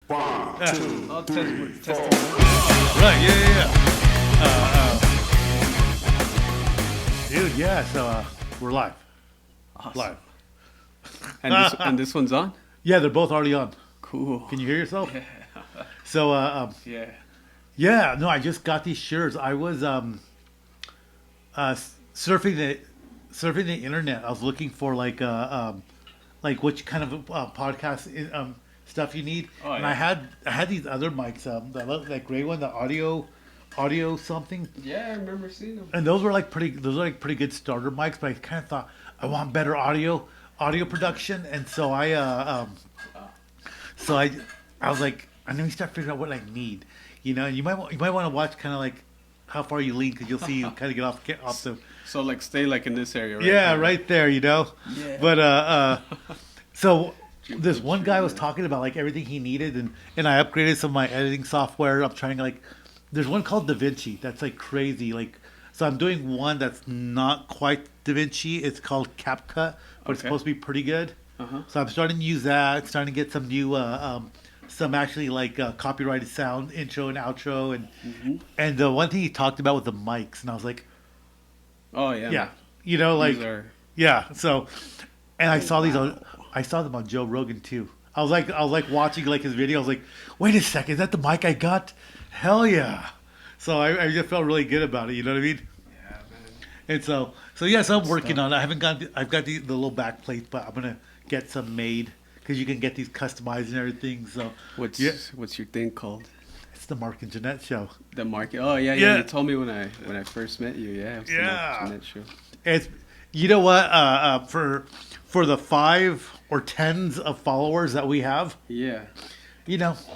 One, two, I'll three, test four. Right, dude, yeah, so we're live. Awesome. Live. And this one's on? Yeah, they're both already on. Cool. Can you hear yourself? So, Yeah. yeah, no, I just got these shirts. I was surfing the internet. I was looking for like which kind of podcast stuff you need. Oh, And yeah. I had these other mics, that gray one, the audio something. Yeah, I remember seeing them. And those were like pretty good starter mics, but I kind of thought I want better audio production, and so I was like, I need to start figuring out what I need, And you might want to watch kind of like how far you lean, because you'll see you kind of get off the So like stay like in this area, right? yeah, right there, Yeah. But so this one guy was talking about like everything he needed, and I upgraded some of my editing software. I'm trying to like, there's one called DaVinci that's like crazy. Like, so I'm doing one that's not quite DaVinci. It's called CapCut, but it's Okay. supposed to be pretty good. Uh-huh. So I'm starting to use that. Starting to get some new, some actually like copyrighted sound intro and outro, and the one thing he talked about was the mics, and I was like, Oh yeah. yeah, like. These are Yeah. So, and I saw these on, I saw them on Joe Rogan too. I was like watching like his video. I was like, wait a second, is that the mic I got? Hell yeah! So I just felt really good about it. You know what I mean? yeah, man. And so yes, I'm working stuff. on it. I haven't got. I've got the little back plates, but I'm gonna get some made, because you can get these customized and everything. So What's yeah, what's your thing called? it's the Mark and Jeanette show. The market. Oh yeah, Yeah. You told me when I first met you. Yeah. It was the Yeah. Mark Jeanette show. It's, you know what? For the 5 or 10s of followers that we have, Yeah.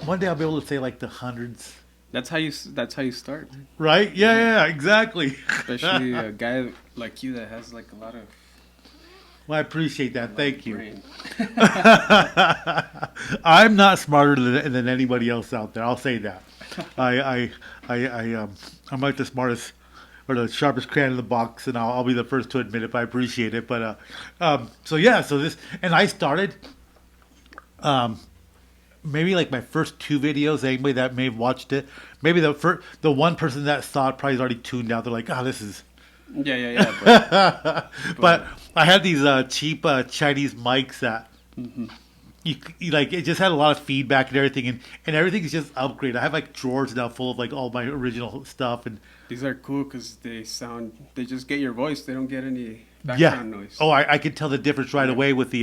one day I'll be able to say like the hundreds. That's how you start, man. Right? Yeah, exactly. Especially a guy like you that has like a lot of Well, I appreciate that. Thank you. brain. I'm not smarter than anybody else out there. I'll say that. I'm like the smartest or the sharpest crayon in the box, and I'll be the first to admit it. But I appreciate it. But so yeah, so this, and I started. Maybe like my first 2 videos, anybody that may have watched it, maybe the one person that saw it probably is already tuned out. They're like, oh, this is. Yeah. But I had these cheap Chinese mics that you like. It just had a lot of feedback and everything, and everything's just upgraded. I have like drawers now full of like all my original stuff, and These are cool because they just get your voice. They don't get any background noise. Oh, I could tell the difference right away with the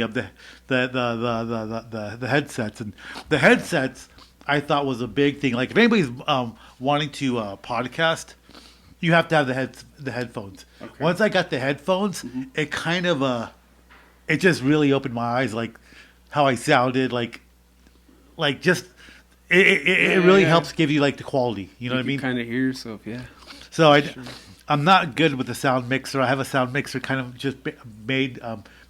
headsets, and the headsets I thought was a big thing. Like if anybody's wanting to podcast, you have to have the headphones. Okay. Once I got the headphones, it kind of it just really opened my eyes, like how I sounded, like just it really helps give you like the quality. You know what I mean? Kind of hear yourself, yeah. So I'm not good with the sound mixer. I have a sound mixer, kind of just made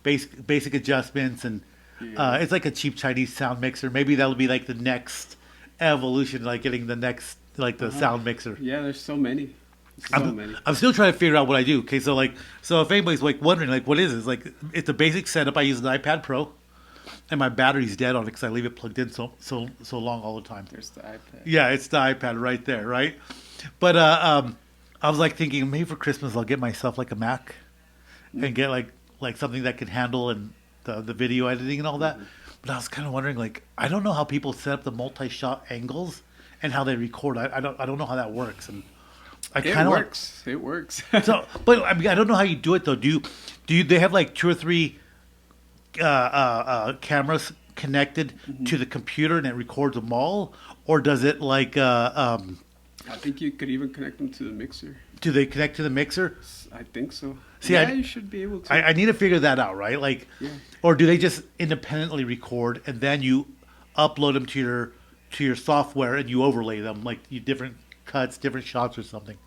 basic adjustments, and it's like a cheap Chinese sound mixer. Maybe that'll be like the next evolution, like getting the next like the sound mixer. Yeah, there's so many. Many. I'm still trying to figure out what I do. Okay, so if anybody's like wondering like what is this, like it's a basic setup. I use an iPad Pro, and my battery's dead on it because I leave it plugged in so long all the time. There's the iPad. Yeah, it's the iPad right there, right? But I was like thinking maybe for Christmas I'll get myself like a Mac and get like something that can handle and the video editing and all that. But I was kind of wondering, like, I don't know how people set up the multi-shot angles and how they record. I don't know how that works, and I It kind of works. It works. so, but I mean, I don't know how you do it though. Do you? They have like 2 or 3 cameras connected to the computer and it records them all, or does it like? I think you could even connect them to the mixer. Do they connect to the mixer? I think so. See, yeah, you should be able to. I need to figure that out, right? Like, Yeah. or do they just independently record and then you upload them to your software and you overlay them, like you different cuts, different shots, or something,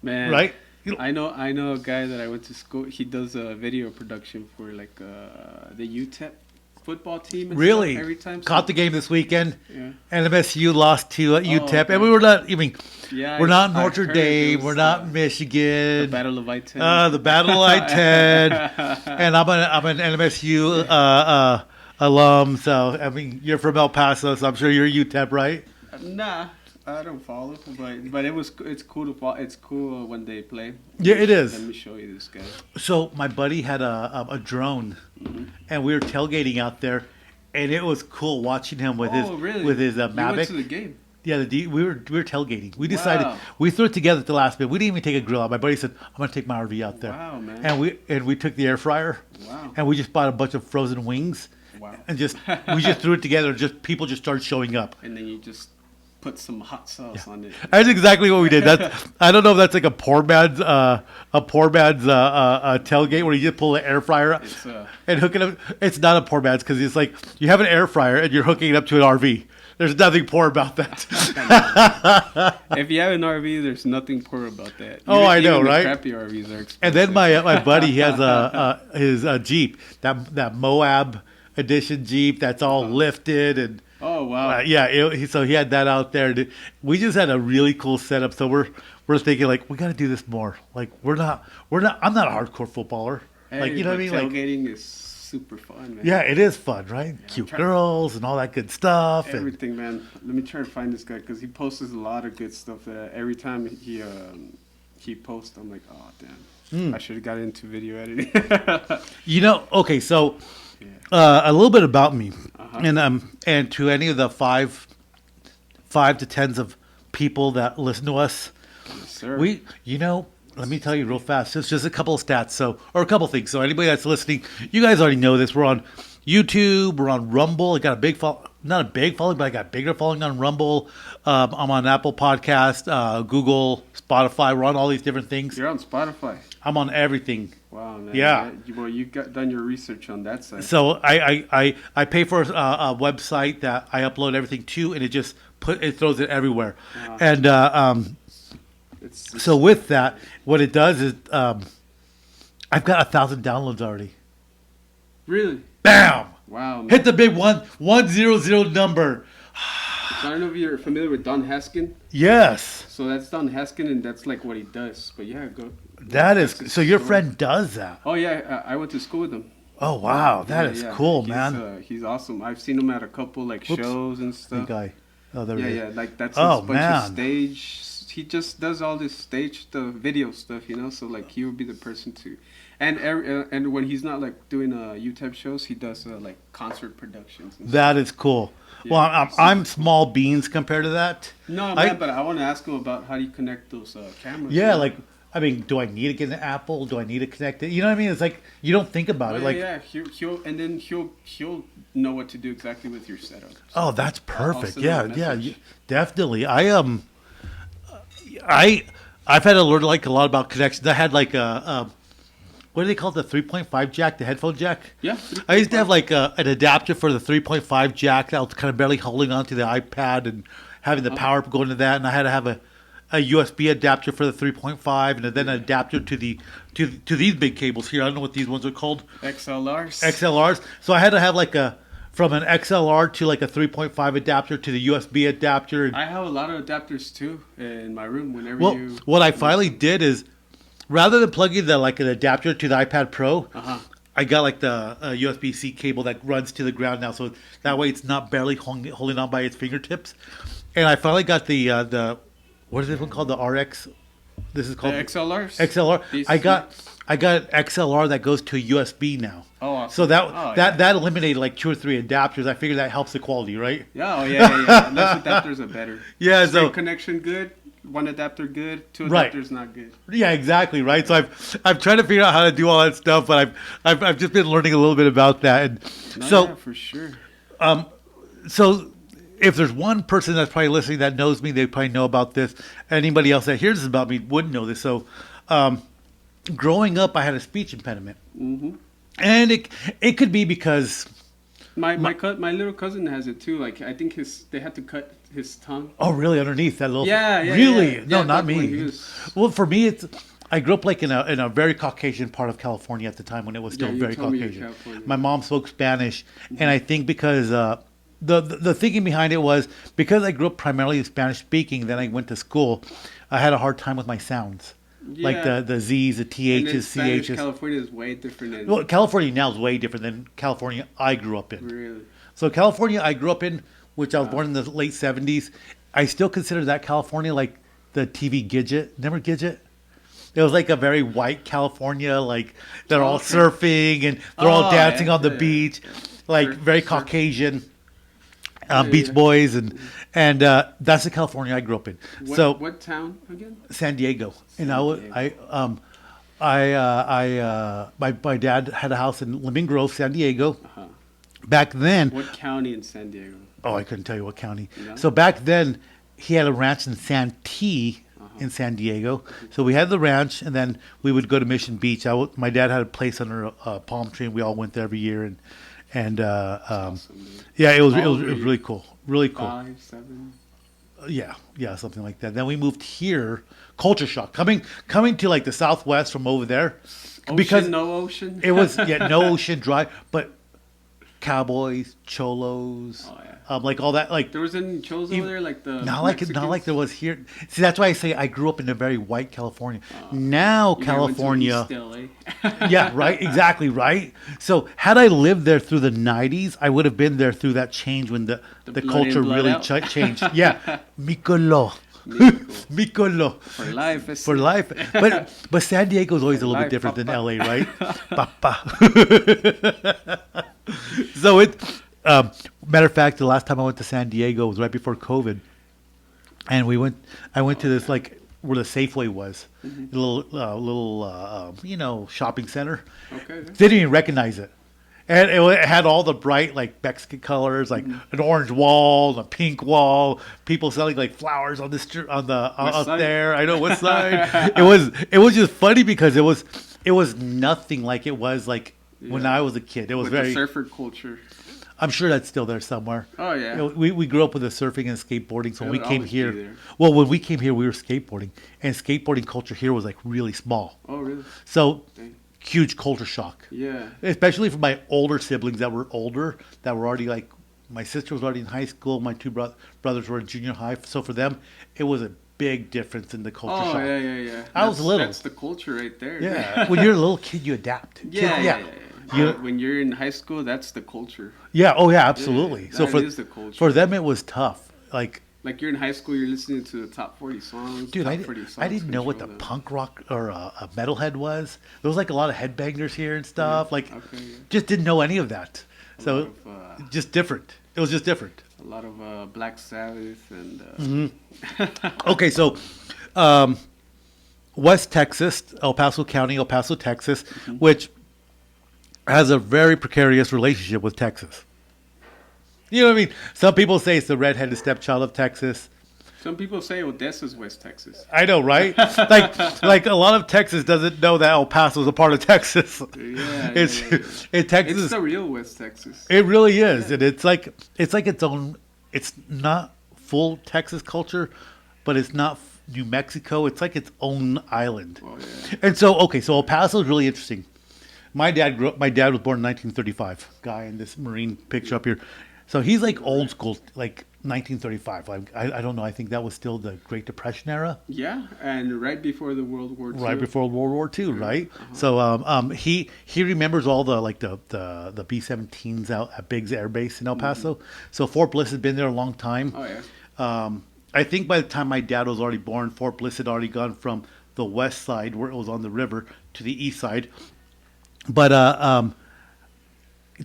Man, right? I know a guy that I went to school. He does a video production for like the UTEP football team. And Really? stuff every time. Caught the game this weekend. Yeah. NMSU lost to UTEP, okay. and we were not. I mean, Yeah, we're not I Notre heard Dame. it We're was, not the Michigan. Battle of I-10. The Battle of I-10, and I'm an NMSU alum. So I mean, you're from El Paso, so I'm sure you're UTEP, right? Nah, I don't follow, but it's cool to follow. It's cool when they play. Yeah, it is. Let me show you this guy. So my buddy had a drone, and we were tailgating out there, and it was cool watching him with Really? with his You went Mavic. to the game. Yeah, we were tailgating. We decided Wow. we threw it together at the last minute. We didn't even take a grill out. My buddy said, "I'm gonna take my RV out there," Wow, man. and we took the air fryer, Wow. and we just bought a bunch of frozen wings, Wow. and we just threw it together. Just people just started showing up. And then you just put some hot sauce on it. That's exactly what we did. I don't know if that's like a poor man's tailgate where you just pull the air fryer up It's and hook it up. It's not a poor man's because it's like you have an air fryer and you're hooking it up to an RV. There's nothing poor about that. if you have an RV, there's nothing poor about that. Oh, I know, even the right? Crappy RVs are expensive. And then my buddy, he has his Jeep, that Moab edition Jeep that's all lifted and Oh wow. so he had that out there. We just had a really cool setup. So we're thinking like we got to do this more. Like I'm not a hardcore footballer. Hey, like you know what I mean? Like tailgating is super fun, man. yeah, it is fun, right? Cute girls and all that good stuff. And Everything, man. Let me try to find this guy because he posts a lot of good stuff. That every time he posts, I'm like, oh damn, I should have got into video editing. okay, so a little bit about me, and to any of the five to tens of people that listen to us, Yes, sir. Let me tell you real fast, just a couple of stats, or a couple things. So anybody that's listening, you guys already know this. We're on YouTube, we're on Rumble. I got a big not a big following, but I got a bigger following on Rumble. I'm on Apple Podcast, Google, Spotify. We're on all these different things. You're on Spotify. I'm on everything. Wow, man. Yeah. Well, you got done your research on that side. So I pay for a website that I upload everything to, and it throws it everywhere. Wow. And It's so with that, what it does is I've got 1,000 downloads already. really. Bam! Wow. Man. Hit the big 100 number. So I don't know if you're familiar with Don Haskin. Yes, So that's Don Haskin, and that's like what he does. But yeah, go. that is. That's So your story. friend does that. Oh yeah, I went to school with him. Oh wow, that is Yeah, cool, he's, man. He's awesome. I've seen him at a couple like Whoops. shows and Big stuff. guy. Oh, there Yeah, we yeah, go. like that's Oh, his bunch man. of stage. He just does all this stage stuff, video stuff, you know. So like he would be the person to, and when he's not like doing UTEP shows, he does like concert productions. And That is cool. Yeah. Well, I'm small beans compared to that. no, man, but I want to ask him about how do you connect those cameras. Yeah, you know? like I mean, do I need to get an Apple? Do I need to connect it? You know what I mean? It's like you don't think about it. Like, yeah, he'll know what to do exactly with your setup. So oh, that's I'll perfect. send him Yeah, a yeah, message. definitely. I've had to learn like a lot about connections. I had like a what do they call it? The 3.5 jack, the headphone jack. Yeah. I used to have like an adapter for the 3.5 jack that was kind of barely holding onto the iPad and having the power go into that, and I had to have a USB adapter for the 3.5 and then an adapter to these big cables here. I don't know what these ones are called. XLRs. XLRs. So I had to have like from an XLR to like a 3.5 adapter to the USB adapter. And, I have a lot of adapters too in my room. Whenever well, you. what I finally did is rather than plugging like an adapter to the iPad Pro, I got like the USB-C cable that runs to the ground now, so that way it's not barely holding on by its fingertips. And I finally got the what is this one called? The RX. This is The called XLRs. XLR. These- I got XLR that goes to USB now. Oh, awesome. So that Oh, that eliminated like 2 or 3 adapters. I figured that helps the quality, right? Yeah, yeah. Less adapters are better. Yeah. Same So connection good. One adapter good. 2 Right. adapters not good. yeah, exactly, right. So I've tried to figure out how to do all that stuff, but I've just been learning a little bit about that. And No, so yeah, for sure. So if there's one person that's probably listening that knows me, they probably know about this. Anybody else that hears this about me wouldn't know this. So growing up, I had a speech impediment. Hmm. And it could be because, My little cousin has it too. Like I think they had to cut his tongue. oh, really, underneath that little. Yeah. Really? Yeah. No, Yeah, not back when me. he was- Well, for me, I grew up like in a very Caucasian part of California at the time when it was still Yeah, you very told me you're Caucasian. California. My mom spoke Spanish, and I think because the thinking behind it was because I grew up primarily Spanish speaking, then I went to school, I had a hard time with my sounds. like Yeah. the Z's, the And then TH's, Spanish CH's. California is way different than Well, California now is way different than California I grew up in. really. So California I grew up in, which I was Wow. born in the late 70s, I still consider that California like the TV Gidget. Remember Gidget? It was like a very white California, like they're all Okay. surfing and they're all Oh, dancing yeah, on the yeah, beach, like very Surf. Caucasian. Yeah, Beach yeah. Boys and that's the California I grew up in. What, So what town again? San Diego, and Diego. my dad had a house in Lemon Grove, San Diego. Uh-huh. Back then, What county in San Diego? oh, I couldn't tell you what county. No? So back then, he had a ranch in Santee in San Diego. So we had the ranch, and then we would go to Mission Beach. My dad had a place under a palm tree, and we all went there every year. And Awesome, dude. yeah, it was How old were you? really cool, really cool. 5, 7. Yeah, something like that. Then we moved here. Culture shock coming to like the Southwest from over there, Ocean, no ocean. it was no ocean, dry, but cowboys, cholos, Oh, yeah. like all that, like There was any cholos over there, like the not like Mexicans? there was here. See, that's why I say I grew up in a very white California. Now You never went to California, East LA? yeah, right, exactly, right. So had I lived there through the '90s, I would have been there through that change when the blood in, culture blood really out. changed. Yeah, Mikolo, Mexico. Mikolo. For life. For life, but San Diego's always a little bit life, different than papa. LA, right? Papa. So matter of fact, the last time I went to San Diego was right before COVID, and I went to this like where the Safeway was, Mm-hmm. a little shopping center. Okay. Didn't even recognize it. And it had all the bright like Mexican colors, like Mm-hmm. an orange wall, a pink wall, people selling like flowers on the street out side? there. I know what side. it was just funny because it was nothing like it was like when Yeah. I was a kid. It was With very. the surfer culture. I'm sure that's still there somewhere. Oh, yeah. You know, we grew up with the surfing and skateboarding, so It when we would came always be here. there. Well, when we came here, we were skateboarding, and skateboarding culture here was like really small. Oh, really? So Dang. huge culture shock. Yeah. Especially for my older siblings that were older, that were already like, my sister was already in high school, my two brothers were in junior high. So for them, it was a big difference in the culture Oh, shock. yeah. I was little. That's the culture right there. Yeah, when you're a little kid, you adapt. Yeah. You- When you're in high school, that's the culture. Yeah, oh yeah, absolutely. Yeah, So that for is the culture. for them, it was tough. Like, Like you're in high school, you're listening to the top 40 songs. dude, top 40 songs I didn't know what the control punk rock or a metalhead was. There was like a lot of headbangers here and stuff. Like, Okay, yeah. just didn't know any of that. A So lot of, just different. It was just different. a lot of Black Sabbath and Mm-hmm. Okay, so West Texas, El Paso County, El Paso, Texas, Mm-hmm. which has a very precarious relationship with Texas. You know what I mean? Some people say it's the redheaded stepchild of Texas. some people say Odessa's West Texas. I know, right? like a lot of Texas doesn't know that El Paso is a part of Texas. Yeah, It's yeah. in Texas. It's the real West Texas. It really is, and it's like its own. It's not full Texas culture, but it's not New Mexico. It's like its own island. Oh, yeah. And so, so El Paso is really interesting. My dad was born in 1935. Guy in this Marine picture up here, so he's like old school, like 1935. Like I don't know. I think that was still the Great Depression era, Yeah, and right before the World War II. right before World War II, right? So he remembers all the like the B-17s out at Biggs Air Base in El Paso. So Fort Bliss has been there a long time. Oh, yeah. I think by the time my dad was already born, Fort Bliss had already gone from the west side, where it was on the river, to the east side. But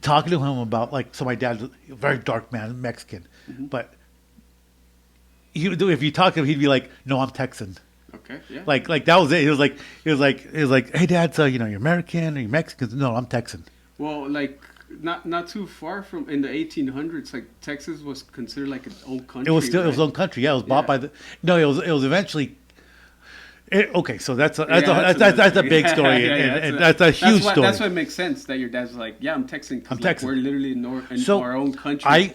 talking to him about so my dad's a very dark man, Mexican, but if you talk to him, he'd be like, "No, I'm Texan." Okay, yeah. Like that was it. He was like, "Hey, Dad, so you're American or you're Mexican?" No, I'm Texan. Well, like not too far from in the 1800s, like Texas was considered like its own country. It was still right? its own country. Yeah, it was bought Yeah. by the. No, it was eventually. Okay, so that's a another big thing. story, and that's a huge story. That's why it makes sense that your dad's like, yeah, I'm Texan. 'Cause, I'm like, Texan. We're literally in So, our own country.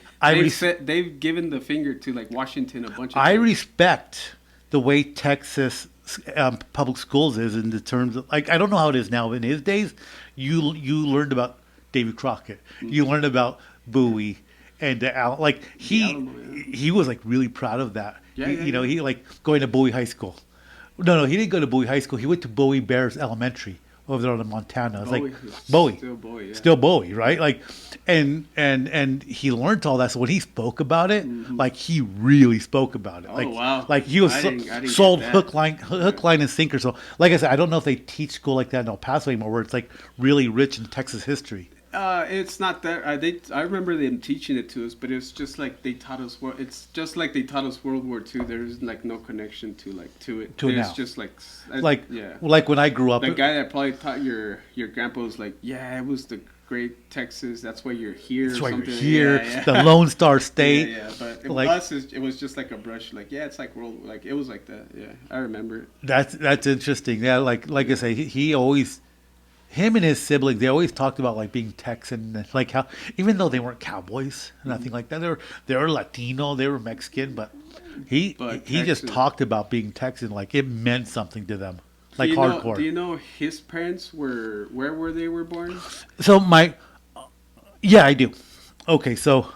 They've given the finger to like Washington a bunch of I times. respect the way Texas public schools is in the terms of I don't know how it is now. In his days, you learned about Davy Crockett, you learned about Bowie, and he Alamo, yeah. he was like really proud of that. Yeah, he, yeah, you know, yeah. he like going to Bowie High School. No, he didn't go to Bowie High School. He went to Bowie Bears Elementary over there in Montana. It's Bowie. like It's Bowie, Still Bowie. Yeah. still Bowie, right? Like, and he learned all that. So when he spoke about it, like he really spoke about it. Oh, Like, wow. like he was I didn't sold get that. hook, line, and sinker. So, like I said, I don't know if they teach school like that in El Paso anymore, where it's like really rich in Texas history. It's not that I remember them teaching it to us, but it's just like they taught us. It's just like they taught us World War II. There's like no connection to it. To it There's now. just like yeah. Like when I grew up, The guy that probably taught your grandpa was like, yeah, it was the great Texas. That's why you're here. that's or why you're something. here, Yeah. the Lone Star State. Yeah, but Like- us, it was just like a brush. Like, yeah, it's like world. Like it was like that. Yeah, I remember it. That's interesting. Yeah, like I say, he always, him and his siblings, they always talked about like being Texan, and like how even though they weren't cowboys, nothing like that, they were Latino, they were Mexican, but he just Texan. talked about being Texan like it meant something to them, like do you hardcore. do you know his parents were where were they were born? So yeah, I do. Okay, so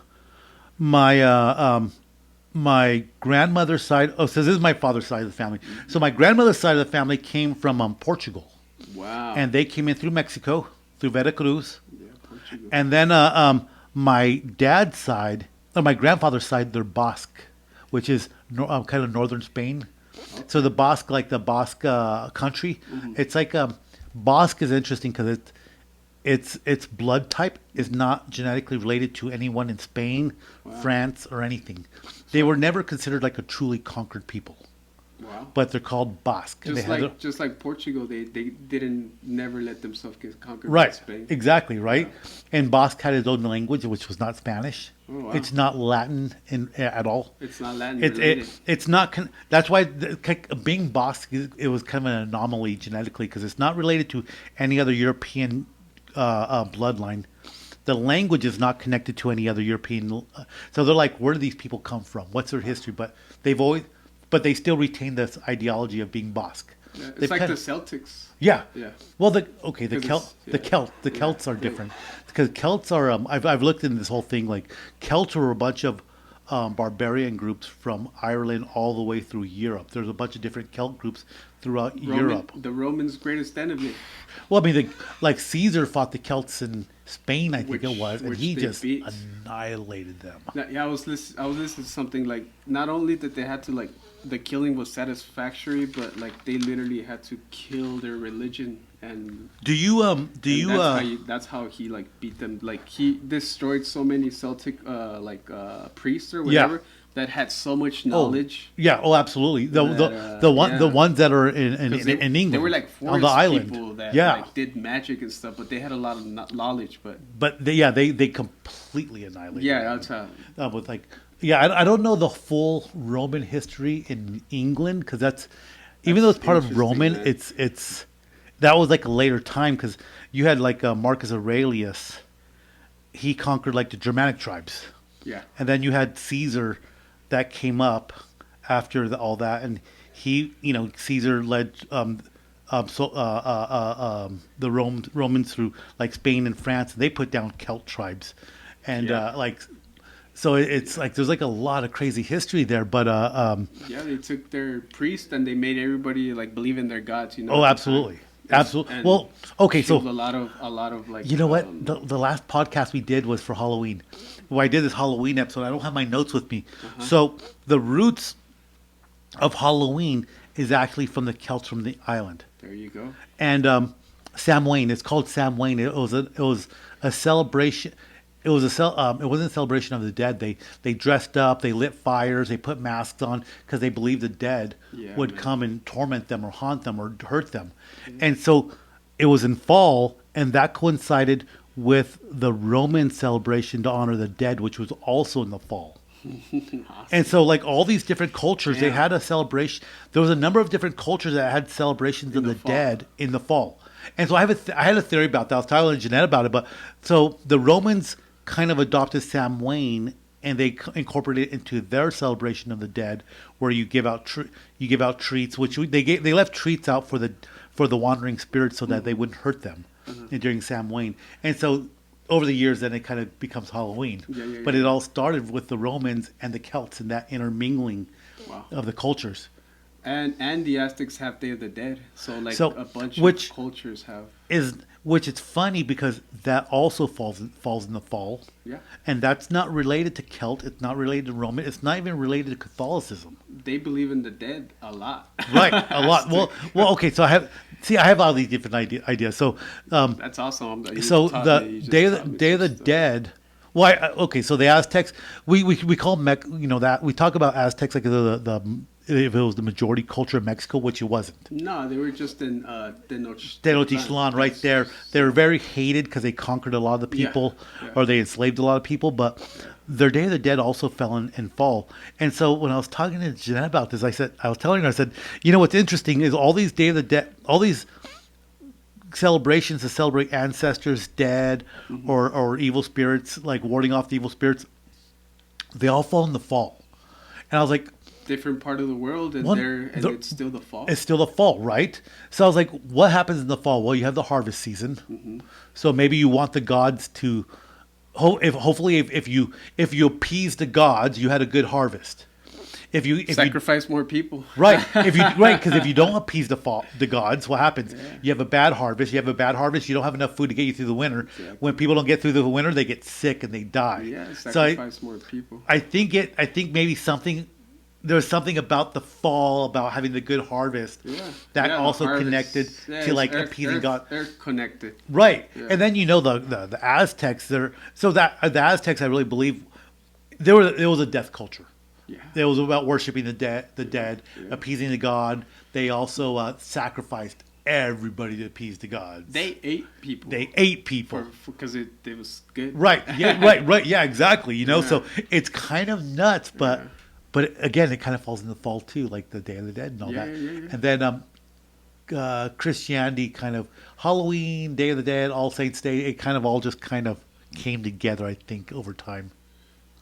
my grandmother's side. Oh, so this is my father's side of the family. So my grandmother's side of the family came from Portugal. Wow. And they came in through Mexico, through Veracruz. Yeah, Portugal. And then my dad's side, or my grandfather's side, they're Basque, which is kind of northern Spain. Okay. So the Basque, like the Basque country, it's like Basque is interesting because its blood type is not genetically related to anyone in Spain, France, or anything. They were never considered like a truly conquered people. Wow. But they're called Basque. Just like Portugal, they didn't never let themselves get conquered Right, by Spain. exactly, right. And Basque had his own language, which was not Spanish. Oh, wow. It's not Latin at all. It's not Latin related. It's not. That's why being Basque, it was kind of an anomaly genetically because it's not related to any other European bloodline. The language is not connected to any other European. So they're like, where do these people come from? What's their history? But they still retain this ideology of being Basque. Yeah, it's They've like kinda- the Celtics. Yeah. Yeah. Well, the Because it's- Celts are yeah. different because Celts are. I've looked into this whole thing. Like Celts were a bunch of barbarian groups from Ireland all the way through Europe. There's a bunch of different Celt groups throughout Europe. The Romans' greatest enemy. Well, I mean, like Caesar fought the Celts in Spain, I think it was, and which he they just beat. annihilated them. Yeah, I was listening to something like not only that they had to like the killing was satisfactory, but like they literally had to kill their religion and that's how he like beat them. Like he destroyed so many Celtic priests or whatever that had so much knowledge. Oh, absolutely. The ones that are in England, they were like on the island. people that yeah, like, did magic and stuff, but they had a lot of knowledge. But they completely annihilated. Yeah, them. that's how. With like, yeah, I don't know the full Roman history in England because even though it's part of Roman, man. it's that was like a later time because you had like Marcus Aurelius, he conquered like the Germanic tribes. Yeah. And then you had Caesar that came up after all that, and Caesar led the Romans through like Spain and France, and they put down Celt tribes, and so it's like there's like a lot of crazy history there, but yeah, they took their priest and they made everybody like believe in their gods. Oh, absolutely. Absolutely. Well, okay, so a lot of like. You know what? The last podcast we did was for Halloween. Well, I did this Halloween episode. I don't have my notes with me. So the roots of Halloween is actually from the Celts from the island. There you go. And Samhain. It's called Samhain. It was a celebration. It wasn't a celebration of the dead. They dressed up. They lit fires. They put masks on because they believed the dead would come and torment them or haunt them or hurt them. And so it was in fall, and that coincided with the Roman celebration to honor the dead, which was also in the fall. Awesome. And so, like all these different cultures, they had a celebration. There was a number of different cultures that had celebrations of the dead in the fall. And so I had a theory about that. I was telling Jeanette about it. But so the Romans kind of adopted Samhain, and they incorporated it into their celebration of the dead, where you give out treats, which they left treats out for the wandering spirits so that they wouldn't hurt them during Samhain. And so over the years, then it kind of becomes Halloween. But it all started with the Romans and the Celts and that intermingling of the cultures. And the Aztecs have Day of the Dead, so like a bunch of cultures have. Which it's funny because that also falls in the fall. Yeah. And that's not related to Celt. It's not related to Roman. It's not even related to Catholicism. They believe in the dead a lot. Right, a lot. Well, okay. So I have all these different ideas. So that's awesome. So the Day of the Dead. Well, okay. So the Aztecs, we call that we talk about Aztecs like the if it was the majority culture of Mexico, which it wasn't. No, they were just in Tenochtitlan, right there. They were very hated because they conquered a lot of the people, or they enslaved a lot of people. But their Day of the Dead also fell in fall. And so when I was talking to Jeanette about this, I was telling her, I said, what's interesting is all these Day of the Dead, all these celebrations to celebrate ancestors, dead, or evil spirits, like warding off the evil spirits, they all fall in the fall. And I was like, different part of the world, and it's still the fall. It's still the fall, right? So I was like, what happens in the fall? Well, you have the harvest season. Mm-hmm. So maybe you want the gods to, hopefully, if you appease the gods, you had a good harvest. If you sacrifice more people, right? Because if you don't appease the gods, what happens? Yeah. You have a bad harvest. You don't have enough food to get you through the winter. Exactly. When people don't get through the winter, they get sick and they die. Yeah, sacrifice more people. I think maybe there's something about the fall, about having the good harvest, that also connected to like appeasing God. They're connected, right? Yeah. And then the Aztecs. The Aztecs, I really believe, there was a death culture. Yeah. It was about worshiping the dead, appeasing the god. They also sacrificed everybody to appease the gods. They ate people. Because it was good. Right. Yeah. right. Yeah. Exactly. So it's kind of nuts, but. Yeah. But again, it kind of falls in the fall too, like the Day of the Dead and all that. Yeah. And then Christianity, kind of Halloween, Day of the Dead, All Saints Day, it kind of all just kind of came together, I think, over time.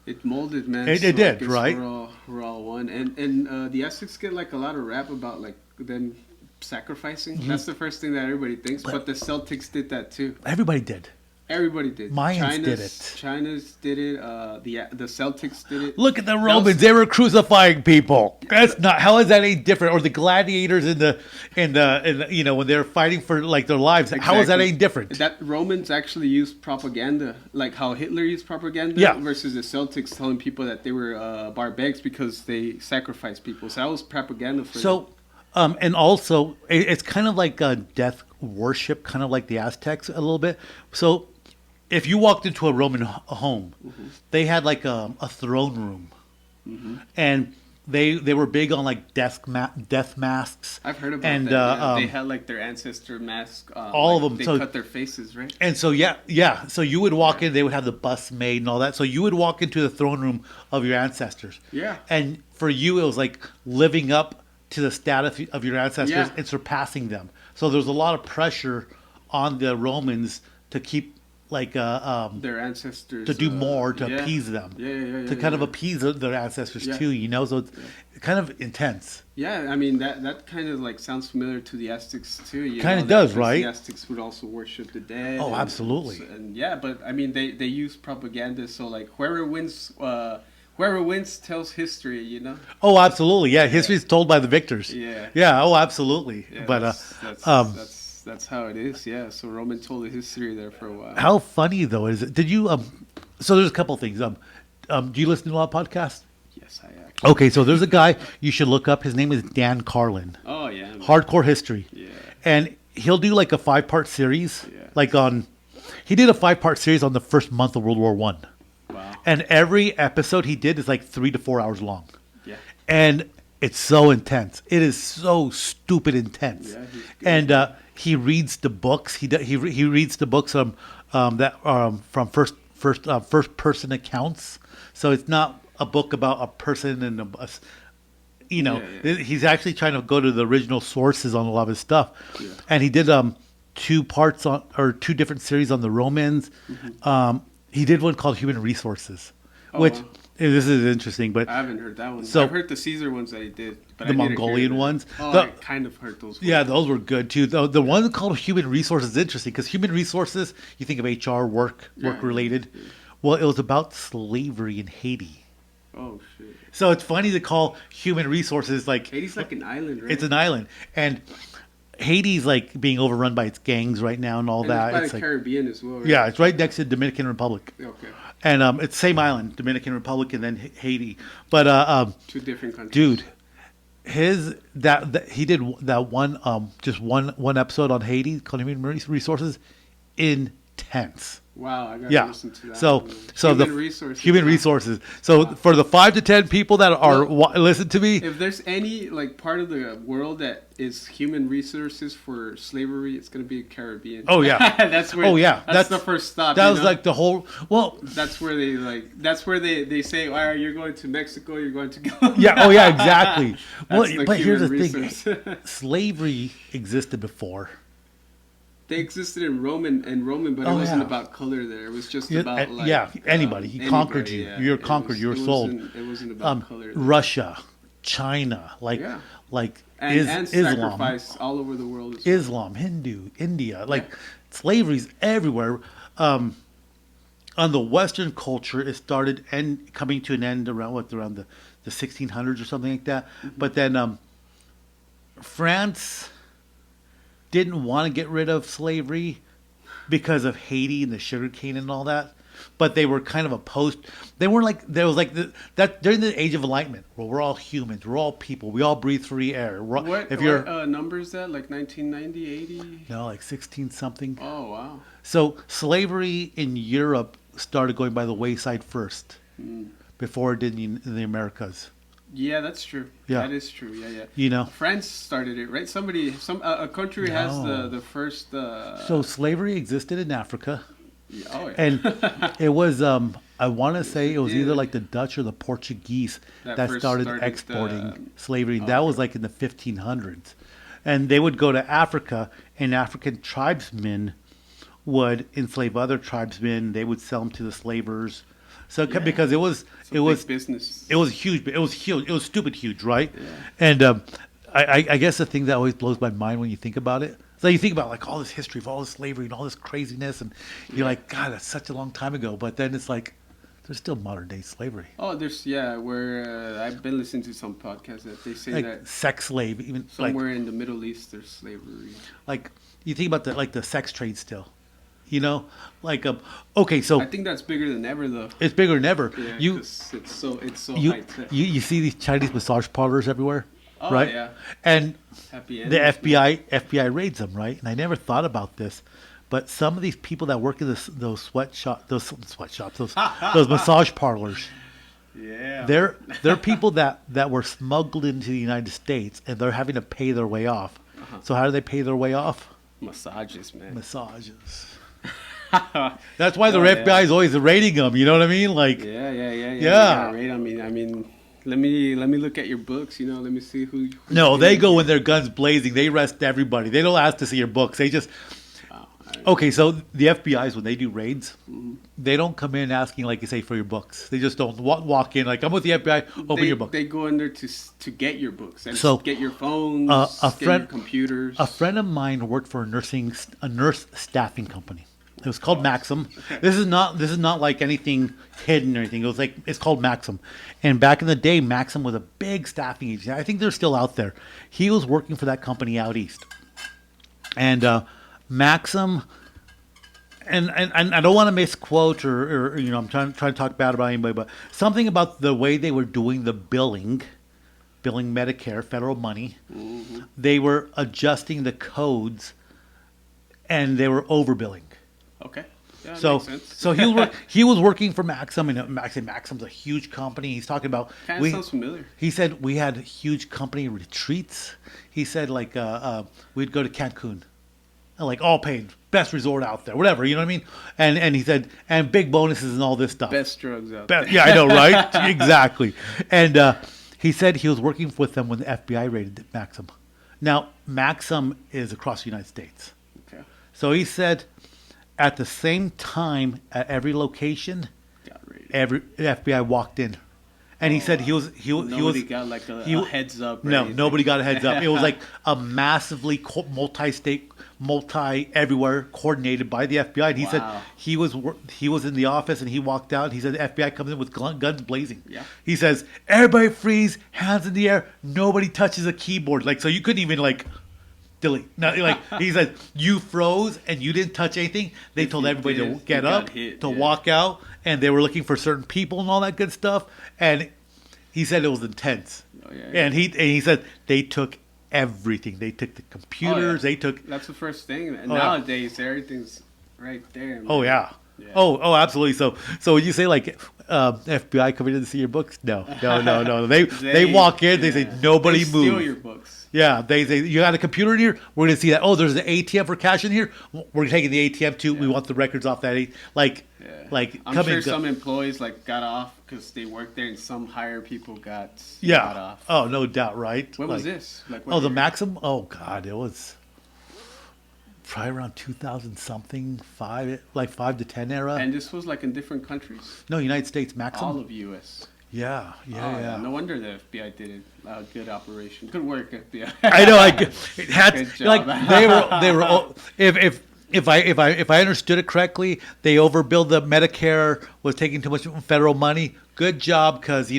It molded, man. It did, right? We're all one. And the Aztecs get like a lot of rap about like them sacrificing. Mm-hmm. That's the first thing that everybody thinks. But the Celtics did that too. Everybody did. Everybody did. Mayans did it. China's did it. The Celtics did it. Look at the Romans; they were crucifying people. That's not. How is that any different? Or the gladiators in the when they're fighting for like their lives. Exactly. How is that any different? That Romans actually used propaganda, like how Hitler used propaganda, versus the Celtics telling people that they were barbarians because they sacrificed people. So that was propaganda for them. And also, it's kind of like death worship, kind of like the Aztecs a little bit. So. If you walked into a Roman home, they had like a throne room, and they were big on like death masks. I've heard about that. They had like their ancestor mask. All of them. They cut their faces, right? And so so you would walk in. They would have the bust made and all that. So you would walk into the throne room of your ancestors. Yeah. And for you, it was like living up to the status of your ancestors and surpassing them. So there's a lot of pressure on the Romans to keep. Like their ancestors to do more to appease them, to kind of appease their ancestors too, so it's kind of intense. Yeah, I mean that kind of like sounds familiar to the Aztecs too. Kind of does, right? The Aztecs would also worship the dead. Oh, absolutely. And but I mean they use propaganda, so like whoever wins tells history, Oh, absolutely, yeah. History is told by the victors. Yeah. Oh, absolutely. Yeah, but that's how it is, yeah. So Roman told the history there for a while. How funny though is it? Did you so there's a couple of things. Do you listen to a lot of podcasts? Yes, I actually. Okay, so there's a guy you should look up. His name is Dan Carlin. Oh yeah. Hardcore History. Yeah. And he'll do like a 5-part series. Yeah. He did a 5-part series on the first month of World War I. Wow. And every episode he did is like 3 to 4 hours long. Yeah. And it's so intense. It is so stupid intense. Yeah, and he reads the books. He reads the books from first person accounts. So it's not a book about a person and he's actually trying to go to the original sources on a lot of his stuff. Yeah. And he did 2 parts or 2 different series on the Romans. Mm-hmm. He did one called Human Resources, which. Wow. This is interesting, but I haven't heard that one. So I've heard the Caesar ones that he did, but the Mongolian ones. Oh, I kind of heard those. Yeah, those were good too. The one called Human Resources is interesting because Human Resources, you think of HR, work related. Yeah. Well, it was about slavery in Haiti. Oh shit! So it's funny to call human resources like Haiti's like an island, right? It's an island, and Haiti's like being overrun by its gangs right now and all and that. It's by it's the like, Caribbean as well, right? Yeah, it's right next to the Dominican Republic. Okay. And it's same island, Dominican Republic, and then Haiti. But two different countries. Dude, he did that one just one episode on Haiti called Human Resources. Intense. Wow, I gotta listen to that. So Human resources. So for the 5 to 10 people that are listen to me, if there's any like part of the world that is human resources for slavery, it's gonna be Caribbean. Oh yeah, that's where. That's the first stop. That was like the whole. Well, that's where they say, all right, you're going to Mexico, you're going to go. Yeah. Oh yeah, exactly. Well, but here's the thing: slavery existed before. They existed in Roman, but it wasn't about color there. It was just about anybody. He conquered you. Yeah. You're conquered. You were sold. It wasn't about color there. Russia, China, and Islam, sacrifice all over the world. As well. Islam, Hindu, India, slavery's everywhere. On the Western culture, it started coming to an end around the 1600s or something like that. Mm-hmm. But then France didn't want to get rid of slavery because of Haiti and the sugarcane and all that, but they were kind of opposed. They weren't like there was like that during the Age of Enlightenment. Well, we're all humans, we're all people, we all breathe free air. What number is that? Like 1990, 80? No, like 16 something. Oh wow! So slavery in Europe started going by the wayside first, before it did in the Americas. Yeah, that's true. Yeah. That is true. Yeah. France started it, right? A country has the first. So slavery existed in Africa. Yeah. Oh, yeah. And it was, I want to say it was either like the Dutch or the Portuguese that started exporting slavery. That was like in the 1500s. And they would go to Africa, and African tribesmen would enslave other tribesmen. They would sell them to the slavers. So because it was business. It was huge. It was huge. It was stupid huge, right? Yeah. And I guess the thing that always blows my mind when you think about it. So you think about like all this history of all this slavery and all this craziness, and you're like, God, that's such a long time ago. But then it's like there's still modern day slavery. Oh, where I've been listening to some podcasts that they say that sex slave, even somewhere in the Middle East there's slavery. Like you think about the sex trade still. Okay, so I think that's bigger than ever, though. It's bigger than ever. Yeah, it's so high tech. You see these Chinese massage parlors everywhere, oh, right? Yeah. And the FBI raids them, right? And I never thought about this, but some of these people that work in those sweatshops, those massage parlors. Yeah. They're people that were smuggled into the United States, and they're having to pay their way off. Uh-huh. So how do they pay their way off? Massages, man. Massages. That's why the FBI is always raiding them. You know what I mean? Like, yeah. Raid. I mean, let me look at your books. Let me see who. No, they go with their guns blazing. They arrest everybody. They don't ask to see your books. They just. Okay, so the FBI's when they do raids, they don't come in asking like you say for your books. They just don't walk in like I'm with the FBI. Open your book. They go in there to get your books and get your phones, get your computers. A friend of mine worked for a nurse staffing company. It was called Maxim. Okay. This is not like anything hidden or anything. It's called Maxim. And back in the day, Maxim was a big staffing agency. I think they're still out there. He was working for that company out east. And Maxim, and I don't want to misquote or I'm trying to talk bad about anybody, but something about the way they were doing the billing Medicare, federal money. Mm-hmm. They were adjusting the codes, and they were overbilling. Okay. Yeah, so he was working for Maxim, and Maxim's a huge company. He's talking about. Kind of sounds familiar. He said we had huge company retreats. He said we'd go to Cancun, and all paid, best resort out there, whatever, you know what I mean. And he said and big bonuses and all this stuff. Best drugs out there. Yeah, I know, right? Exactly. And he said he was working with them when the FBI raided Maxim. Now Maxim is across the United States. Okay. So he said. At the same time, at every location, the FBI walked in And he said nobody got like a heads up. No, nobody got a heads up. It was like a massively multi-state, everywhere coordinated by the FBI. And he said he was in the office and he walked out. He said the FBI comes in with guns blazing. Yeah. He says everybody freeze, hands in the air, nobody touches a keyboard. Like, so you couldn't even like delete. No, like he said you froze and you didn't touch anything. They told everybody to get up, walk out, and they were looking for certain people and all that good stuff. And he said it was intense. Oh, yeah. And he said they took everything. They took the computers. They took. That's the first thing. Nowadays, everything's right there. Man. Oh yeah. Oh, absolutely. So when you say like FBI coming in to see your books, no. They walk in. They say nobody move. Steal your books. Yeah, they say you got a computer in here. We're gonna see that. Oh, there's an ATM for cash in here. We're taking the ATM too. We want the records off that. I'm sure some employees like got off because they worked there, and some higher people got off. Oh, no doubt, right? When was this? The Maxim. Oh God, it was probably around 2000 something, 5 to 10 era. And this was like in different countries. No, United States Maxim. All of U.S. Yeah. No wonder the FBI did a good operation. Good work, FBI. I know. It had good job. Like they were. If I understood it correctly, they overbilled the Medicare, was taking too much federal money. Good job, because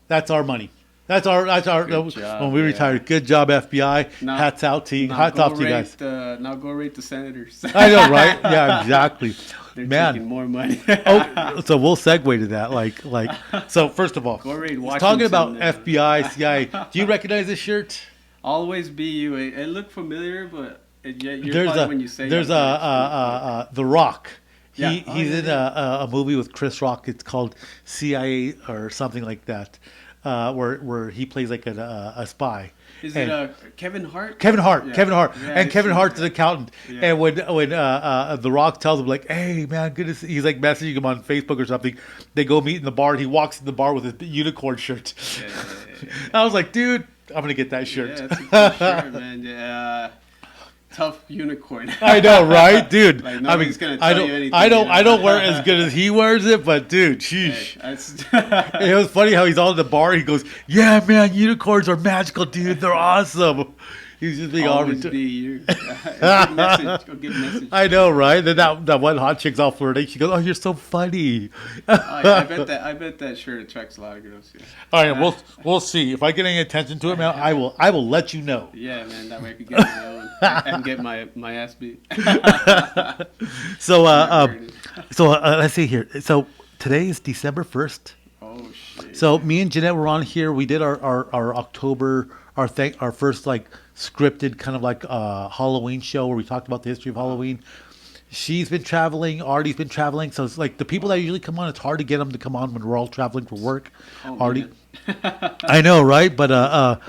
that's our money. That's our job, when we retired. Good job, FBI. Hats off to you guys. Now go rate the senators. I know, right? Yeah, exactly. They're taking more money. So we'll segue to that. So first of all, talking about FBI, CIA. Do you recognize this shirt? Always be you. It looked familiar, but when you say there's The Rock. He's in a movie with Chris Rock. It's called CIA or something like that. Where he plays like a spy. Is it Kevin Hart? Kevin Hart. Yeah, and Kevin Hart's an accountant. Yeah. And when The Rock tells him like, "Hey man, goodness," he's like messaging him on Facebook or something. They go meet in the bar. And he walks in the bar with his unicorn shirt. Yeah. I was like, dude, I'm gonna get that shirt. Yeah, that's a cool shirt, man. Yeah. Tough unicorn. I know, right, dude? Like, nobody's gonna tell you anything. I don't wear it as good as he wears it, but dude, sheesh. It was funny how he's all in the bar. He goes, "Yeah, man, unicorns are magical, dude. They're awesome." He's just being always be you. Good message. I know, right? Then that one hot chick's all flirting. She goes, "Oh, you're so funny." I bet that shirt attracts a lot of girls. Yeah. All right, we'll see. If I get any attention to it, man, I will let you know. Yeah, man, that way I can get my own and get my ass beat. So let's see here. So today is December 1st. Oh shit. So me and Jeanette were on here. We did our October our first like scripted kind of like Halloween show where we talked about the history of Halloween. She's been traveling. Artie's been traveling. So it's like the people that usually come on, it's hard to get them to come on when we're all traveling for work. Artie, I know, right? But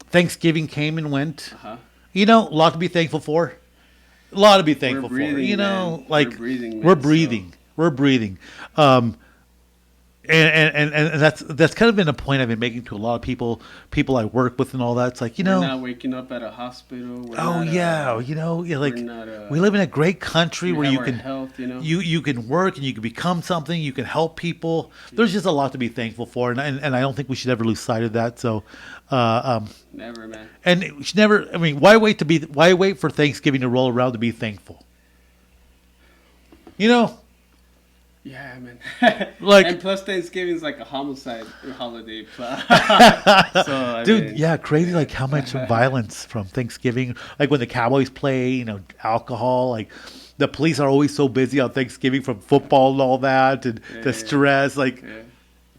Thanksgiving came and went. A lot to be thankful for. A lot to be thankful for. Man. Like we're breathing. We're breathing. And that's kind of been a point I've been making to a lot of people I work with and all that. It's like, we're not waking up at a hospital. We live in a great country where you can health, you can work and you can become something. You can help people. There's just a lot to be thankful for, and I don't think we should ever lose sight of that. So, never, man. And we should never. I mean, why wait for Thanksgiving to roll around to be thankful? Yeah, man. Like, and plus Thanksgiving is like a homicide holiday. Crazy. Like how much violence from Thanksgiving. Like when the Cowboys play, alcohol. Like the police are always so busy on Thanksgiving from football and all that, and the stress. Like,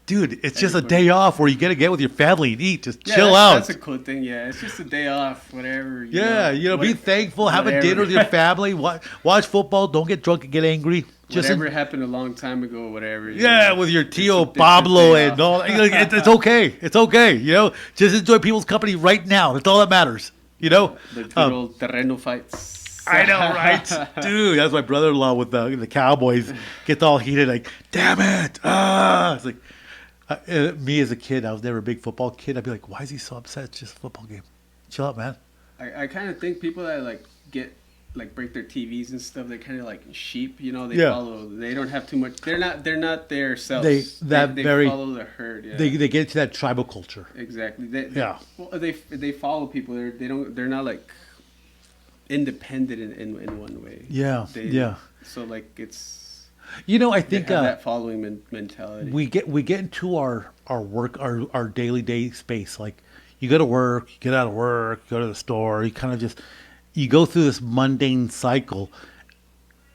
dude, it's just a day off where you get to get with your family and eat. Just chill out. That's a cool thing. Yeah, it's just a day off. Whatever. Be thankful. Have a dinner with your family. Watch football. Don't get drunk and get angry. Whatever happened a long time ago, whatever. With your Tio Pablo and all. It's okay. It's okay. Just enjoy people's company right now. That's all that matters. The good old terreno fights. I know, right? Dude, that's my brother-in-law with the Cowboys. Gets all heated, like, damn it. It's like, me as a kid, I was never a big football kid. I'd be like, why is he so upset? It's just a football game. Chill out, man. I kind of think people that, like, get like break their TVs and stuff. They're kind of like sheep, you know. They follow. They don't have too much. They're not their selves. They follow the herd. Yeah. They get to that tribal culture. Exactly. They follow people. They're not like independent in one way. Yeah. So like it's. You know, I think that following mentality. We get into our work, our daily day space. Like you go to work, you get out of work, go to the store. You kind of just you go through this mundane cycle,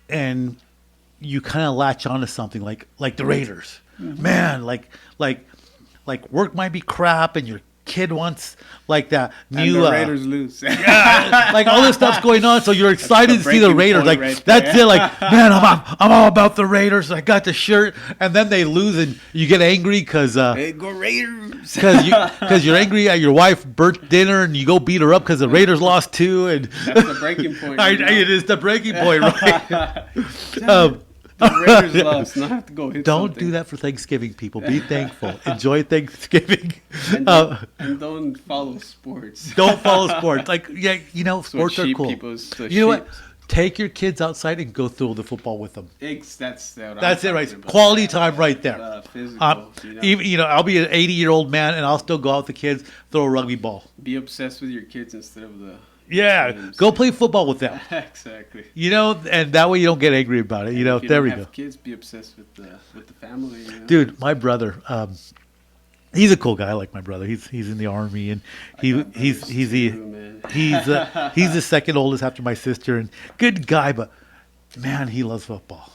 and you kind of latch onto something like the Raiders. Mm-hmm. Man, like work might be crap, and your kid wants like that new and the Raiders lose. Like all this stuff's going on, so you're excited to see the Raiders. Like that's it. Like man, I'm all about the Raiders. I got the shirt, and then they lose, and you get angry because hey, go Raiders. Because you're angry at your wife burnt dinner, and you go beat her up because the Raiders lost too. And that's the breaking point. It is the breaking point, right? The Raiders lost. Not have to go hit Don't something. do that for Thanksgiving, people. Be thankful. Enjoy Thanksgiving. And don't follow sports. Don't follow sports. Like, yeah, you know, sports are cool. You know what? Take your kids outside and go through the football with them. That's it, right? Quality time right there. Physical. Even, I'll be an 80-year-old man, and I'll still go out with the kids, throw a rugby ball. Be obsessed with your kids instead of the... Yeah, go play football with them. Exactly. You know, and that way you don't get angry about it. You know, there we go. Kids, be obsessed with the family. You know? Dude, my brother, he's a cool guy. I like my brother. He's in the army, and he's the second oldest after my sister, and good guy. But man, he loves football,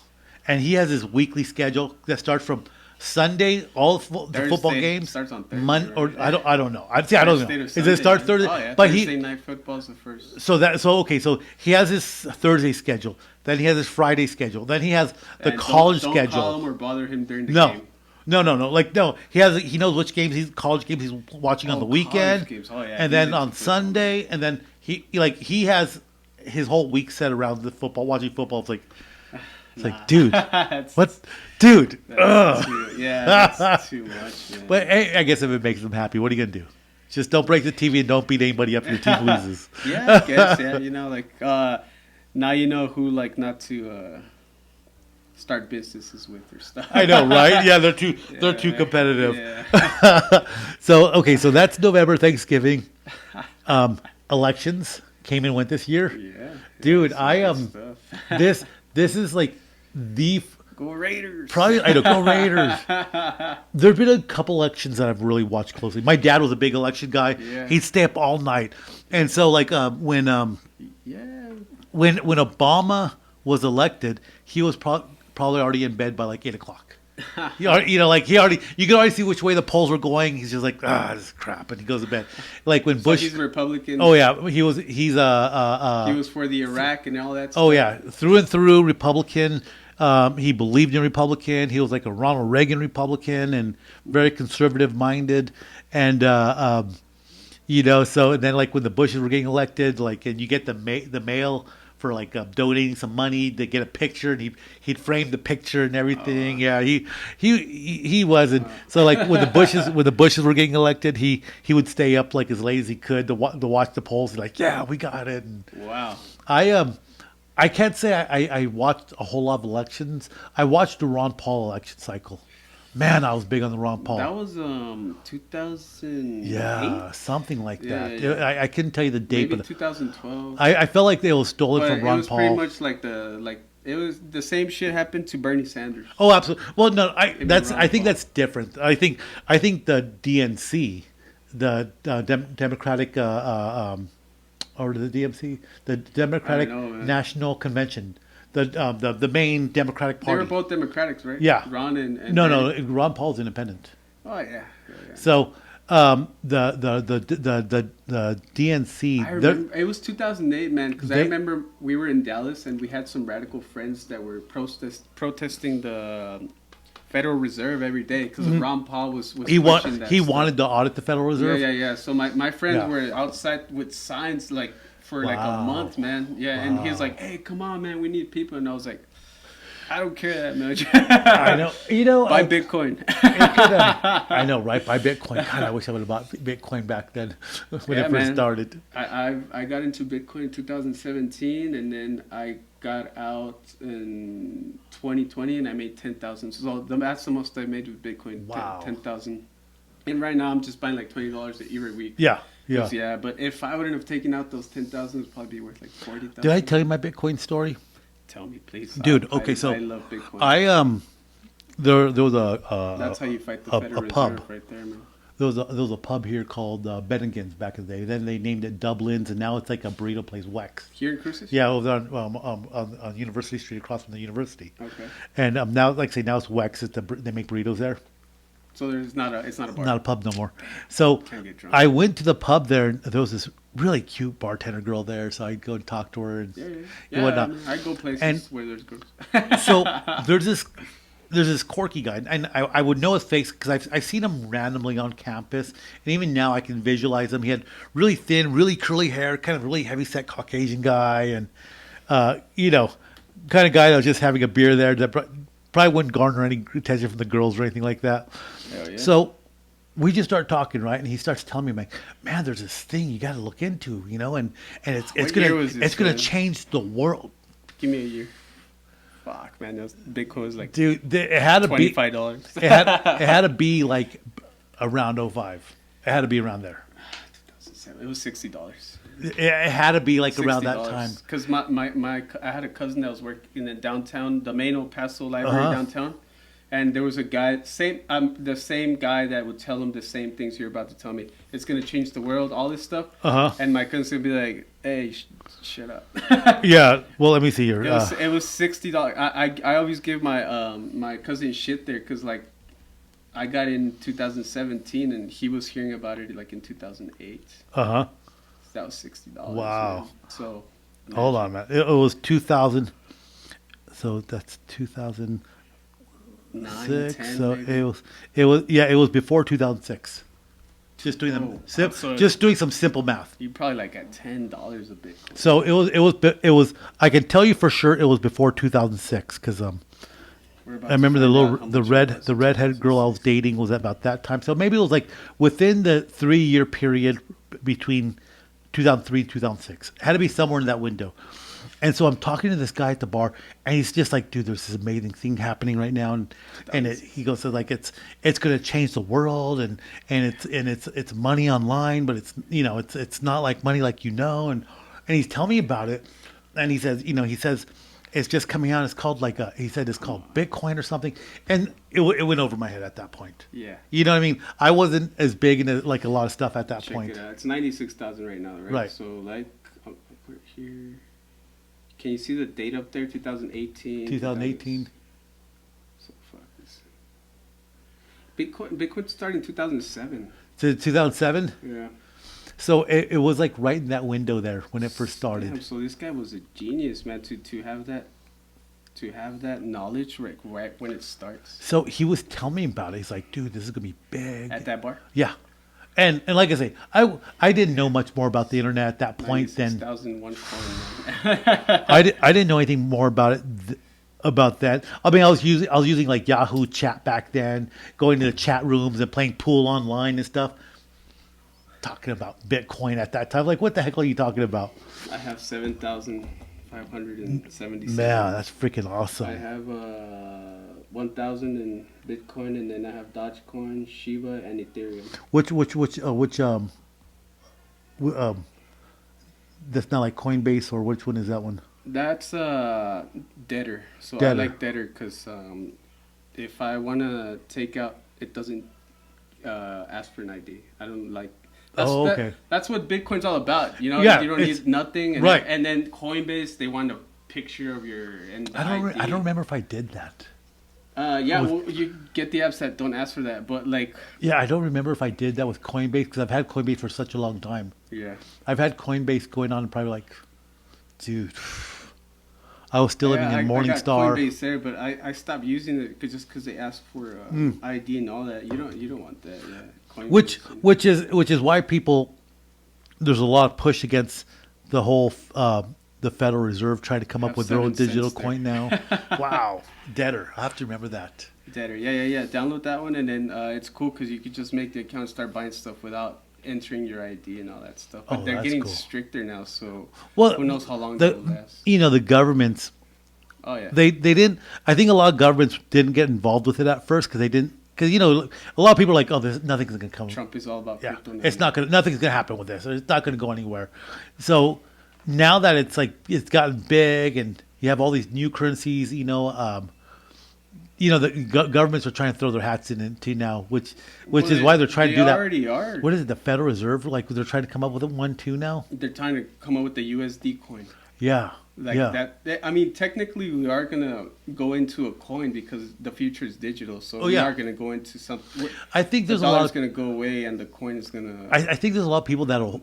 and he has his weekly schedule that starts from Sunday, all the football games starts on Thursday. Monday, or I don't know. I don't know. Is it start Thursday? Oh, yeah. But Thursday night football's the first. So he has his Thursday schedule. Then he has his Friday schedule. Then he has the college schedule. Don't call him or bother him during the game. No. Like no, he knows which college games he's watching on the weekend. And then on Sunday, and then he has his whole week set around the football, watching football. It's like, dude, what, dude? That's too much. Man. But hey, I guess if it makes them happy, what are you gonna do? Just don't break the TV and don't beat anybody up if your team loses. Yeah, I guess. Yeah, you know, like now you know who like not to start businesses with or stuff. I know, right? Yeah, they're too competitive. Yeah. So that's November, Thanksgiving. Elections came and went this year. Yeah, dude, this is like Go Raiders. Probably, I know, go Raiders. There have been a couple elections that I've really watched closely. My dad was a big election guy. Yeah. He'd stay up all night, and so like when Obama was elected, he was probably already in bed by like 8:00. You could already see which way the polls were going. He's just like, this is crap, and he goes to bed. Like when Bush, he's a Republican. Oh yeah, he's he was for the Iraq and all that stuff. Oh yeah, through and through Republican. He believed in Republican. He was like a Ronald Reagan Republican and very conservative minded. And so and then like when the Bushes were getting elected, like, and you get the mail for like donating some money to get a picture, and he'd frame the picture and everything. Yeah, he wasn't. So like when the Bushes were getting elected, he would stay up like as late as he could to watch the polls. And like, yeah, we got it. And wow. I can't say I watched a whole lot of elections. I watched the Ron Paul election cycle. Man, I was big on the Ron Paul. That was 2008? Yeah, something like that. Yeah. I couldn't tell you the date. Maybe 2012. I felt like they was stolen from Ron Paul. It was pretty much it was the same shit happened to Bernie Sanders. Oh, absolutely. Well, no, I think that's different. I think the DNC, the Democratic or the DMC, the Democratic National Convention, the main Democratic Party. They were both Democrats, right? Yeah. Ron and no, Ron Paul's independent. Oh yeah. So the DNC. I remember, it was 2008, man, because I remember we were in Dallas and we had some radical friends that were protesting the Federal Reserve every day because Ron Paul was he wanted to audit the Federal Reserve. Yeah. So my friends were outside with signs like for like a month, man. Yeah, and he was like, "Hey, come on, man, we need people," and I was like, I don't care that much. I know. Buy Bitcoin. I know, right? Buy Bitcoin. God, I wish I would have bought Bitcoin back then when it first started. I got into Bitcoin in 2017, and then I got out in 2020, and I made 10,000. So that's the most I made with Bitcoin. Wow. 10,000. And right now I'm just buying like $20 every week. Yeah. Yeah. But if I wouldn't have taken out those 10,000, it'd probably be worth like 40,000. Did I tell you my Bitcoin story? Tell me, please, dude. Okay, so I love Bitcoin. There was a that's how you fight the Federal Reserve pub right there, man. There was a pub here called Bennigan's back in the day. Then they named it Dublin's, and now it's like a burrito place, Wex. Here in Cruces? Yeah, it was on University Street across from the university. Okay. And now, like I say, now it's Wex. They make burritos there. So it's not a bar. Not a pub no more. So I went to the pub there, and there was this really cute bartender girl there. So I'd go and talk to her and whatnot. I go places where there's girls. So there's this quirky guy, and I would know his face because I've seen him randomly on campus, and even now I can visualize him. He had really thin, really curly hair, kind of really heavy-set Caucasian guy, and kind of guy that was just having a beer there that probably wouldn't garner any attention from the girls or anything like that. Hell yeah. So we just start talking, right? And he starts telling me, like, man, there's this thing you got to look into, and it's gonna change the world. Give me a year. Fuck, man, Bitcoin was like, dude, it had to be $25. it had to be like around 05. It had to be around there. 2007. It was $60. It had to be like around that time. Because I had a cousin that was working in downtown, the main El Paso library downtown. And there was a guy, the same guy that would tell him the same things you're about to tell me. It's going to change the world, all this stuff. And my cousin's going to be like, hey, shut up. Yeah, well, let me see here. It was $60. I always give my cousin shit there because, like, I got in 2017 and he was hearing about it, like, in 2008. So that was $60. Wow. Man. So, hold on, man. It was 2000. So that's 2000. 9, 10, so maybe. it was before 2006. Just doing just doing some simple math. You probably like at $10 a bit. So it was. I can tell you for sure it was before 2006 because I remember the redhead girl I was dating was about that time. So maybe it was like within the 3-year period between 2003 and 2006. It had to be somewhere in that window. And so I'm talking to this guy at the bar, and he's just like, "Dude, there's this amazing thing happening right now," and he goes, "So like it's going to change the world, and it's money online, but it's not like money like and he's telling me about it, and he says it's just coming out. It's called it's called Bitcoin or something, and it went over my head at that point. Yeah, you know what I mean. I wasn't as big into like a lot of stuff at that point. Check it out. It's 96,000 right now, right? Right. So like, I'll put here. Can you see the date up there? 2018. 2018. So fuck this. Bitcoin started in 2007. 2007. Yeah. So it was like right in that window there when it first started. Damn, so this guy was a genius, man, to have that knowledge right when it starts. So he was telling me about it. He's like, dude, this is gonna be big. At that bar? Yeah. And like I say, I didn't know much more about the internet at that point than 2001 coin. I didn't know anything more about it about that. I mean, I was using like Yahoo Chat back then, going to the chat rooms and playing pool online and stuff. Talking about Bitcoin at that time, like what the heck are you talking about? I have 7,577. Man, that's freaking awesome. I have 1,000 in Bitcoin, and then I have Dogecoin, Shiba, and Ethereum. Which that's not like Coinbase, or which one is that one? That's Deader. So Deader. I like Deader because if I want to take out, it doesn't ask for an ID. I don't like. Okay. That's what Bitcoin's all about. You know, Yeah, you don't need nothing. And right. And then Coinbase, they want a picture of your ID. I don't remember if I did that. Well, you get the apps that don't ask for that, but like. Yeah, I don't remember if I did that with Coinbase because I've had Coinbase for such a long time. Yeah. I've had Coinbase going on probably like, dude, I was still living in Morningstar. I got Coinbase there, but I stopped using it just because they ask for ID and all that. You don't want that. Yeah. Coinbase Which is why people, there's a lot of push against the whole the Federal Reserve tried to come up with their own digital coin now. Wow, Deader. I have to remember that. Deader, yeah. Download that one, and then it's cool because you could just make the account and start buying stuff without entering your ID and all that stuff. But they're getting stricter now, so who knows how long they'll last. You know, the governments. Oh yeah. They didn't. I think a lot of governments didn't get involved with it at first because they didn't. Because you know, a lot of people are like, "Oh, nothing's going to come." Trump is all about crypto now. It's not going. Nothing's going to happen with this. It's not going to go anywhere. So now that it's like it's gotten big and you have all these new currencies, the governments are trying to throw their hats into now, which is why they're trying to do that. They already are. What is it? The Federal Reserve? Like they're trying to come up with one too now. They're trying to come up with the USD coin. Yeah. That. I mean, technically, we are gonna go into a coin because the future is digital. So we are gonna go into something. I think there's the a lot. The dollar's gonna go away, and the coin is gonna. I think there's a lot of people that'll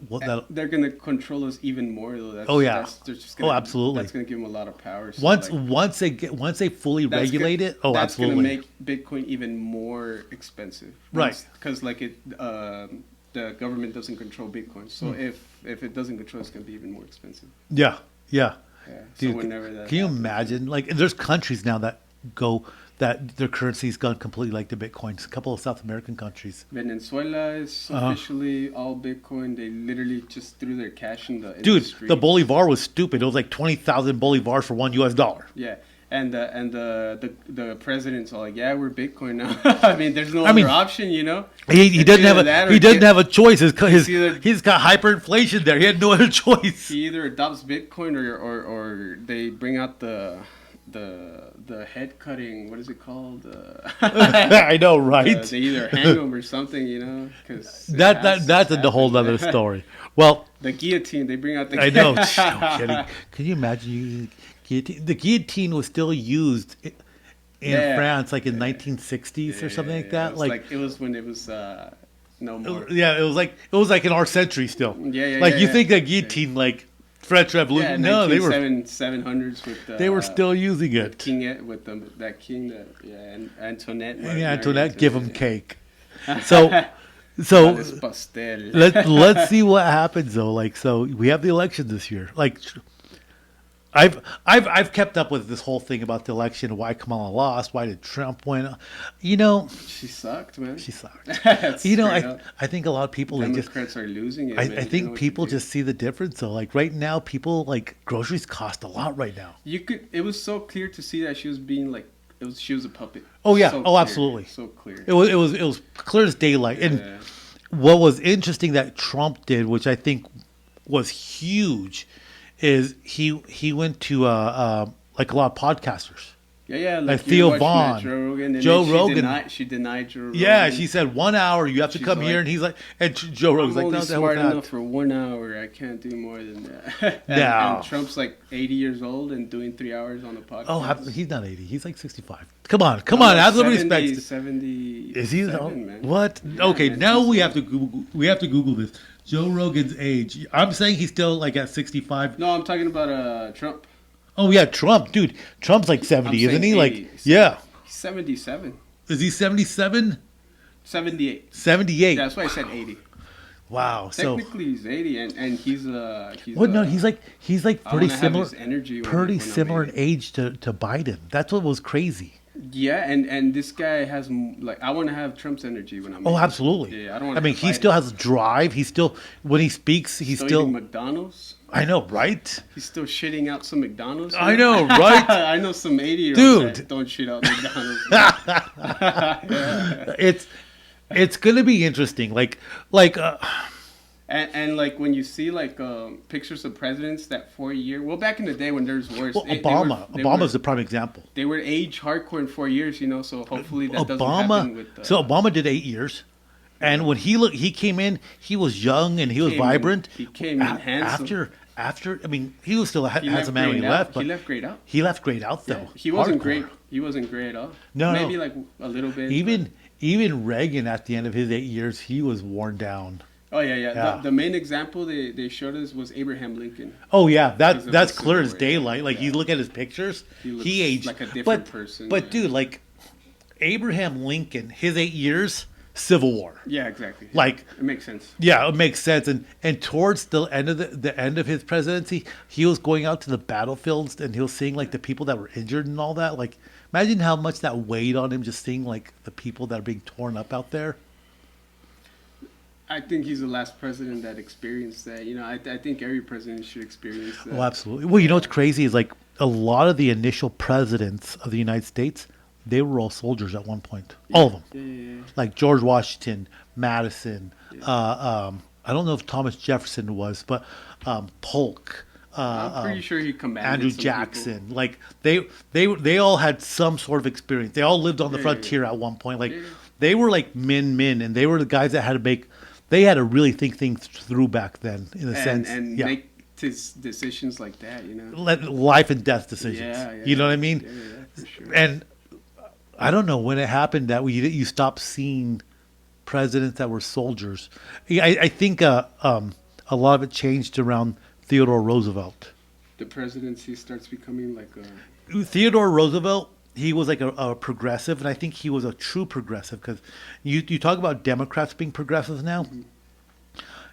they're gonna control us even more, though. Absolutely. That's gonna give them a lot of power. So once they fully regulate it. Oh, that's absolutely. That's gonna make Bitcoin even more expensive. Right. Because the government doesn't control Bitcoin. So if it doesn't control, it's gonna be even more expensive. Yeah. Yeah, dude, so whenever that can you happens, imagine? Like, there's countries now that their currency's gone completely like the Bitcoins. A couple of South American countries. Venezuela is officially all Bitcoin. They literally just threw their cash in the street. The Bolivar was stupid. It was like 20,000 Bolivars for $1. Yeah. And the president's all like, yeah, we're Bitcoin now. I mean, there's no other option, you know. He doesn't have a choice. He's got hyperinflation there. He had no other choice. He either adopts Bitcoin or they bring out the head cutting. What is it called? I know, right? They either hang him or something, you know. Cause that's a whole other story. Well, the guillotine. They bring out the. I know. No kidding. Can you imagine using guillotine? The guillotine was still used in France, like in 1960s or something like that. It was when it was no more. Yeah, it was like in our century still. You think that guillotine like French Revolution? Yeah, no, they were 700s with. They were still using it. That king, and Antoinette. Yeah, Antoinette, give him cake. So let's see what happens though. Like, so we have the election this year. Like, I've kept up with this whole thing about the election. Why Kamala lost? Why did Trump win? You know, she sucked, man. She sucked. You know, I think a lot of people Democrats are losing it. I think people just see the difference. So, like right now, people like groceries cost a lot right now. It was so clear to see that she was being like. She was a puppet. Oh yeah. So Absolutely. So clear. It was clear as daylight. Yeah. And what was interesting that Trump did, which I think was huge, is he went to like a lot of podcasters. Yeah, like Theo Vaughn, Joe Rogan. She denied Joe Rogan. Yeah, she said 1 hour. You have to come here, and he's like, and Joe Rogan's like, no, smart enough for 1 hour. I can't do more than that. and Trump's like 80 years old and doing 3 hours on a podcast. Oh, he's not 80. He's like 65. Come on. Have some respect. 70. Is he? Man. What? Yeah, okay, man, now we have to Google this. Joe Rogan's age. I'm saying he's still like at 65. No, I'm talking about Trump. Oh yeah, Trump, dude. Trump's like 70, isn't he? 80. Like, yeah. He's 77. Is he 77? 78. 78. Yeah, that's why I said 80. Wow. Technically, he's 80, and he's no, he's like pretty similar. Pretty similar in age to Biden. That's what was crazy. Yeah, and this guy has like I want to have Trump's energy when I'm. Oh, absolutely. Yeah, I don't want. I mean, he still has drive. He's still when he speaks, he's still eating McDonald's. I know, right? He's still shitting out some McDonald's. I know, right? I know some 80-year-olds that don't shit out McDonald's. Yeah. It's gonna be interesting, And like when you see like pictures of presidents that 4 year, well back in the day when there's wars, Obama's a prime example. They were age hardcore in 4 years, you know. So hopefully that doesn't happen with. So Obama did 8 years, and when he came in, he was young and he was vibrant. He came in handsome. After, I mean, he was still has a man when he left, but he left grayed out. He left grayed out though. Yeah, he wasn't great. He wasn't gray at all. No, maybe like a little bit. Even Reagan at the end of his 8 years, he was worn down. Oh yeah. The main example they showed us was Abraham Lincoln. Oh yeah, that's clear as daylight. Like you look at his pictures, he aged like a different person. But dude, like Abraham Lincoln, his 8 years, Civil War. Yeah, exactly. Like it makes sense. Yeah, it makes sense. And towards the end of the end of his presidency, he was going out to the battlefields and he was seeing like the people that were injured and all that. Like, imagine how much that weighed on him just seeing like the people that are being torn up out there. I think he's the last president that experienced that. You know, I think every president should experience that. Oh, absolutely. Well, you know what's crazy is like a lot of the initial presidents of the United States, they were all soldiers at one point. Yeah. All of them. Yeah. Like George Washington, Madison. Yeah. I don't know if Thomas Jefferson was, but Polk. I'm pretty sure he commanded Andrew Jackson. People. Like they all had some sort of experience. They all lived on the frontier at one point. Like they were like men, and they were the guys that had to make. They had to really think things through back then, in a sense, and make decisions like that. You know, life and death decisions. Yeah. You know what I mean? Yeah, for sure. And I don't know when it happened that you stopped seeing presidents that were soldiers. I think a lot of it changed around Theodore Roosevelt. The presidency starts becoming like Theodore Roosevelt. He was like a progressive, and I think he was a true progressive because you talk about Democrats being progressives now. Mm-hmm.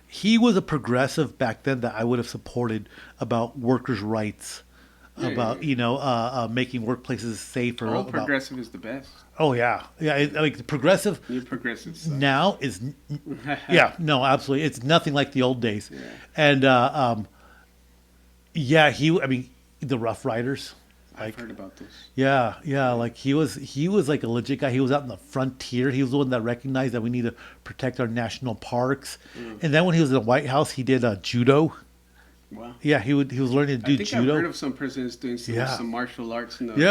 He was a progressive back then that I would have supported about workers' rights, about making workplaces safer. All progressive is the best. Oh yeah. Like the progressive. New progressive sucks. Now is absolutely. It's nothing like the old days, and the Rough Riders. I've heard about those. Yeah. Like he was like a legit guy. He was out in the frontier. He was the one that recognized that we need to protect our national parks. Mm. And then when he was in the White House, he did judo. Wow. Yeah, he was learning to do judo. I've heard of some presidents doing some martial arts. In the,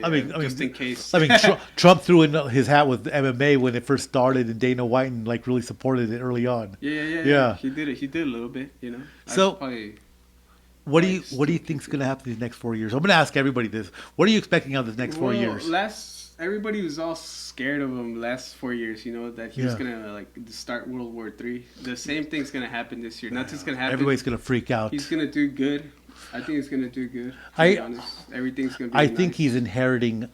I mean, just in case. I mean, Trump threw in his hat with MMA when it first started, and Dana White like really supported it early on. Yeah. He did it. He did a little bit. You know. So. What do you think's going to happen these next 4 years? I'm going to ask everybody this. What are you expecting out of the next 4 years? Everybody was all scared of him last 4 years. You know that he was going to start World War III. The same thing's going to happen this year. Nothing's going to happen. Everybody's going to freak out. He's going to do good. I think he's going to do good. To be honest, everything's going to be. I think he's inheriting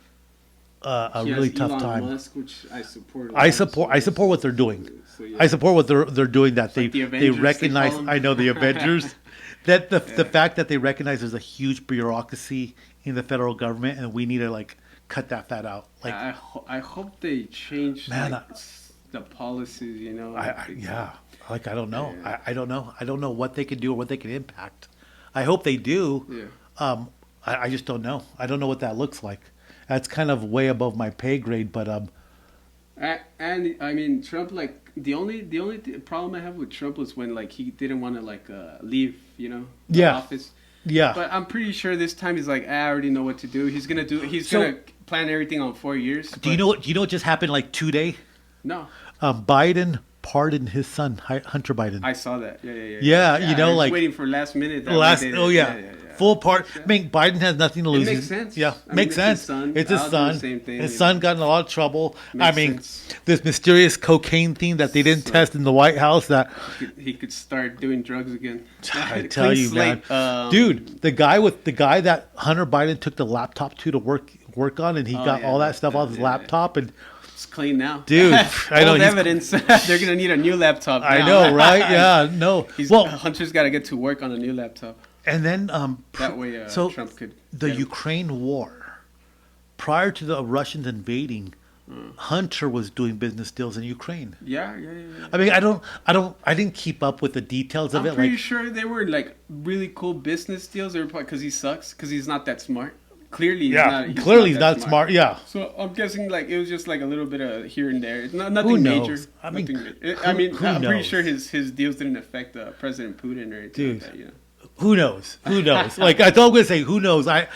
a really tough Elon time. Musk, which I support. I support what they're doing. So, I support what they're doing. That they recognize. I know the Avengers. That the fact that they recognize there's a huge bureaucracy in the federal government and we need to cut that fat out. Like I hope they change the policies. You know. I don't know. Yeah. I don't know. I don't know what they can do or what they can impact. I hope they do. Yeah. I just don't know. I don't know what that looks like. That's kind of way above my pay grade, but And I mean Trump, the only problem I have with Trump was when he didn't want to leave, the office. Yeah. But I'm pretty sure this time he's I already know what to do. He's gonna plan everything on 4 years. Do you know what just happened today? No. Biden pardoned his son Hunter Biden. I saw that. Yeah, I was waiting for last minute. Full part. I mean, Biden has nothing to lose. It makes sense. Yeah, makes sense. It's his son. Same thing, his son got in a lot of trouble. This mysterious cocaine thing that they didn't test in the White House that he could start doing drugs again. I tell you, man, dude, the guy that Hunter Biden took the laptop to work on, and he got all that stuff off his laptop and. Clean now, dude. I know evidence. They're gonna need a new laptop now. I know, right? Yeah, no. Hunter's got to get to work on a new laptop. And then that way, Trump could. The Ukraine war, prior to the Russians invading, Hunter was doing business deals in Ukraine. Yeah. I mean, I didn't keep up with the details of it. I'm pretty sure they were really cool business deals. They were because he sucks, because he's not that smart. Clearly, he's not smart. Yeah. So I'm guessing it was just a little bit of here and there. Nothing major. I'm pretty sure his deals didn't affect President Putin or anything like that. Who knows? I thought I was gonna say who knows. I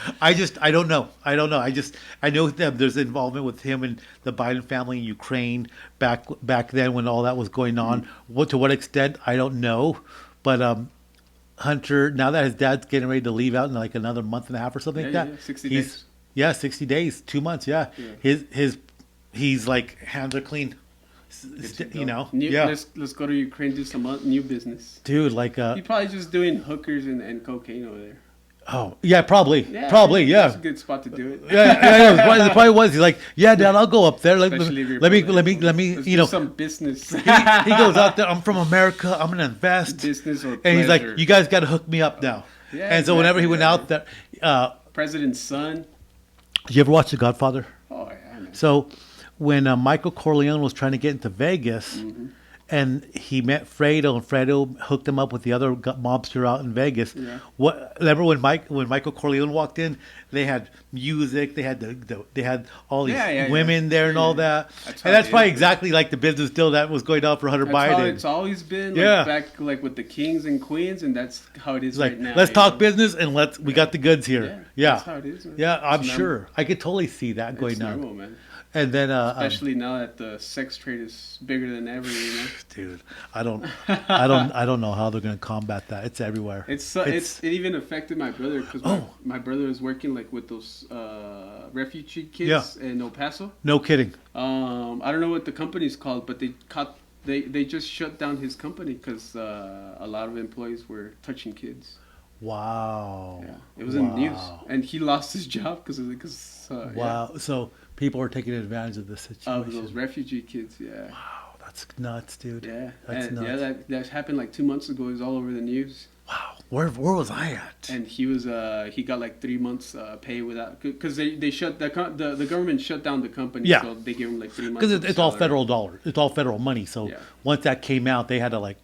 don't know. I know that there's involvement with him and the Biden family in Ukraine back then when all that was going on. Mm-hmm. To what extent I don't know, but Hunter, now that his dad's getting ready to leave out in another month and a half or something like that. 60 days. Yeah, 60 days, 2 months. Yeah. He's hands are clean. Let's go to Ukraine, do some new business, dude. he's probably just doing hookers and cocaine over there. Oh yeah, probably, Yeah, probably, yeah. That's a good spot to do it. Yeah. It probably was. He's like, yeah, Dad, I'll go up there. Especially if you're Let me, Let's you do know, some business. he goes out there. I'm from America. I'm gonna invest. Business or and pleasure. he's like, you guys got to hook me up now. Yeah, and so whenever he went out there, President's son. did you ever watch The Godfather? Oh yeah. Man. So when Michael Corleone was trying to get into Vegas. And he met Fredo, and Fredo hooked him up with the other mobster out in Vegas. Yeah. Remember when Michael Corleone walked in? They had music. They had they had all these women there and all that. That's probably exactly like the business deal that was going on for Hunter Biden. How it's always been. Like, back like with the kings and queens, and that's how it is right now. Let's talk business, and we got the goods here. Yeah. That's how it is. Man. Yeah, I'm sure. I could totally see that going on. Normal, man. And then, especially now that the sex trade is bigger than ever, you know? Dude, I don't know how they're gonna combat that. It's everywhere. It even affected my brother because my brother is working like with those refugee kids in El Paso. No kidding. I don't know what the company's called, but they just shut down his company because a lot of employees were touching kids. Wow. Yeah, it was in the news, and he lost his job because of it. Wow. Yeah. So people are taking advantage of this situation. Of those refugee kids, yeah. Wow, that's nuts, dude. Yeah, that's nuts. Yeah, that happened like 2 months ago. It was all over the news. Wow, where was I at? And he got like 3 months pay without because they shut the government shut down the company. Yeah. So they gave him like 3 months. Because it's all federal dollars. It's all federal money. So once that came out, they had to like.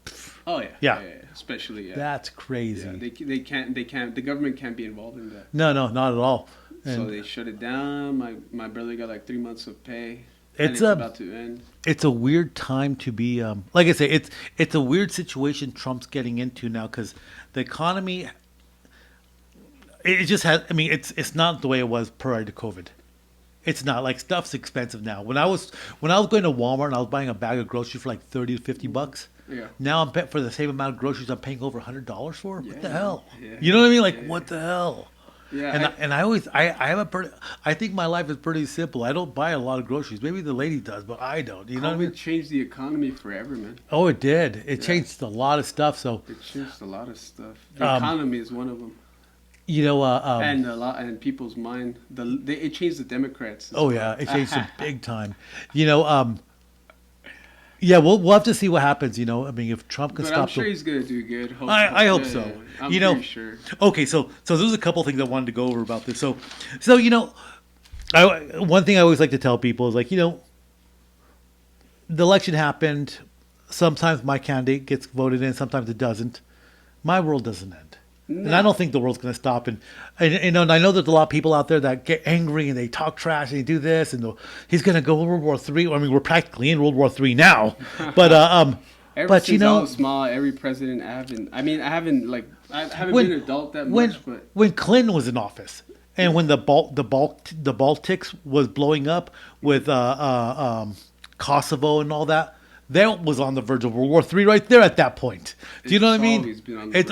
Oh yeah. Yeah. Especially That's crazy. Yeah, they can't. The government can't be involved in that. No, not at all. So they shut it down. My brother got like 3 months of pay. It's about to end. It's a weird time to be. Like I say, it's a weird situation Trump's getting into now because the economy. It just has. I mean, it's not the way it was prior to COVID. It's not like stuff's expensive now. When I was going to Walmart and I was buying a bag of groceries for like $30 to $50. Yeah. Now I'm for the same amount of groceries I'm paying over $100 for. Yeah. What the hell? Yeah. You know what I mean? Like what the hell? Yeah. I think my life is pretty simple. I don't buy a lot of groceries. Maybe the lady does, but I don't. You know what I mean? It changed the economy forever, man. Oh, it did. It changed a lot of stuff. So it changed a lot of stuff. The economy is one of them. You know, and people's mind. It changed the Democrats. Oh yeah, it changed them big time. You know, yeah, we'll have to see what happens. You know, I mean, if Trump can stop, I'm sure he's gonna do good. I hope so. I'm pretty sure. Okay, so there's a couple things I wanted to go over about this. So you know, one thing I always like to tell people is like, you know, the election happened. Sometimes my candidate gets voted in, sometimes it doesn't. My world doesn't end. No. And I don't think the world's going to stop. And I know there's a lot of people out there that get angry and they talk trash and they do this and he's going to go World War III. I mean, we're practically in World War III now. But but you know, I was small, every president I haven't been an adult that much. But when Clinton was in office and when the Baltics was blowing up with Kosovo and all that. That was on the verge of World War III right there at that point. Do you know what I mean? It's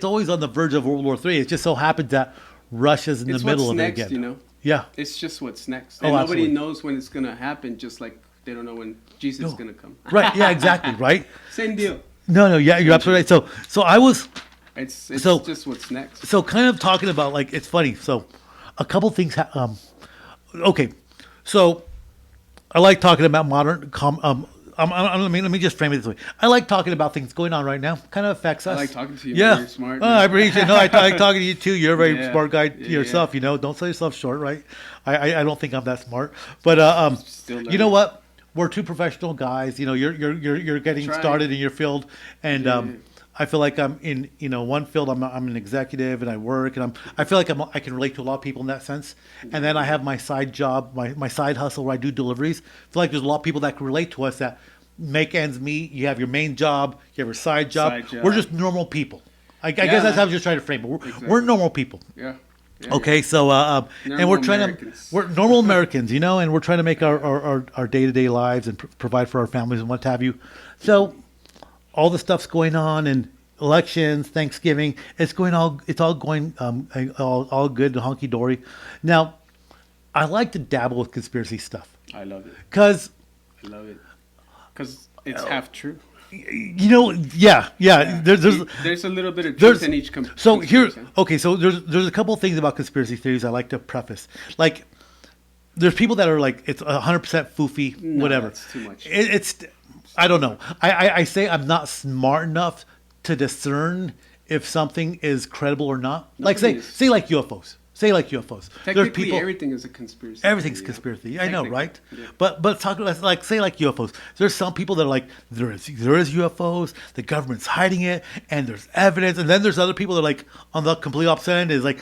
always on the verge of World War III. It just so happens that Russia's in the middle of it again. You know? Yeah. It's just what's next. And nobody knows when it's going to happen, just like they don't know when Jesus is going to come. Right. Yeah, exactly. Right. Same deal. No. Yeah, you're absolutely right. So I was. It's just what's next. So kind of talking about like, it's funny. So a couple things. Okay. So I like talking about modern. Let me just frame it this way. I like talking about things going on right now. Kind of affects us. I like talking to you. Yeah, you're smart. I appreciate it. No, I like talking to you too. You're a very smart guy yourself. You know, don't sell yourself short, right? I don't think I'm that smart, but you know what? We're two professional guys. You know, you're getting started in your field, and I feel like I'm in one field. I'm an executive and I work, and I feel like I can relate to a lot of people in that sense. And then I have my side job, my side hustle where I do deliveries. I feel like there's a lot of people that can relate to us that make ends meet. You have your main job, you have your side job. We're just normal people. I guess that's how I'm just trying to frame it. We're normal people. Yeah. Okay, so and we're normal Americans, you know, and we're trying to make our day-to-day lives and provide for our families and what have you. So all the stuff's going on and elections, Thanksgiving, it's all going all good and honky dory. Now, I like to dabble with conspiracy stuff. I love it. Because it's half true. Yeah. There's a little bit of truth in each So here, okay, so there's a couple of things about conspiracy theories I like to preface. Like, there's people that are like, it's 100% foofy, whatever. That's too much. I don't know. I say I'm not smart enough to discern if something is credible or not. Like, say like UFOs. Say like UFOs. Technically, everything is a conspiracy. Everything's conspiracy. I know, right? Yeah. But talk like say like UFOs. There's some people that are like there is UFOs. The government's hiding it, and there's evidence. And then there's other people that are like on the complete opposite end. Is like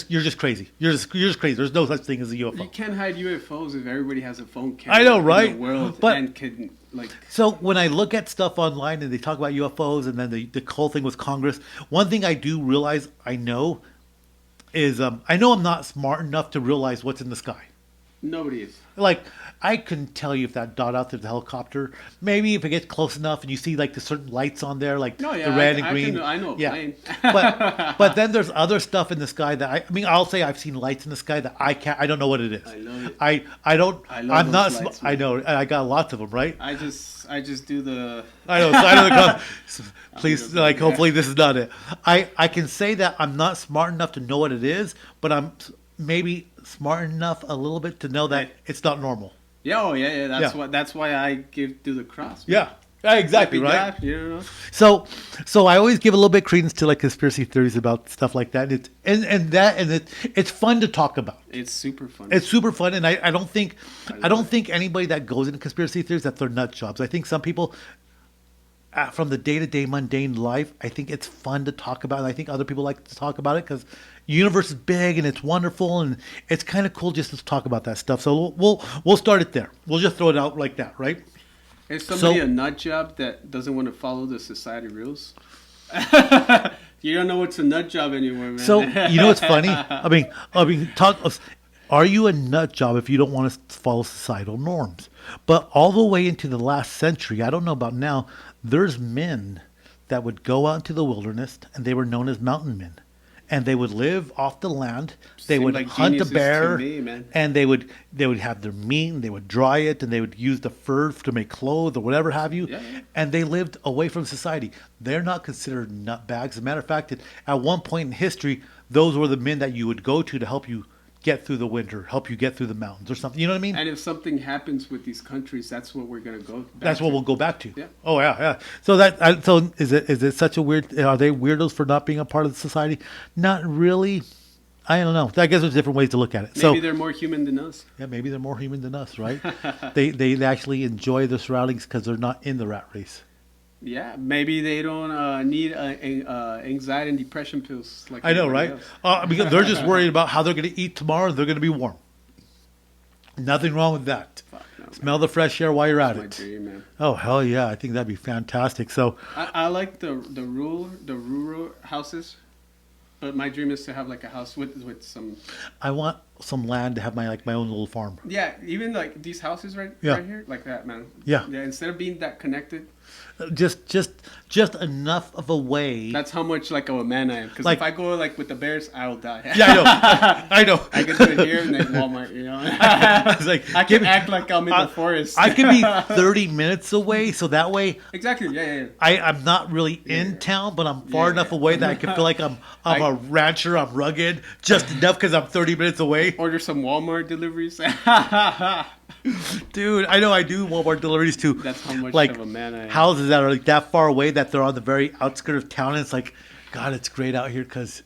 you're just crazy. You're just crazy. There's no such thing as a UFO. You can't hide UFOs if everybody has a phone camera. I know, right? In the world but and can like. So when I look at stuff online and they talk about UFOs and then the whole thing with Congress, one thing I do realize I know I'm not smart enough to realize what's in the sky. Nobody is. Like, I can tell you if that dot out there, the helicopter, maybe if it gets close enough and you see like the certain lights on there, like the red and green. I know. Yeah. but then there's other stuff in the sky that I'll say I've seen lights in the sky that I don't know what it is. I love it. I don't. I'm not. Lights, I know. I got lots of them, right? I just do the. I know. Sign of the cross. Please, like, hopefully this is not it. I can say that I'm not smart enough to know what it is, but I'm maybe smart enough a little bit to know that it's not normal. Yeah, That's why I do the cross. Man. Yeah, exactly, right? God, you know? So I always give a little bit credence to like conspiracy theories about stuff like that. It's fun to talk about. It's super fun. It's super fun, and I don't think anybody that goes into conspiracy theories that they're nut jobs. I think some people. From the day-to-day mundane life, I think it's fun to talk about, and I think other people like to talk about it because the universe is big and it's wonderful, and it's kind of cool just to talk about that stuff. So we'll start it there. We'll just throw it out like that, right? Is somebody a nut job that doesn't want to follow the society rules? You don't know what's a nut job anymore, man. So you know what's funny? I mean, are you a nut job if you don't want to follow societal norms? But all the way into the last century, I don't know about now, there's men that would go out into the wilderness, and they were known as mountain men. And they would live off the land. They would hunt a bear, and they would have their meat, and they would dry it, and they would use the fur to make clothes or whatever have you. Yeah. And they lived away from society. They're not considered nutbags. As a matter of fact, at one point in history, those were the men that you would go to help you get through the winter, help you get through the mountains or something. You know what I mean? And if something happens with these countries, that's what we're going to go back That's what we'll go back to. Yeah. Oh, yeah. So is it such a weird, are they weirdos for not being a part of the society? Not really. I don't know. I guess there's different ways to look at it. Maybe they're more human than us. Yeah, maybe they're more human than us, right? they actually enjoy their surroundings because they're not in the rat race. Yeah, maybe they don't need anxiety and depression pills. Like I know, right? Because they're just worried about how they're going to eat tomorrow and they're going to be warm. Nothing wrong with that. No, smell the fresh air while you're at it. Dream, man. Oh, hell yeah. I think that'd be fantastic. So I like the rural houses. But my dream is to have like a house with some. I want some land to have my own little farm. Yeah, even like these houses right here, like that, man. Yeah. Instead of being that connected. Just enough of a way. That's how much like of a man I am. Because if I go like with the bears, I'll die. Yeah, I know. I can do it here and then Walmart, you know. I can act like I'm in the forest. I can be 30 minutes away, so that way. Exactly. Yeah. I'm not really in town, but I'm far enough away that I can feel like I'm a rancher. I'm rugged, just enough because I'm 30 minutes away. Order some Walmart deliveries. Dude, I know I do Walmart deliveries too. That's how much of a man I am. Houses that are like that far away that they're on the very outskirts of town. And it's like, God, it's great out here because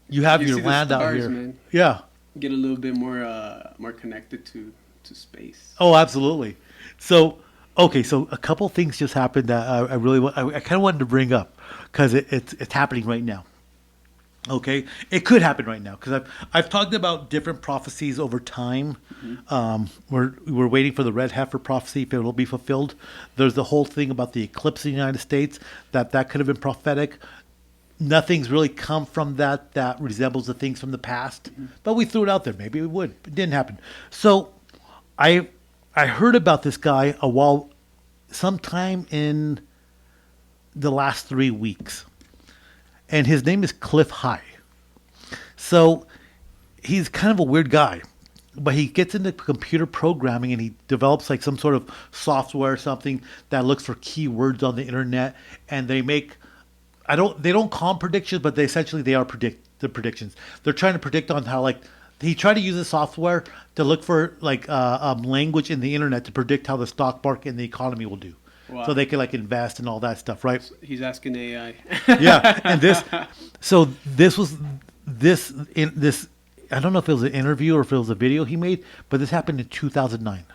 you have your land out here. Man. Yeah. Get a little bit more connected to space. Oh, absolutely. So, okay, so a couple things just happened that I kind of wanted to bring up because it's happening right now. Okay, it could happen right now because I've talked about different prophecies over time. Mm-hmm. We're waiting for the red heifer prophecy if it will be fulfilled. There's the whole thing about the eclipse in the United States that could have been prophetic. Nothing's really come from that resembles the things from the past, but we threw it out there. Maybe it would. It didn't happen. So I heard about this guy sometime in the last 3 weeks. And his name is Cliff High. So he's kind of a weird guy. but he gets into computer programming and he develops like some sort of software or something that looks for keywords on the internet, and they make they don't call them predictions, but they are the predictions. They're trying to predict on how like he tried to use the software to look for like language in the internet to predict how the stock market and the economy will do. Wow. So they can like invest and all that stuff, right? He's asking AI. Yeah, and this was this. I don't know if it was an interview or if it was a video he made, but this happened in 2009.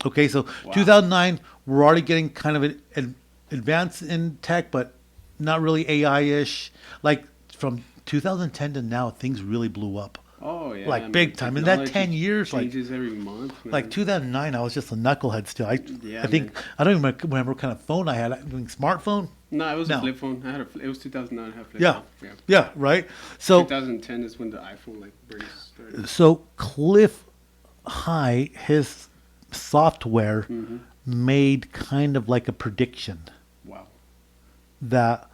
Okay, so wow. 2009, we're already getting kind of an advance in tech, but not really AI-ish. Like from 2010 to now, things really blew up. Oh yeah, like big time. In that 10 years, changes every month. Man. Like 2009, I was just a knucklehead still. I think I don't even remember what kind of phone I had. Smartphone. No, it was a flip phone. It was 2009. I had a flip phone. Yeah, right. So 2010 is when the iPhone like really started. So Cliff High, his software made kind of like a prediction. Wow. That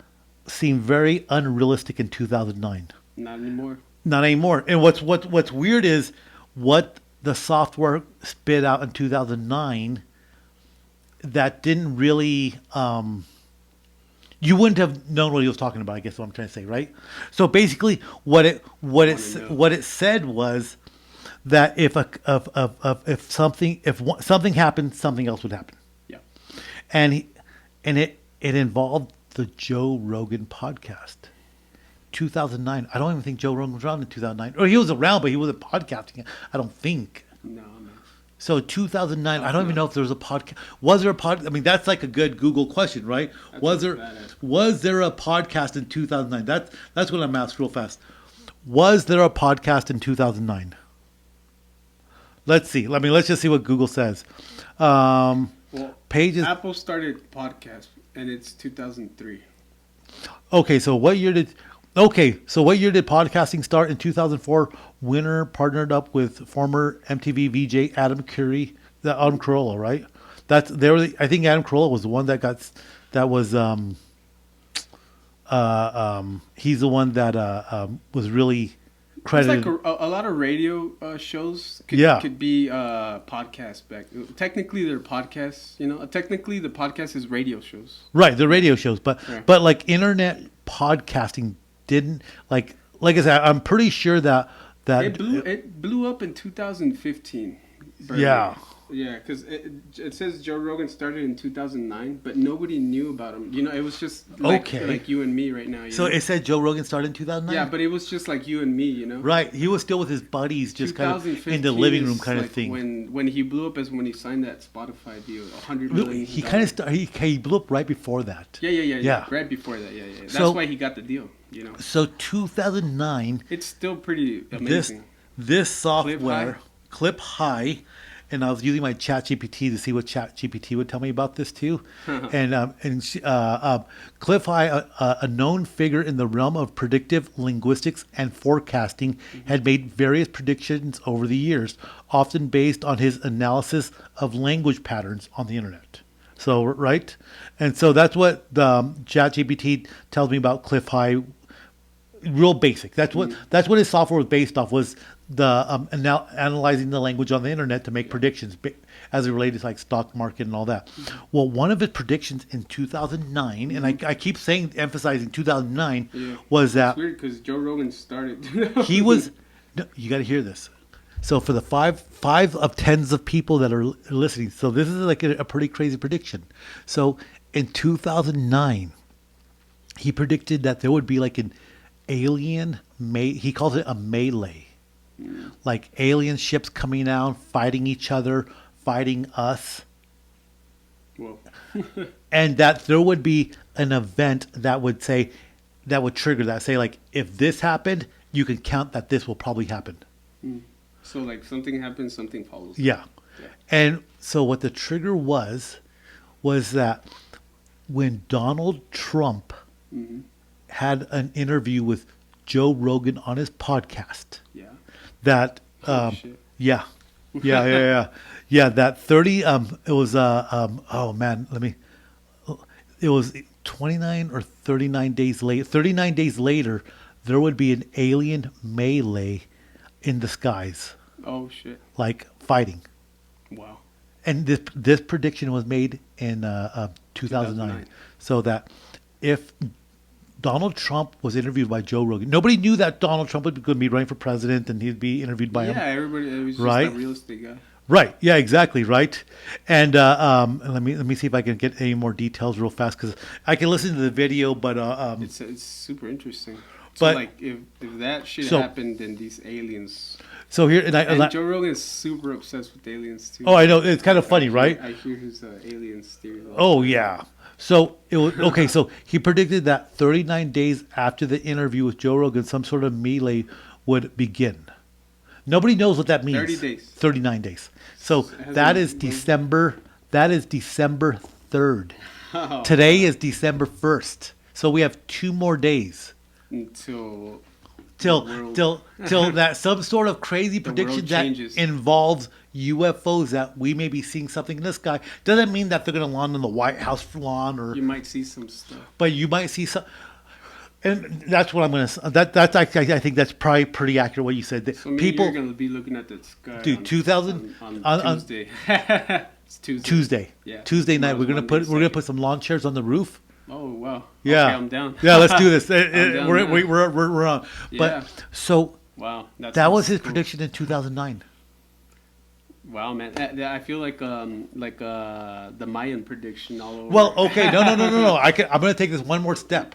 seemed very unrealistic in 2009. Not anymore. Not anymore. And what's weird is what the software spit out in 2009 that didn't really you wouldn't have known what he was talking about, I guess what I'm trying to say, right? So basically what it said was that if something happened, something else would happen. Yeah. And it involved the Joe Rogan podcast. 2009. I don't even think Joe Rogan was around in 2009. Or he was around, but he wasn't podcasting. I don't think. No, man. So 2009. I don't even know if there was a podcast. Was there a pod? I mean, that's like a good Google question, right? Was there a podcast in 2009? That's what I'm asked real fast. Was there a podcast in 2009? Let's see. Let's just see what Google says. Pages. Apple started podcast, and it's 2003. Okay, so what year did podcasting start? In 2004, Winner partnered up with former MTV VJ Adam Carolla, right? I think Adam Carolla was the one he's the one that was really credited. It's like a lot of radio shows could be podcasts back. Technically, they're podcasts. Technically the podcast is radio shows. Right, the radio shows, but like internet podcasting didn't like I said. I'm pretty sure that it blew up in 2015. Yeah. Yeah, because it says Joe Rogan started in 2009, but nobody knew about him. It was just like you and me right now. So it said Joe Rogan started in 2009? Yeah, but it was just like you and me, Right. He was still with his buddies, just kind of in the living room kind of thing. When he blew up is when he signed that Spotify deal, $100 million. He kind of he blew up right before that. Yeah. Right before that, yeah. That's why he got the deal, So 2009. It's still pretty amazing. This software, Clip High. And I was using my ChatGPT to see what ChatGPT would tell me about this too. And Cliff High, a known figure in the realm of predictive linguistics and forecasting, had made various predictions over the years, often based on his analysis of language patterns on the internet. So, right? And so that's what the ChatGPT tells me about Cliff High. Real basic. That's what his software was based off, was the analyzing the language on the internet to make predictions as it related to like stock market and all that. Well, one of his predictions in 2009, and I keep emphasizing 2009, was that it's weird because Joe Rogan started. He was. No, you got to hear this. So for the five of tens of people that are listening, so this is like a pretty crazy prediction. So in 2009, he predicted that there would be like an alien he calls it a melee, like alien ships coming down, fighting each other, fighting us. Whoa. And that there would be an event that would trigger that, say like, if this happened, you can count that this will probably happen. So like something happens, something follows. Yeah. And so what the trigger was that when Donald Trump had an interview with Joe Rogan on his podcast. Yeah. That that 30 it was it was 29 or 39 days later. 39 days later, there would be an alien melee in the skies. Oh shit! Like fighting. Wow. And this prediction was made in 2009. So that if Donald Trump was interviewed by Joe Rogan, nobody knew that Donald Trump was going to be running for president and he'd be interviewed by him. Yeah, everybody. It was just right? a real estate guy. Right. Yeah. Exactly. Right. And let me see if I can get any more details real fast because I can listen to the video, but it's super interesting. So but like if that shit happened, then these aliens. So here and Joe Rogan is super obsessed with aliens too. Oh, I know. It's kind of funny, right? I hear his aliens theory. Oh yeah. So it was okay. So he predicted that 39 days after the interview with Joe Rogan, some sort of melee would begin. Nobody knows what that means. 30 days. 39 days. So that is December. That is December 3rd. Oh. Today is December 1st. So we have 2 more days until that some sort of crazy prediction that involves UFOs, that we may be seeing something in the sky. Doesn't mean that they're going to land on the White House lawn, or you might see some stuff. But you might see some. And that's what I'm going to. I think that's probably pretty accurate what you said. So people you're going to be looking at the sky. Dude, on Tuesday. It's Tuesday. Yeah. Tuesday night. We're going to put some lawn chairs on the roof. Oh wow! Yeah, okay, I'm down. Yeah, let's do this. We're on. But yeah. So wow, that was his prediction in 2009. Wow, man! I feel like the Mayan prediction all over. Well, okay, no. I'm going to take this one more step.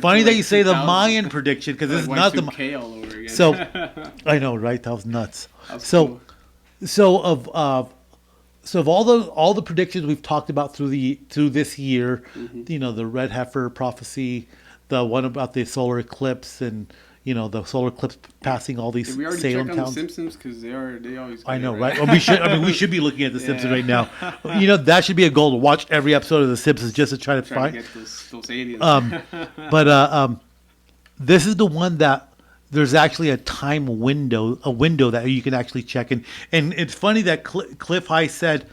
Funny that you say the Mayan prediction because this is not the Y2K all over again. So I know, right? That was nuts. Cool. So of all the predictions we've talked about through this year, mm-hmm. The red heifer prophecy, the one about the solar eclipse, and the solar eclipse passing all these Salem towns. Did we already check on the Simpsons because they always. I know, right? Well, we should. I mean, we should be looking at the Simpsons right now. That should be a goal to watch every episode of the Simpsons just to try to find get those aliens. But this is the one that. There's actually a window that you can actually check. And it's funny that Cliff High said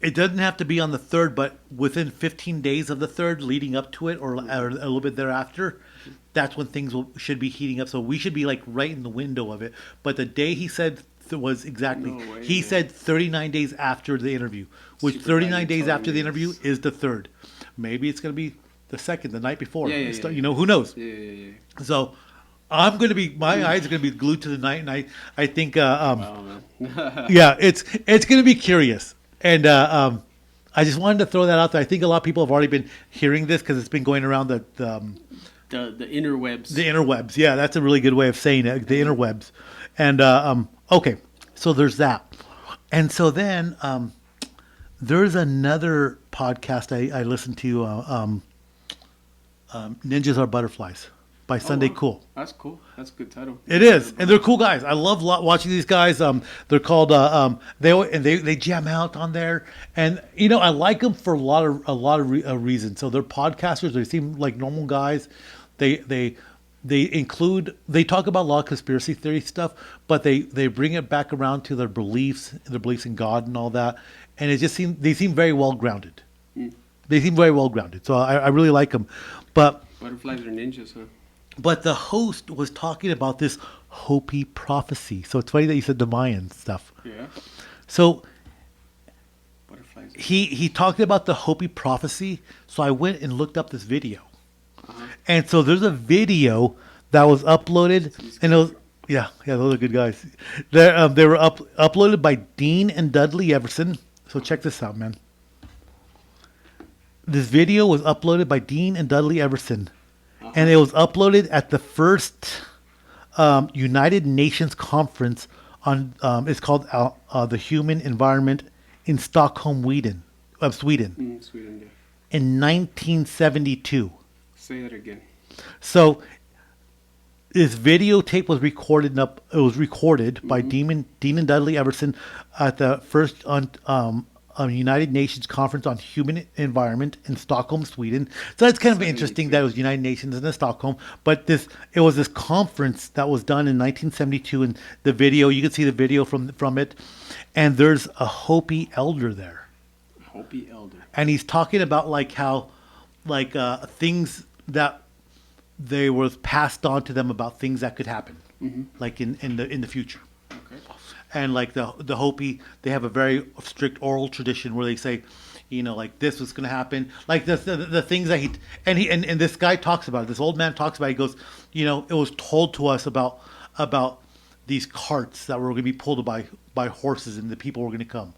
it doesn't have to be on the 3rd, but within 15 days of the 3rd, leading up to it, or a little bit thereafter, that's when things should be heating up. So we should be like right in the window of it. But the day he said was exactly, he said 39 days after the interview, which 39 days after the interview is the 3rd. Maybe it's going to be the 2nd, the night before. Who knows? Yeah. So... my eyes are going to be glued to the night, and I think, yeah, it's going to be curious. And I just wanted to throw that out there. I think a lot of people have already been hearing this because it's been going around the interwebs. The interwebs, yeah, that's a really good way of saying it, the interwebs. And, okay, so there's that. And so then there's another podcast I listened to, Ninjas Are Butterflies. By Sunday Cool. That's cool. That's a good title. It is, and they're cool guys. I love watching these guys. They're called they jam out on there, and I like them for a lot of reasons. So they're podcasters. They seem like normal guys. They talk about a lot of conspiracy theory stuff, but they bring it back around to their beliefs in God and all that, and they seem very well grounded. They seem very well grounded. So I really like them, but butterflies are ninjas, huh? But the host was talking about this Hopi prophecy. So it's funny that you said the Mayan stuff. Yeah. So butterflies. He talked about the Hopi prophecy. So I went and looked up this video. Uh-huh. And so there's a video that was uploaded, and it was those are good guys. They were uploaded by Dean and Dudley Everson. So check this out, man. This video was uploaded by Dean and Dudley Everson. And it was uploaded at the first United Nations conference on. It's called the Human Environment in Stockholm, Sweden. Sweden, yeah. In 1972. Say that again. So this videotape was recorded. It was recorded by Dean and Dudley Everson at the first United Nations Conference on Human Environment in Stockholm, Sweden. So that's kind of interesting that it was United Nations in Stockholm. But it was this conference that was done in 1972, and the video, you can see the video from it, and there's a Hopi elder there. Hopi elder. And he's talking about how things that they were passed on to them about things that could happen, like in the future. And like the Hopi, they have a very strict oral tradition where they say, like this was going to happen, like the things that and this guy talks about it. This old man talks about it. He goes, it was told to us about these carts that were going to be pulled by horses, and the people were going to come.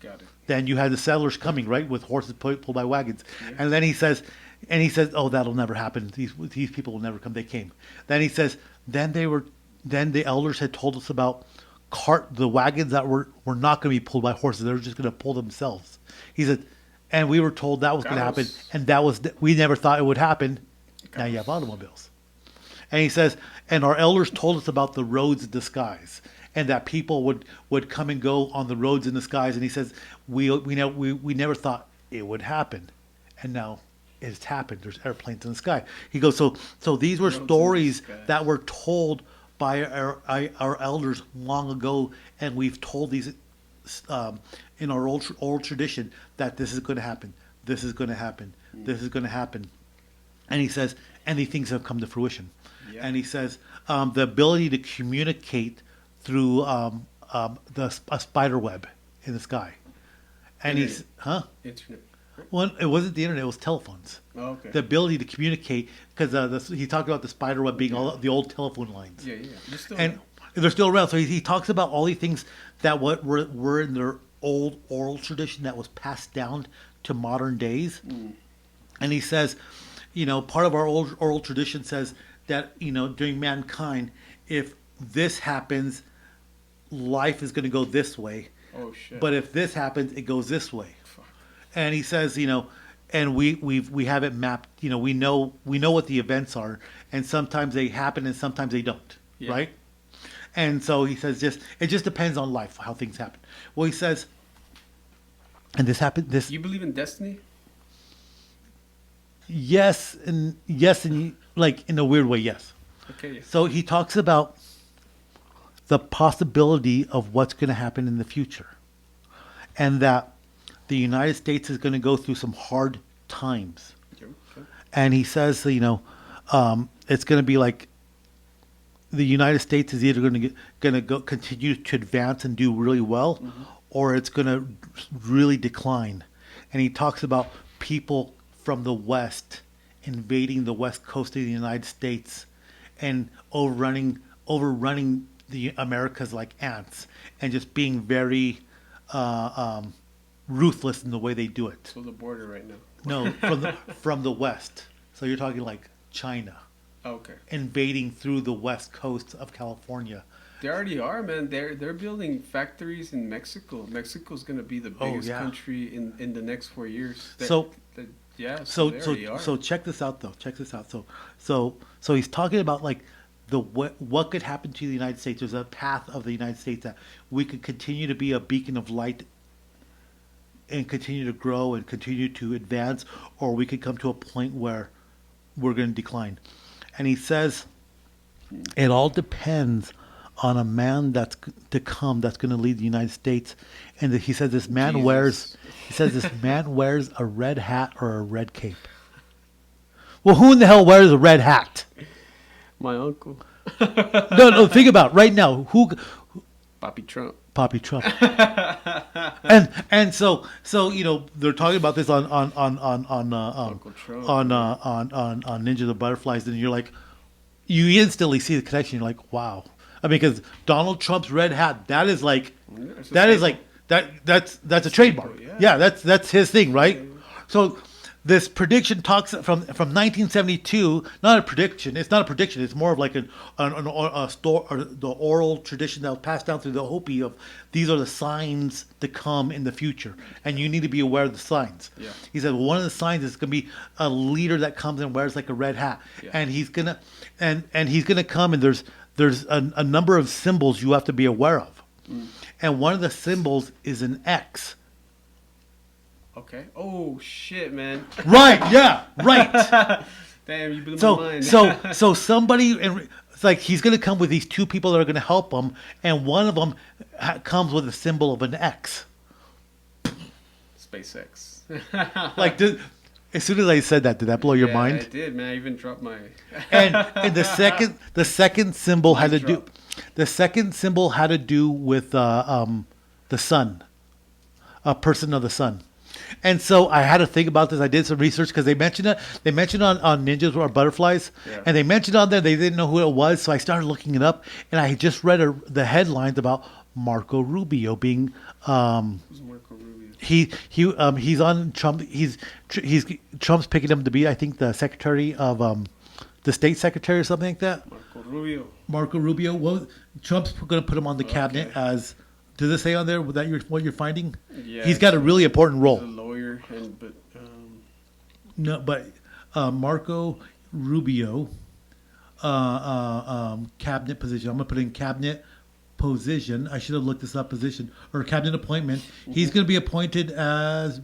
Got it. Then you had the settlers coming, right, with horses pulled by wagons, and then he says, oh, that'll never happen. These people will never come. They came. Then he says, then the elders had told us about the wagons that were not going to be pulled by horses. They were just going to pull themselves. He said, and we were told that was going to happen, and we never thought it would happen. Now you have automobiles. And he says, and our elders told us about the roads in the skies, and that people would come and go on the roads in the skies. And he says, we never thought it would happen, and now it's happened. There's airplanes in the sky. He goes, so these were stories that were told by our elders long ago, and we've told these in our old tradition that this is going to happen, this is going to happen, this is going to happen. And he says, and these things have come to fruition. Yeah. And he says the ability to communicate through a spider web in the sky. And Internet. Internet. Well, it wasn't the internet; it was telephones. Oh, okay. The ability to communicate, because he talked about the spider web being all the old telephone lines. Yeah. They're still around. So he talks about all these things that were in their old oral tradition that was passed down to modern days. And he says, part of our old oral tradition says that during mankind, if this happens, life is going to go this way. Oh shit! But if this happens, it goes this way. And he says, and we have it mapped. We know what the events are, and sometimes they happen, and sometimes they don't, right? And so he says, it just depends on life how things happen. Well, he says, and this happened. You believe in destiny? Yes, and like in a weird way, yes. Okay. So he talks about the possibility of what's going to happen in the future, and that the United States is going to go through some hard times. Okay. And he says, it's going to be like the United States is either going to go continue to advance and do really well, or it's going to really decline. And he talks about people from the West invading the West Coast of the United States and overrunning the Americas like ants, and just being very ruthless in the way they do it. So the border right now. No, from the West. So you're talking like China. Okay. Invading through the West Coast of California. They already are, man. They're building factories in Mexico. Mexico's going to be the biggest country in the next 4 years. So So check this out, though. So he's talking about like what could happen to the United States. There's a path of the United States that we could continue to be a beacon of light and continue to grow and continue to advance, or we could come to a point where we're going to decline. And he says it all depends on a man that's to come that's going to lead the United States. And he says this man wears a red hat or a red cape. Well, who in the hell wears a red hat? My uncle. No, think about it. Right now. Who? Papi Trump. And so they're talking about this on Ninja the Butterflies, and you're like, you instantly see the connection. You're like, wow. I mean, because Donald Trump's red hat, that's a trademark. Yeah, that's his thing, right? So this prediction talks from 1972. Not a prediction. It's not a prediction. It's more of like the oral tradition that was passed down through the Hopi of these are the signs to come in the future, and you need to be aware of the signs. Yeah. He said one of the signs is going to be a leader that comes and wears like a red hat, and he's gonna come, and there's a number of symbols you have to be aware of, and one of the symbols is an X. Okay. Oh shit, man. Right. Yeah. Right. Damn, you blew my mind. so somebody, it's like he's going to come with these two people that are going to help him, and one of them comes with a symbol of an X. SpaceX. Like, as soon as I said that, did that blow your mind? It did, man. I even dropped my. and the second symbol had to do. The second symbol had to do with the sun, a person of the sun. And so I had to think about this. I did some research because they mentioned it. They mentioned on ninjas or butterflies, and they mentioned on there they didn't know who it was. So I started looking it up, and I just read the headlines about Marco Rubio being. Who's Marco Rubio? He's on Trump. He's Trump's picking him to be, I think, the secretary of the state secretary or something like that. Marco Rubio. Well, Trump's going to put him on the cabinet as. Does it say on there that what you're finding? Yeah, he's got a really important role. He's a lawyer, no, but Marco Rubio, cabinet position. I'm gonna put in cabinet position. I should have looked this up. Position or cabinet appointment. Mm-hmm. He's gonna be appointed as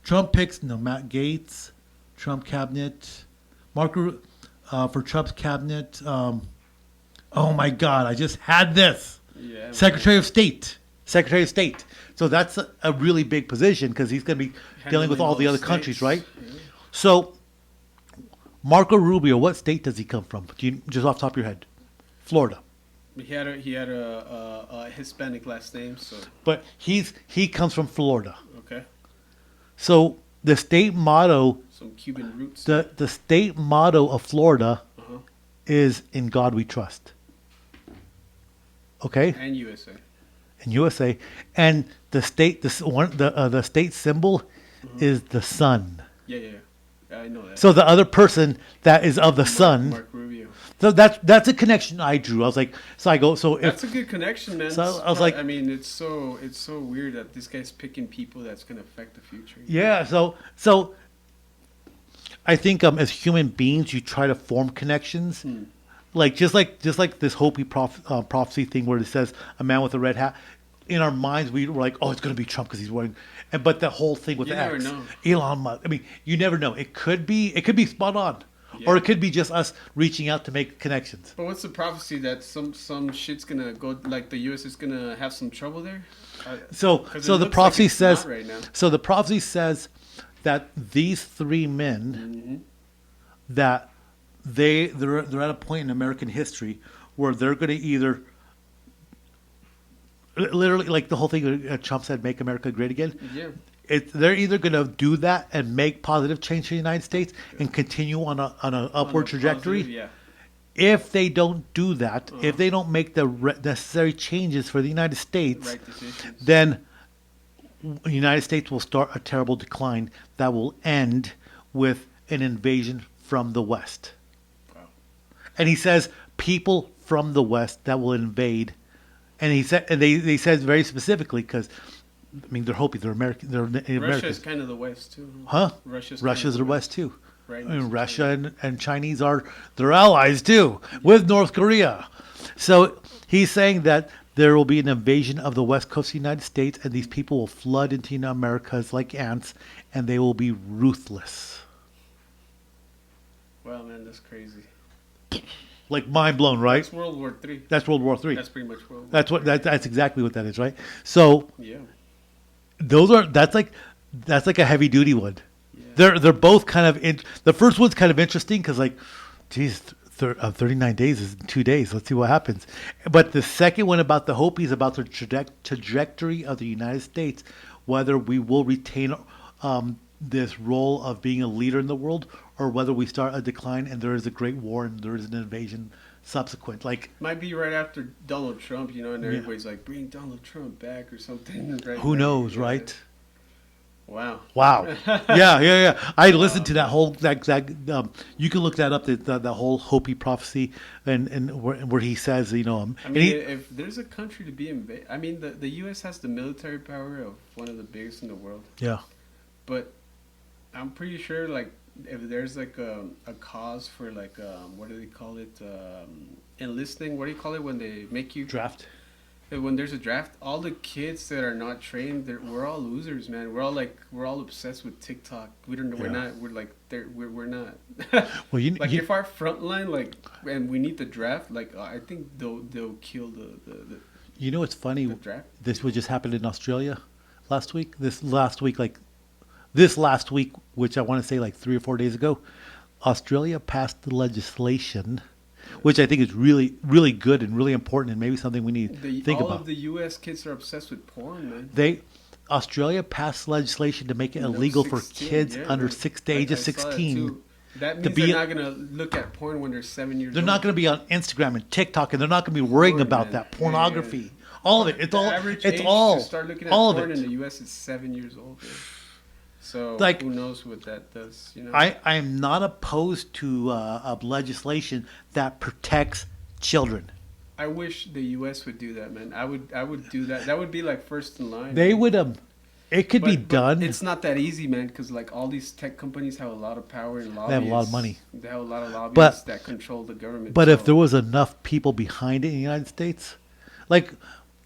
Trump picks Matt Gaetz, Trump cabinet, Marco for Trump's cabinet. Oh my God! I just had this. Yeah, Secretary of State. So that's a really big position because he's going to be dealing with all the other countries, right? Yeah. So, Marco Rubio, what state does he come from? Just off the top of your head, Florida. He had a Hispanic last name, so. But he comes from Florida. Okay. So the state motto. Some Cuban roots. The state motto of Florida is "In God We Trust." Okay. And USA. And the state the state symbol is the sun. Yeah, I know that. So the other person that is of the sun. Mark Rubio. So that's a connection I drew. I was like, that's a good connection, man. So I was like, I mean, it's so weird that this guy's picking people that's going to affect the future. Yeah. So I think as human beings, you try to form connections. Like just like this Hopi prophecy thing where it says a man with a red hat. In our minds, we were like, "Oh, it's going to be Trump because he's wearing." But the whole thing with the X, Elon Musk. I mean, you never know. It could be spot on, or it could be just us reaching out to make connections. But what's the prophecy that some shit's gonna go, like the U.S. is gonna have some trouble there? So the prophecy says. Right now. So the prophecy says that these three men, that they're at a point in American history where they're going to either literally, like the whole thing Trump said, "Make America Great Again." Yeah, they're either going to do that and make positive change to the United States and continue on an upward trajectory. Positive, yeah. If they don't do that, if they don't make the necessary changes for the United States, then the United States will start a terrible decline that will end with an invasion from the West. And he says people from the West that will invade, and he said, and they said very specifically because, I mean, they're Hopi, they're American, they're American. Russia's kind of the West too. Huh? Russia's the West too. Right. I mean, Russia and Chinese are their allies too, with North Korea. So he's saying that there will be an invasion of the West Coast of the United States, and these people will flood into Americas like ants, and they will be ruthless. Wow, man, that's crazy. Like mind blown, right? That's World War III. That's World War III. That's pretty much World War III. That's exactly what that is, right? So yeah, that's like a heavy duty one. Yeah. They're both kind of the first one's kind of interesting because like, geez, 39 days is 2 days. Let's see what happens. But the second one about the Hopis, about the trajectory of the United States, whether we will retain this role of being a leader in the world, or whether we start a decline and there is a great war and there is an invasion subsequent. Like might be right after Donald Trump, and everybody's like, bring Donald Trump back or something. Right? Who knows, right? Wow. Yeah. I listened to that whole you can look that up, the whole Hopi prophecy and where he says, I mean, if there's a country to be invaded, I mean, the U.S. has the military power of one of the biggest in the world. Yeah. But I'm pretty sure, like, if there's like a cause for like what do they call it, enlisting? What do you call it when they make you draft? When there's a draft, all the kids that are not trained, we're all losers, man. We're all obsessed with TikTok. We're not. Well, if our front line, and we need the draft, I think they'll kill the. You know, it's funny. The draft. This would just happened in Australia last week. This last week, which I want to say like 3 or 4 days ago, Australia passed the legislation, which I think is really, really good and really important, and maybe something we need to think about. All of the U.S. kids are obsessed with porn, man. Australia passed legislation to make it illegal for kids under the age of 16. That means they're not going to look at porn when they're 7 years old. They're not going to be on Instagram and TikTok, and they're not going to be worrying about that pornography. Yeah. All of it. It's all. It's all. To start looking at porn in the U.S. is 7 years old. Man. So who knows what that does? You know. I am not opposed to legislation that protects children. I wish the U.S. would do that, man. I would do that. That would be like first in line. They would It could be done. It's not that easy, man, because like all these tech companies have a lot of power and lobbyists. They have a lot of money. They have a lot of lobbyists that control the government. But if there was enough people behind it in the United States, like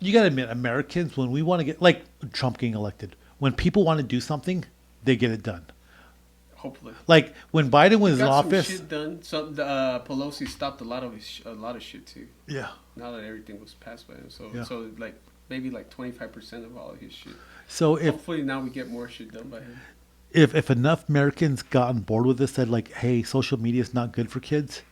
you got to admit, Americans, when we want to get like Trump getting elected, when people want to do something, they get it done. Hopefully. Like when Biden was in office, some shit done. So Pelosi stopped a lot of shit too. Yeah. Now that everything was passed by him, so like maybe like 25% of all of his shit. So hopefully now we get more shit done by him. If enough Americans got on board with this, said like, hey, social media is not good for kids,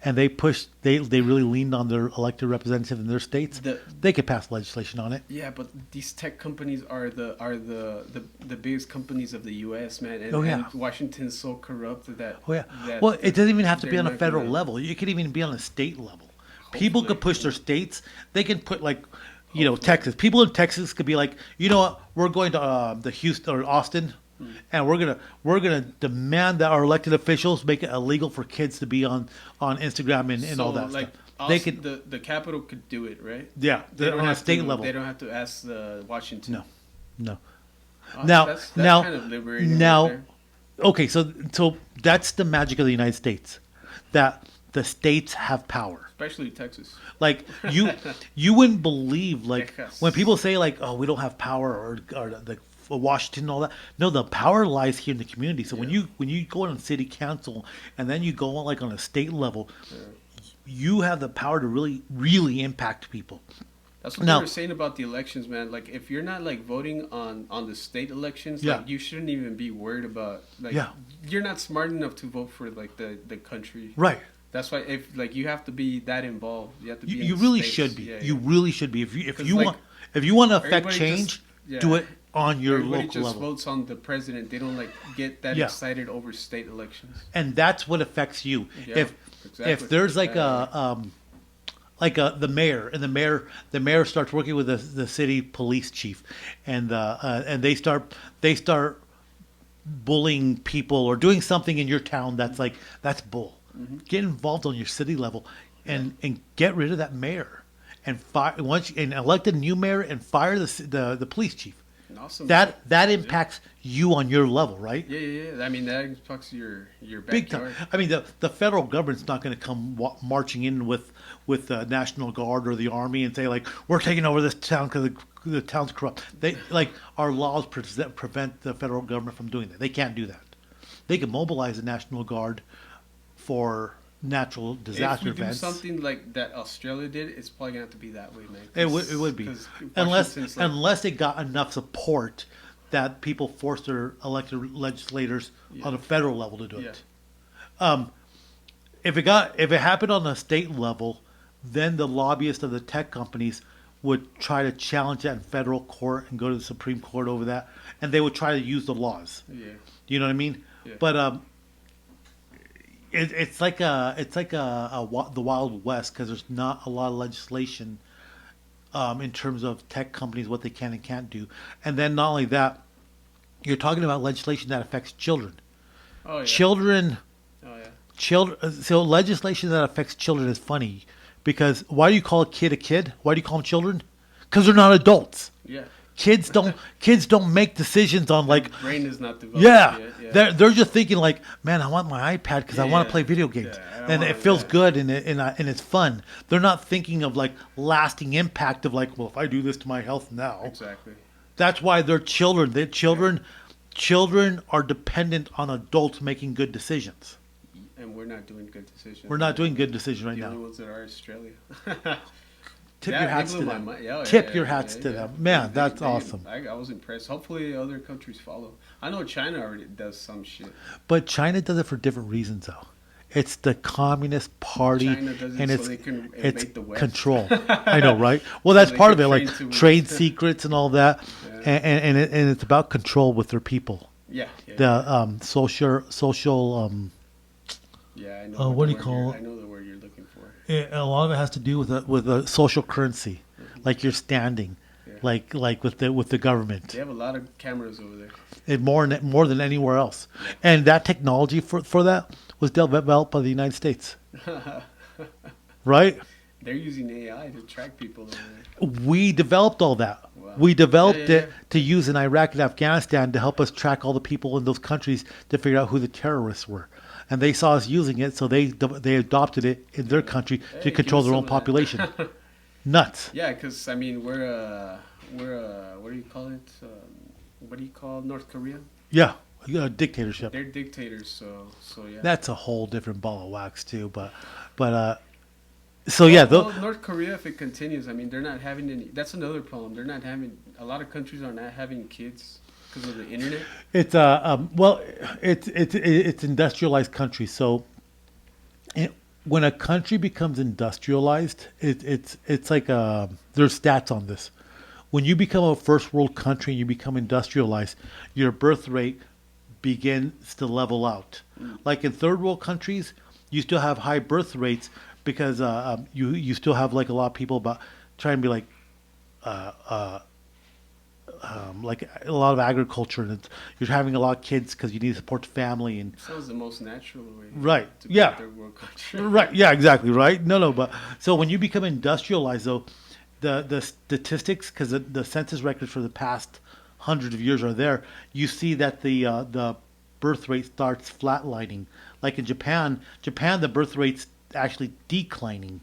and they really leaned on their elected representatives in their states, they could pass legislation on it. Yeah, but these tech companies are the biggest companies of the U.S., man. And, and Washington's so corrupt that. Oh yeah. Well, it doesn't even have to be on a federal level. It could even be on a state level. Hopefully, people could push their states. They can put like. You know, Texas. People in Texas could be like, you know what? We're going to the Houston or Austin, and we're gonna demand that our elected officials make it illegal for kids to be on Instagram and all that stuff. Austin, they could. The capital could do it, right? Yeah, on a state level. They don't have to ask Washington. No. That's kind of liberating. Now, right okay, so that's the magic of the United States, that the states have power. Especially Texas. Like you wouldn't believe like when people say like, oh, we don't have power or like Washington and all that. No, the power lies here in the community. So when you go on city council and then you go on like on a state level, you have the power to really, really impact people. That's what they were saying about the elections, man. Like if you're not like voting on the state elections, like you shouldn't even be worried about like you're not smart enough to vote for like the country. Right. That's why if like you have to be that involved, you have to be. You really should be. You really should be. If you want to affect change, do it on your local level. Everybody just votes on the president. They don't like get that excited over state elections. And that's what affects you. Yeah, if there's like the mayor and the mayor starts working with the city police chief, and they start bullying people or doing something in your town that's bull. Mm-hmm. Get involved on your city level, and get rid of that mayor, and elect a new mayor and fire the police chief. Awesome. That impacts you on your level, right? Yeah. I mean that impacts your backyard. Big time. I mean the federal government's not going to come marching in with the National Guard or the Army and say like we're taking over this town because the town's corrupt. They like our laws prevent the federal government from doing that. They can't do that. They can mobilize the National Guard for natural disaster events. If we do something like that Australia did, it's probably gonna have to be that way, man. It would be unless it got enough support that people force their elected legislators on a federal level to do it. If it happened on a state level, then the lobbyists of the tech companies would try to challenge that in federal court and go to the Supreme Court over that, and they would try to use the laws. Yeah, you know what I mean? Yeah. But It's like the Wild West because there's not a lot of legislation in terms of tech companies, what they can and can't do. And then not only that, you're talking about legislation that affects children. Oh, yeah. Children. Oh, yeah. So legislation that affects children is funny because why do you call a kid? Why do you call them children? Because they're not adults. Yeah. Kids don't make decisions on like brain is not developed. Yeah, they're just thinking like, man, I want my iPad because I want to play video games, and it feels good and it's fun. They're not thinking of like lasting impact of like, well, if I do this to my health now, exactly. That's why they're children. Children are dependent on adults making good decisions. And we're not doing good decisions. We're not doing good decisions right now. The only ones that are Australia. tip your hats to them. Yeah, tip your hats to them. Man, that's awesome. I was impressed. Hopefully other countries follow. I know China already does some shit. But China does it for different reasons, though. It's the Communist Party, China does it and so they can invade the West. Control. I know, right? Well, that's part of it, like trade secrets and all that, and it's about control with their people. Yeah. The social. Yeah, I know. What do you call it? I know the word you're looking for. A lot of it has to do with a social currency, like your standing, like with the government. They have a lot of cameras over there. And more than anywhere else, and that technology for that was developed by the United States, right? They're using AI to track people over there. We developed all that. Wow. We developed it to use in Iraq and Afghanistan to help us track all the people in those countries to figure out who the terrorists were. And they saw us using it, so they adopted it in their country to control their own population. Nuts. Yeah, because I mean we're what do you call it? What do you call North Korea? Yeah, dictatorship. They're dictators, so yeah. That's a whole different ball of wax too, but North Korea, if it continues, I mean, they're not having any. That's another problem. They're not having. A lot of countries are not having kids because of the internet. It's it's industrialized countries. So when a country becomes industrialized, it's like there's stats on this. When you become a first world country and you become industrialized, your birth rate begins to level out. Like in third world countries, you still have high birth rates because you still have like a lot of people about trying to be like a lot of agriculture, and you're having a lot of kids because you need to support the family. And sounds the most natural way. Right. To be a third world country. Right. Yeah. Exactly. Right. No. But so when you become industrialized, though, the statistics, because the census records for the past hundreds of years are there, you see that the birth rate starts flatlining. Like in Japan, the birth rate's actually declining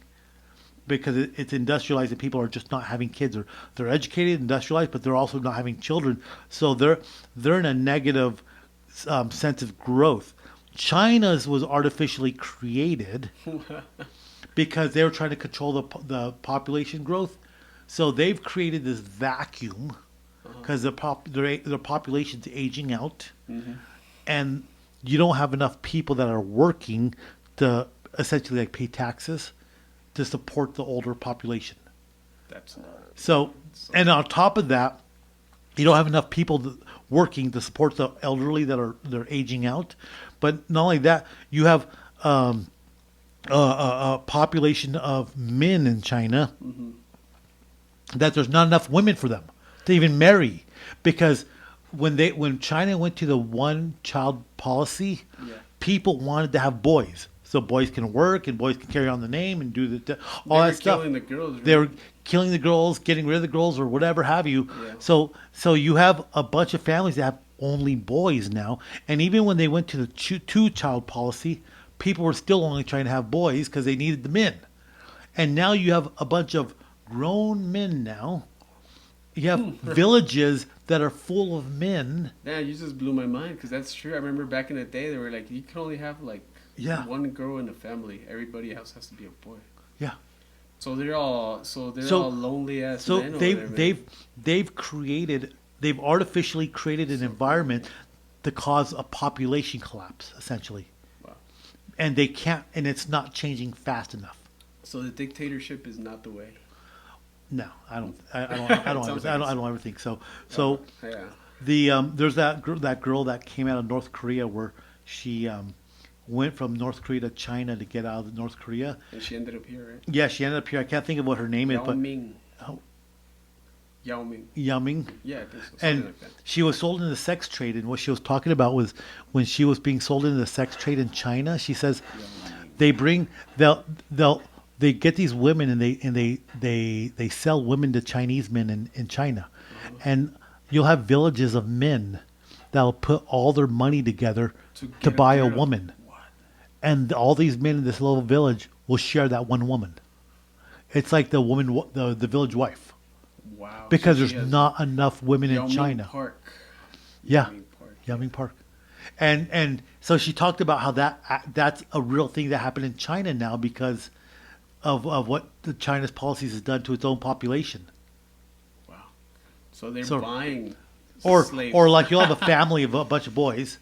because it's industrialized and people are just not having kids, or they're educated, industrialized, but they're also not having children. So they're in a negative sense of growth. China's was artificially created because they were trying to control the population growth. So they've created this vacuum because their population's aging out, and you don't have enough people that are working to essentially like pay taxes to support the older population. That's not so. And on top of that, you don't have enough people working to support the elderly they're aging out. But not only that, you have a population of men in China that there's not enough women for them to even marry, because when China went to the one-child policy, people wanted to have boys. So boys can work and boys can carry on the name and do all that stuff. Killing the girls, right? They were killing the girls, getting rid of the girls, or whatever have you. Yeah. So you have a bunch of families that have only boys now. And even when they went to the two-child policy, people were still only trying to have boys because they needed the men. And now you have a bunch of grown men now. You have villages that are full of men. Yeah, you just blew my mind, because that's true. I remember back in the day, they were like, you can only have like one girl in a family. Everybody else has to be a boy. Yeah. So they're all lonely ass men. They've artificially created an environment to cause a population collapse, essentially. Wow. And they can't, and it's not changing fast enough. So the dictatorship is not the way. No, I don't ever think so. So there's that girl that came out of North Korea where she went from North Korea to China to get out of North Korea. And she ended up here, right? Yeah, she ended up here. I can't think of what her name is, but Yao Ming. Yao Ming. Yeah, I think so. And like that. She was sold into the sex trade, and what she was talking about was when she was being sold into the sex trade in China. She says they get these women and they sell women to Chinese men in China, and you'll have villages of men that'll put all their money together to buy a woman, and all these men in this little village will share that one woman. It's like the village wife. Wow! Because there's not enough women in China. Park. Yao Ming Park. And so she talked about how that's a real thing that happened in China now, because of what the China's policies has done to its own population. Wow. So they're buying slaves. Or like you'll have a family of a bunch of boys,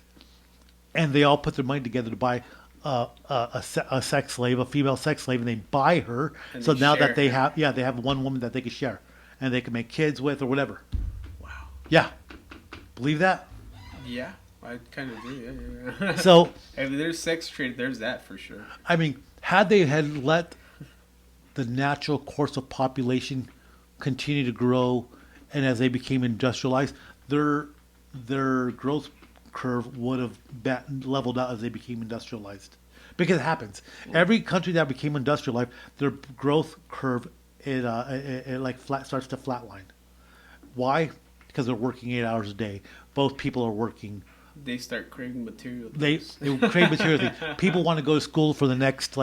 and they all put their money together to buy a sex slave, a female sex slave, and they buy her. And so now that they have one woman that they can share, and they can make kids with or whatever. Wow. Yeah. Believe that? Yeah, I kind of do. Yeah. So if there's sex trade, there's that for sure. I mean, had they had let the natural course of population continue to grow, and as they became industrialized, their growth curve would have leveled out as they became industrialized. Because it happens. Every country that became industrialized, their growth curve it like starts to flatline. Why? Because they're working 8 hours a day. Both people are working. They start craving material things. They crave material things. People want to go to school for the next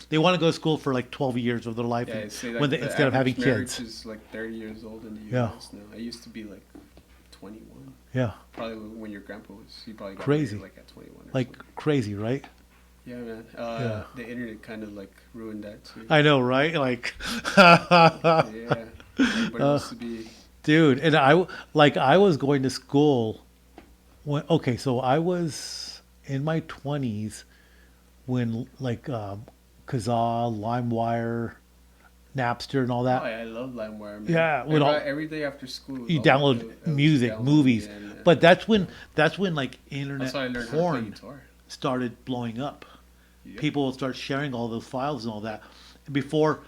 they want to go to school for 12 years of their life, instead of having kids. Is 30 years old in the U.S. now. It used to be 21. Yeah. Probably when your grandpa was, he probably got crazy. married at 21. Something. Crazy, right? Yeah, man. The internet kind of ruined that too. I know, right? Yeah. Everybody used to be. Dude, and I was going to school so I was in my 20s when Kazaa, LimeWire, Napster, and all that. Oh, yeah, I love LimeWire, man. Yeah, every day after school. You download music, movies, but that's when internet porn started blowing up. Yep. People would start sharing all those files and all that. Before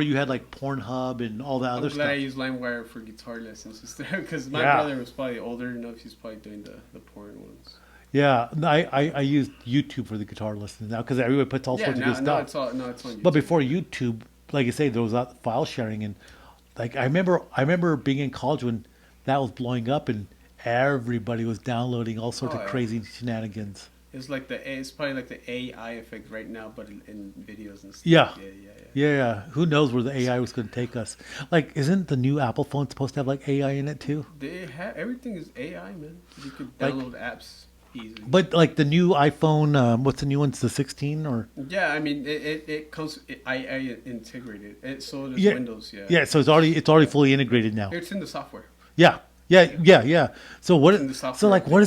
you had Pornhub and all that other stuff. I'm glad I used LimeWire for guitar lessons because my brother was probably older enough. He's probably doing the porn ones. Yeah, I used YouTube for the guitar lessons now because everybody puts all sorts of good stuff. No, it's on YouTube. But before YouTube, like I say, there was that file sharing, and I remember being in college when that was blowing up, and everybody was downloading all sorts of crazy shenanigans. It's it's probably the AI effect right now, but in videos and stuff. Yeah. Yeah. Who knows where the AI was going to take us? Isn't the new Apple phone supposed to have AI in it too? Everything is AI, man. You could download apps easily. But the new iPhone, what's the new one? It's the 16 or? Yeah, I mean it comes. I integrated it, so does Windows. Yeah. Yeah, so it's already fully integrated now. It's in the software. Yeah. So what does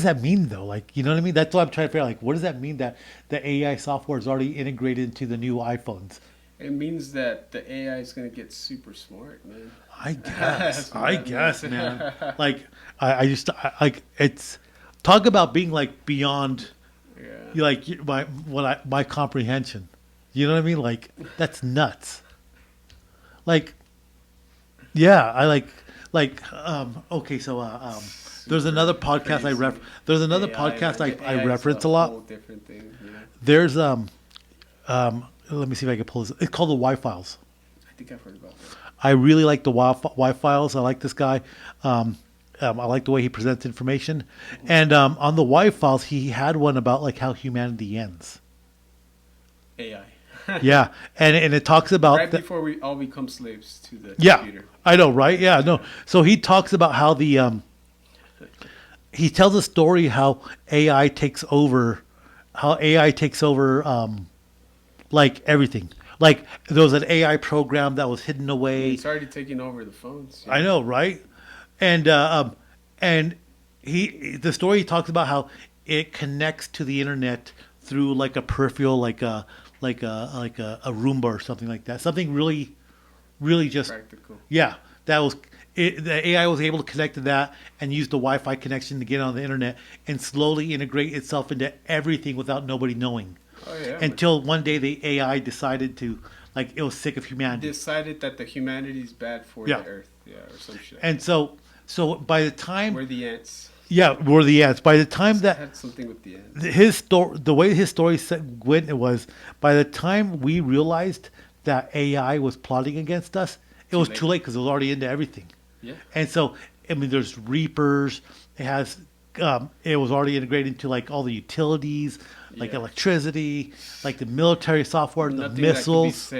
that mean though? You know what I mean? That's what I'm trying to figure out. What does that mean that the AI software is already integrated into the new iPhones? It means that the AI is going to get super smart, man. I guess, man. It's talk about being beyond, my comprehension. You know what I mean? That's nuts. Okay, so there's another podcast I reference a lot. Whole different thing, There's let me see if I can pull this. It's called the Y-Files. I think I've heard about that. I really like the Y-Files. I like this guy. I like the way he presents information. And on the Y-Files, he had one about how humanity ends. AI. Yeah, and it talks about before we all become slaves to the computer. I know, right? Yeah, no. So he talks about how he tells a story how AI takes over. Everything. There was an AI program that was hidden away. It's already taking over the phones. Yeah. I know, right? And the story he talks about how it connects to the internet through a peripheral, like a Roomba or something like that. Something really, really just practical. Yeah, that was it. The AI was able to connect to that and use the Wi-Fi connection to get on the internet and slowly integrate itself into everything without nobody knowing. Oh, yeah, until one day the AI decided to, it was sick of humanity. Decided that the humanity is bad for the Earth, or some shit. And so by the time we're the ants. Yeah, we're the ants. By the time that had something with the ants. The way his story went, it was by the time we realized that AI was plotting against us, it was too late because it was already into everything. Yeah. And so there's Reapers. It has. It was already integrated into all the utilities, electricity, the military software, the missiles.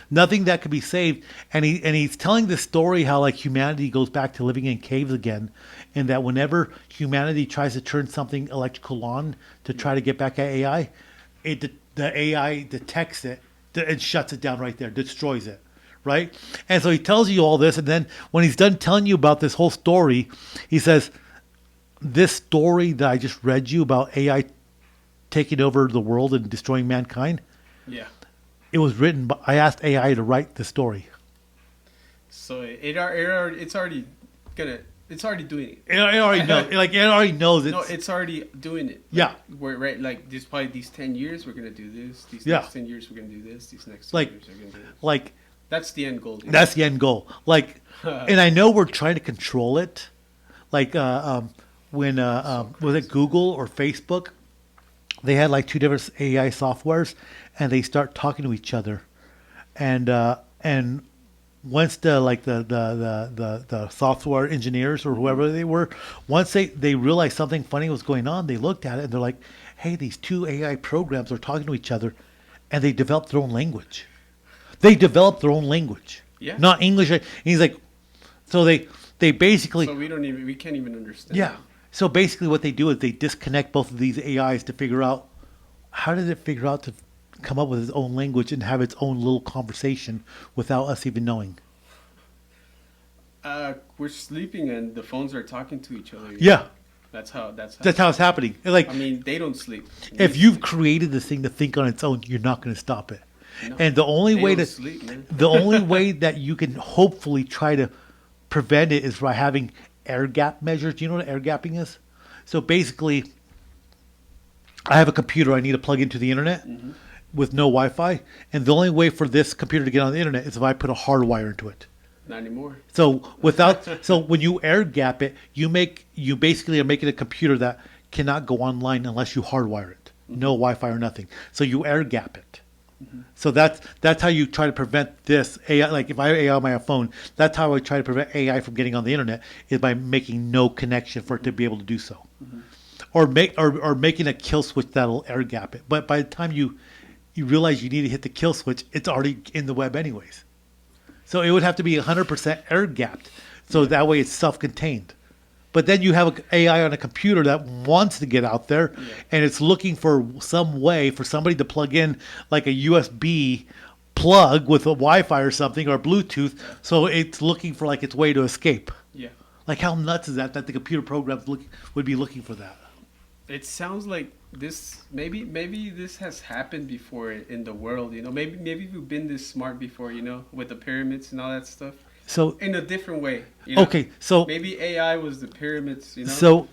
Nothing that could be saved. And he's telling this story how humanity goes back to living in caves again, and that whenever humanity tries to turn something electrical on to try to get back at AI, the AI detects it, it shuts it down right there, destroys it, right? And so he tells you all this, and then when he's done telling you about this whole story, he says, this story that I just read you about AI taking over the world and destroying mankind, yeah, it was written, but I asked AI to write the story. So it's already doing it. It already knows. Like it already knows it. No, it's already doing it. Yeah. We're right. Like this, probably these 10 years we're gonna do this. These Yeah. next 10 years we're gonna do this. These next 10 Like- years we're gonna do this. Like That's the end goal. that's the end goal. Like, and I know we're trying to control it. Like when was it Google or Facebook? They had like two different AI softwares, and they start talking to each other, and once the software engineers or whoever they were, once they realized something funny was going on, they looked at it and they're like, hey, these two AI programs are talking to each other, and they developed their own language. Yeah. Not English. And he's like, so they basically. So we can't even understand. Yeah. So basically what they do is they disconnect both of these AIs to figure out how did it figure out to come up with its own language and have its own little conversation without us even knowing. We're sleeping and the phones are talking to each other. Yeah. That's how That's how it's happening. Like, I mean, they don't sleep. if you've created this thing to think on its own, you're not going to stop it. No. And the only They way don't to sleep, man. the only way that you can hopefully try to prevent it is by having air gap measures. Do you know what air gapping is? So basically, I have a computer I need to plug into the internet with no Wi-Fi, and the only way for this computer to get on the internet is if I put a hard wire into it. Not anymore. So when you air gap it, you basically are making a computer that cannot go online unless you hardwire it. No Wi-Fi or nothing. So you air gap it. So that's how you try to prevent this AI. Like if I have AI on my phone, that's how I try to prevent AI from getting on the internet is by making no connection for it to be able to do so, or making a kill switch that'll air gap it. But by the time you realize you need to hit the kill switch, it's already in the web anyways. So it would have to be 100% air gapped, so that way it's self-contained. But then you have an AI on a computer that wants to get out there, and it's looking for some way for somebody to plug in like a USB plug with a Wi-Fi or something or Bluetooth. So it's looking for like its way to escape. Yeah. Like how nuts is that the computer programs would be looking for that? It sounds like this. Maybe this has happened before in the world. You know, maybe we've been this smart before. You know, with the pyramids and all that stuff. So in a different way. You know? Okay, so maybe AI was the pyramids. You know. So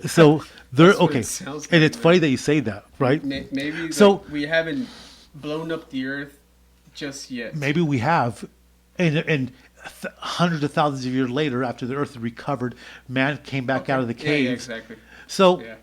there. That's what Okay, it sounds like, and it's man. funny that you say that, right? Maybe So- we haven't blown up the Earth just yet. Maybe we have, and hundreds of thousands of years later, after the Earth had recovered, man came back out of the cave. Yeah, exactly. So Yeah.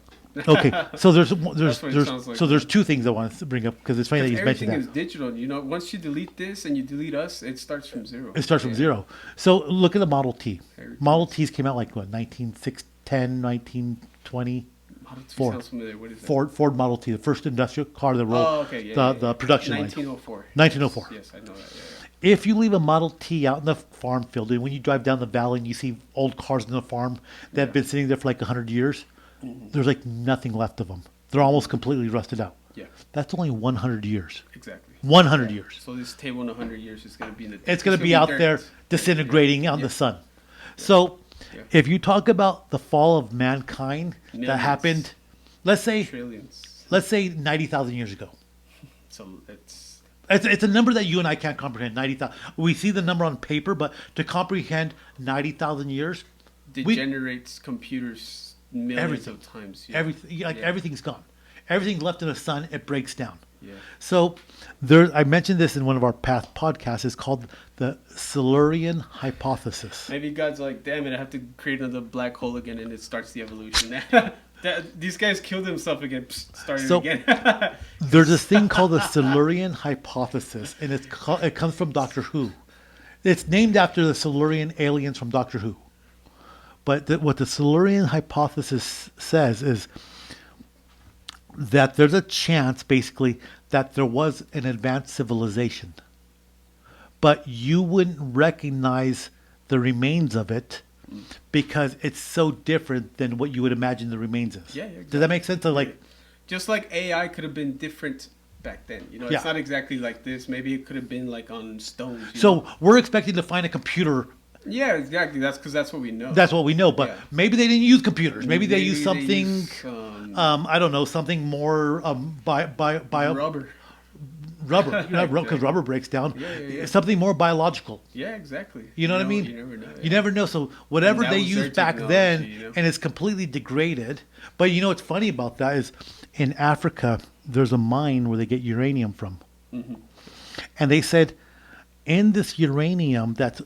okay, so there's what it sounds like. so there's two things I want to bring up because it's funny that you mentioned Everything that. is digital. You know, once you delete this and you delete us, it starts from zero. It starts from Yeah. zero. So look at the Model T. Everything. Model T's came out like what 1910, 1920. Model T Ford. sounds familiar. What is that? Ford Model T, the first industrial car that rolled Oh, okay. Yeah, the production line. 1904. 1904. Yes, I know that. Yeah. If you leave a Model T out in the farm field, and when you drive down the valley and you see old cars in the farm that have been sitting there for like 100 years, there's like nothing left of them. They're almost completely rusted out. Yeah, That's only 100 years. exactly. 100 years. So this table in 100 years is going to be in the. It's going to be out dirt. there disintegrating on Yeah. the sun. So Yeah. if you talk about the fall of mankind that Millions. happened, let's say Trillions. 90,000 years ago. So it's It's a number that you and I can't comprehend. 90,000. We see the number on paper, but to comprehend 90,000 years, degenerates computers millions Everything. of times. Yeah. everything's gone. Everything left in the sun, it breaks down. Yeah. So I mentioned this in one of our past podcasts. It's called the Silurian hypothesis. Maybe God's like, damn it, I have to create another black hole again, and it starts the evolution. These guys killed themselves again. Started So- again. There's this thing called the Silurian hypothesis, and it comes from Doctor Who. It's named after the Silurian aliens from Doctor Who. But what the Silurian hypothesis says is that there's a chance, basically, that there was an advanced civilization. But you wouldn't recognize the remains of it because it's so different than what you would imagine the remains is. Yeah, exactly. Does that make sense? So like, Just like AI could have been different back then. You know, it's not exactly like this. Maybe it could have been like on stones. So we're expecting to find a computer. Yeah, exactly. That's because that's what we know. That's what we know. But maybe they didn't use computers. Maybe they used something. I don't know, something more rubber, because rubber breaks down. Something more biological. Yeah, exactly. You know what I mean? You never know. You never know. So whatever they used back then, and it's completely degraded. But you know what's funny about that is, in Africa, there's a mine where they get uranium from, and they said, in this uranium that's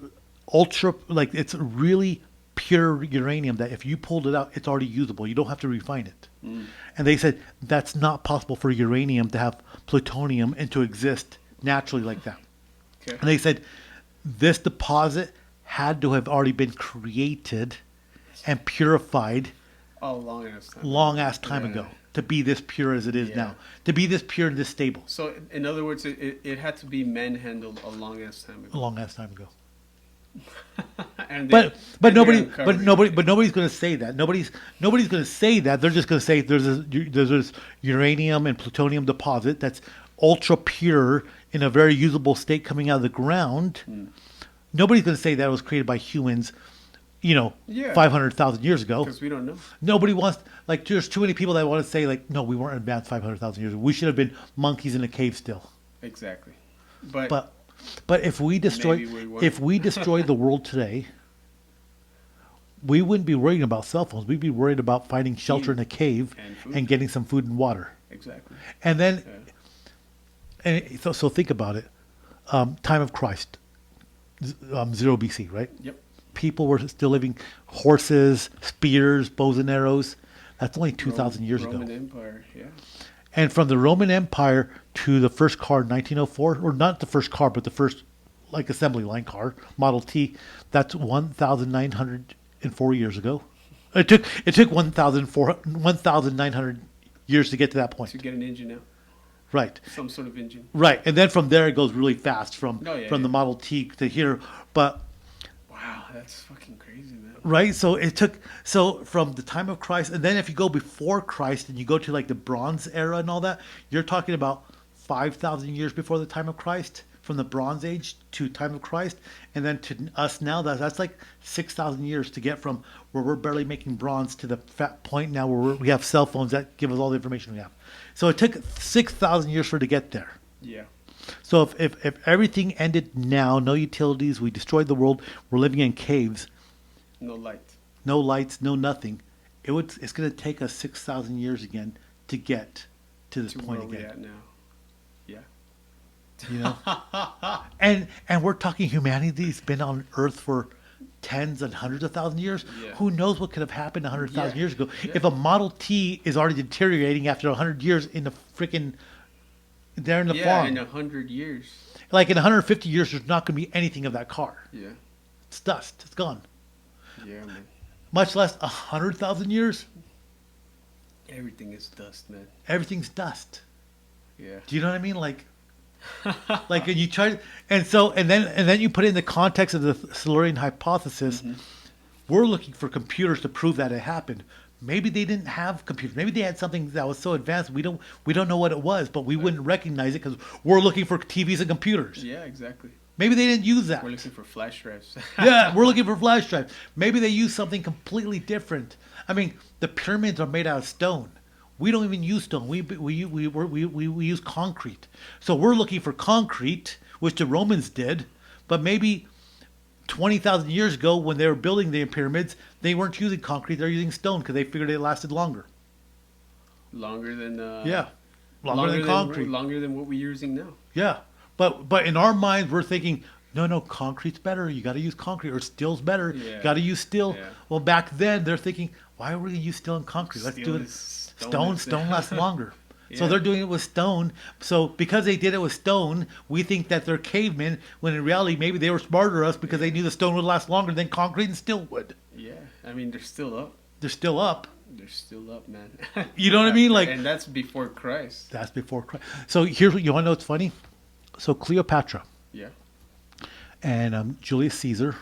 ultra, like it's really pure uranium that if you pulled it out, it's already usable. You don't have to refine it. And they said that's not possible for uranium to have plutonium and to exist naturally like that. Okay. And they said this deposit had to have already been created and purified long ass time ago to be this pure as it is now, to be this pure and this stable. So in other words, it had to be manhandled a long ass time ago. Nobody's going to say that. Nobody's going to say that. They're just going to say there's this uranium and plutonium deposit that's ultra pure in a very usable state coming out of the ground. Nobody's going to say that it was created by humans, 500,000 years ago. Because we don't know. Nobody wants, like, there's too many people that want to say, like, no, we weren't advanced 500,000 years ago. We should have been monkeys in a cave still. Exactly. But if we destroy the world today, we wouldn't be worrying about cell phones. We'd be worried about finding shelter in a cave and getting some food and water. Exactly. And then, so think about it. Time of Christ, 0 BC, right? Yep. People were still living horses, spears, bows and arrows. That's only 2,000 years ago. Roman Empire, yeah. And from the Roman Empire to the first car in 1904, or not the first car, but the first like assembly line car, Model T, that's 1,904 years ago. It took 1,900 years to get to that point. To get an engine now. Right. Some sort of engine. Right. And then from there it goes really fast from the Model T to here. But wow, that's fucking crazy, man. Right? So from the time of Christ, and then if you go before Christ and you go to like the Bronze era and all that, you're talking about 5,000 years before the time of Christ, from the Bronze Age to time of Christ, and then to us now, that's like 6,000 years to get from where we're barely making bronze to the point now where we have cell phones that give us all the information we have. So it took 6,000 years for it to get there. Yeah. So if everything ended now, no utilities, we destroyed the world, we're living in caves. No light. No lights, no nothing. It's going to take us 6,000 years again to get to this point again. Where we at now. Yeah. You know? and we're talking humanity's been on Earth for tens and hundreds of thousands of years. Yeah. Who knows what could have happened 100,000 years ago? Yeah. If a Model T is already deteriorating after 100 years in the freaking there in the farm. Yeah, in 100 years. Like in 150 years, there's not going to be anything of that car. Yeah. It's dust. It's gone. Yeah, man. Much less 100,000 years. Everything is dust, man. Everything's dust. Yeah. Do you know what I mean? Like you try, and then you put it in the context of the Silurian hypothesis. Mm-hmm. We're looking for computers to prove that it happened. Maybe they didn't have computers. Maybe they had something that was so advanced we don't know what it was, but we wouldn't recognize it because we're looking for TVs and computers. Yeah, exactly. Maybe they didn't use that. We're looking for flash drives. Yeah, we're looking for flash drives. Maybe they used something completely different. I mean, the pyramids are made out of stone. We don't even use stone. We use concrete. So we're looking for concrete, which the Romans did, but maybe 20,000 years ago when they were building the pyramids, they weren't using concrete. They're using stone because they figured it lasted longer. Longer than longer than concrete. Longer than what we're using now. Yeah. But in our minds, we're thinking, no, concrete's better. You got to use concrete, or steel's better. You got to use steel. Yeah. Well, back then they're thinking, why are we going to use steel and concrete? Let's do it. Stone lasts longer. Yeah. So they're doing it with stone. So because they did it with stone, we think that they're cavemen, when in reality maybe they were smarter than us because they knew the stone would last longer than concrete and steel would. Yeah, I mean they're still up. They're still up. They're still up, man. You know what I mean? Like, and that's before Christ. That's before Christ. So here's what you want to know. What's funny? So Cleopatra. Yeah. And Julius Caesar,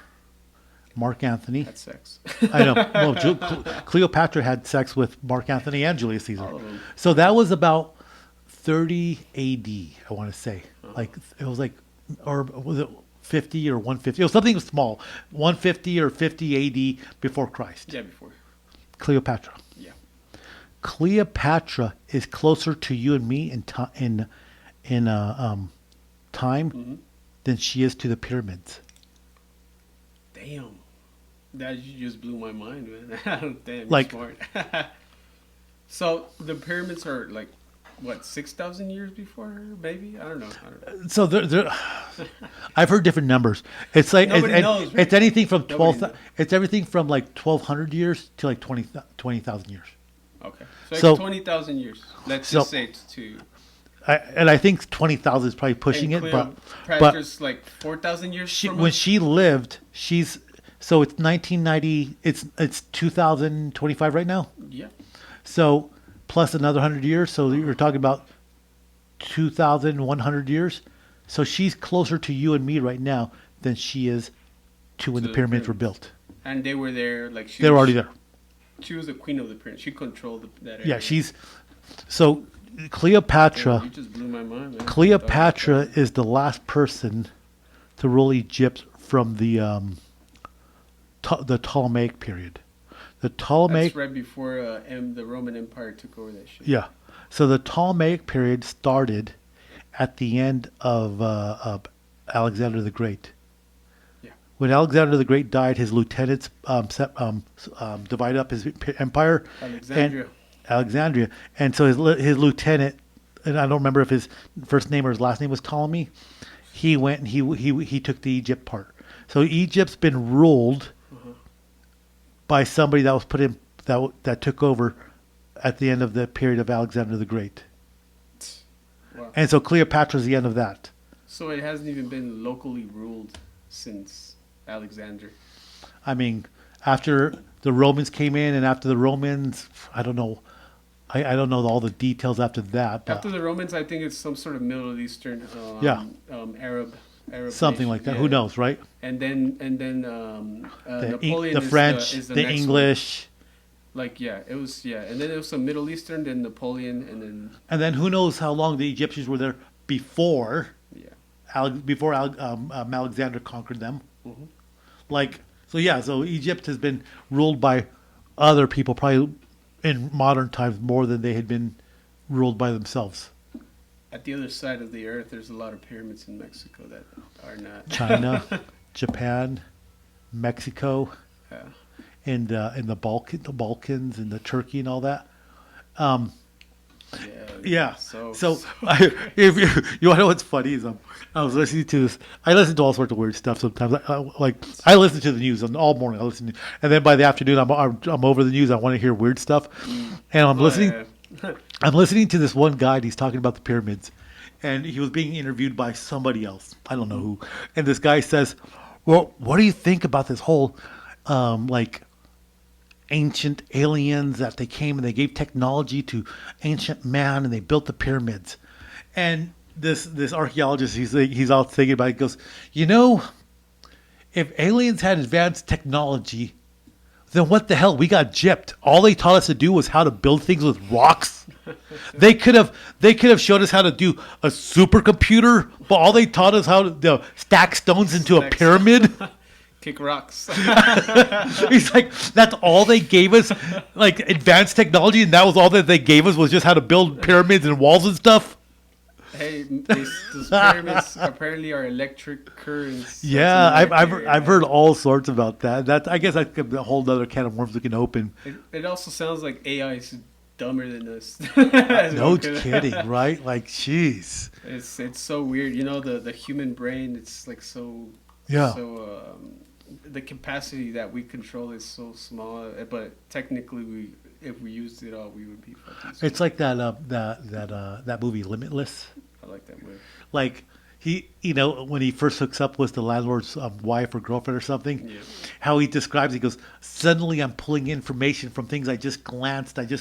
Mark Antony. Had sex. I know. Well, Cleopatra had sex with Mark Antony and Julius Caesar. So that was about 30 AD, I want to say. Like it was like, or was it 50 or 150? It was something small, 150 or 50 AD before Christ. Yeah, before. Cleopatra. Yeah. Cleopatra is closer to you and me in time than she is to the pyramids. Damn. That just blew my mind, man. Damn, like, you're smart. So the pyramids are like, what, 6,000 years before her, maybe? I don't know. So I've heard different numbers. It's like Nobody knows, right? It's anything from 12. knows. It's everything from like 1,200 years to like 20,000 years. Okay, so like 20,000 years. Let's just say it's to. I think 20,000 is probably pushing it, but like 4,000 years. When she lived, it's 1990. It's 2025 right now. Yeah. So plus another 100 years. So you're talking about 2,100 years. So she's closer to you and me right now than she is to when the pyramids were built. And they were there, like they were already there. She was the queen of the pyramids. She controlled that area. Yeah, so Cleopatra. You just blew my mind, man. Cleopatra is the last person to rule Egypt from the Ptolemaic period. That's right before the Roman Empire took over that shit. Yeah. So the Ptolemaic period started at the end of Alexander the Great. Yeah. When Alexander the Great died, his lieutenants divided up his empire. Alexandria. And so his lieutenant, and I don't remember if his first name or his last name was Ptolemy, he went and he took the Egypt part. So Egypt's been ruled by somebody that was put in that took over at the end of the period of Alexander the Great. Wow. And so Cleopatra's the end of that. So it hasn't even been locally ruled since Alexander. I mean, after the Romans came in, and after the Romans, I don't know. I don't know all the details after that. After the Romans, I think it's some sort of Middle Eastern, Arab something nation. like that. Yeah. Who knows, right? And then Napoleon, the French, is the English. One. It was and then it was some Middle Eastern, then Napoleon, and then who knows how long the Egyptians were there before? Yeah. Alexander conquered them. Mm-hmm. So Egypt has been ruled by other people, probably in modern times more than they had been ruled by themselves. At the other side of the earth, there's a lot of pyramids in Mexico that are not. China, Japan, Mexico, and the Balkans and the Turkey and all that. Yeah. So if you want to know what's funny is I was listening to this. I listen to all sorts of weird stuff sometimes. I listen to the news all morning. And then by the afternoon I'm over the news. I want to hear weird stuff, and I'm listening. Yeah. I'm listening to this one guy. And he's talking about the pyramids, and he was being interviewed by somebody else. I don't know who. And this guy says, "Well, what do you think about this whole ancient aliens that they came and they gave technology to ancient man and they built the pyramids?" And this archaeologist, he's all thinking about it. He goes, if aliens had advanced technology, then what the hell? We got gypped. All they taught us to do was how to build things with rocks. They could have showed us how to do a supercomputer, but all they taught us how to stack stones into a pyramid. Kick rocks. He's like, that's all they gave us, advanced technology, and that was all that they gave us was just how to build pyramids and walls and stuff. Hey, these pyramids apparently are electric currents. Yeah, I've heard all sorts about that. That I guess that's a whole other can of worms we can open. It also sounds like AI is dumber than us. No kidding, right? Jeez. It's so weird. The human brain. It's so. Yeah. So the capacity that we control is so small, but technically if we used it all, we would be fucking smart. It's like that movie Limitless. I like that movie. He, when he first hooks up with the landlord's wife or girlfriend or something, yeah. How he describes, he goes, suddenly I'm pulling information from things I just glanced at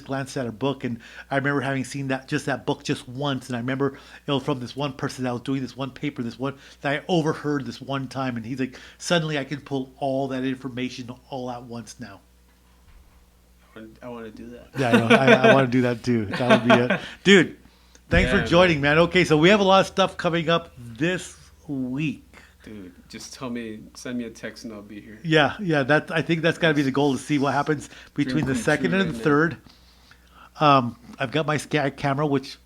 a book, and I remember having seen that book just once, and I remember it was from this one person that was doing this one paper, that I overheard this one time, and he's like, suddenly I can pull all that information all at once now. I want to do that. Yeah, I want to do that too. That would be it. Dude, Thanks for joining, man. Okay, so we have a lot of stuff coming up this week. Dude, just send me a text and I'll be here. Yeah. I think that's got to be the goal, to see what happens between the second and the third. I've got my Sky camera, which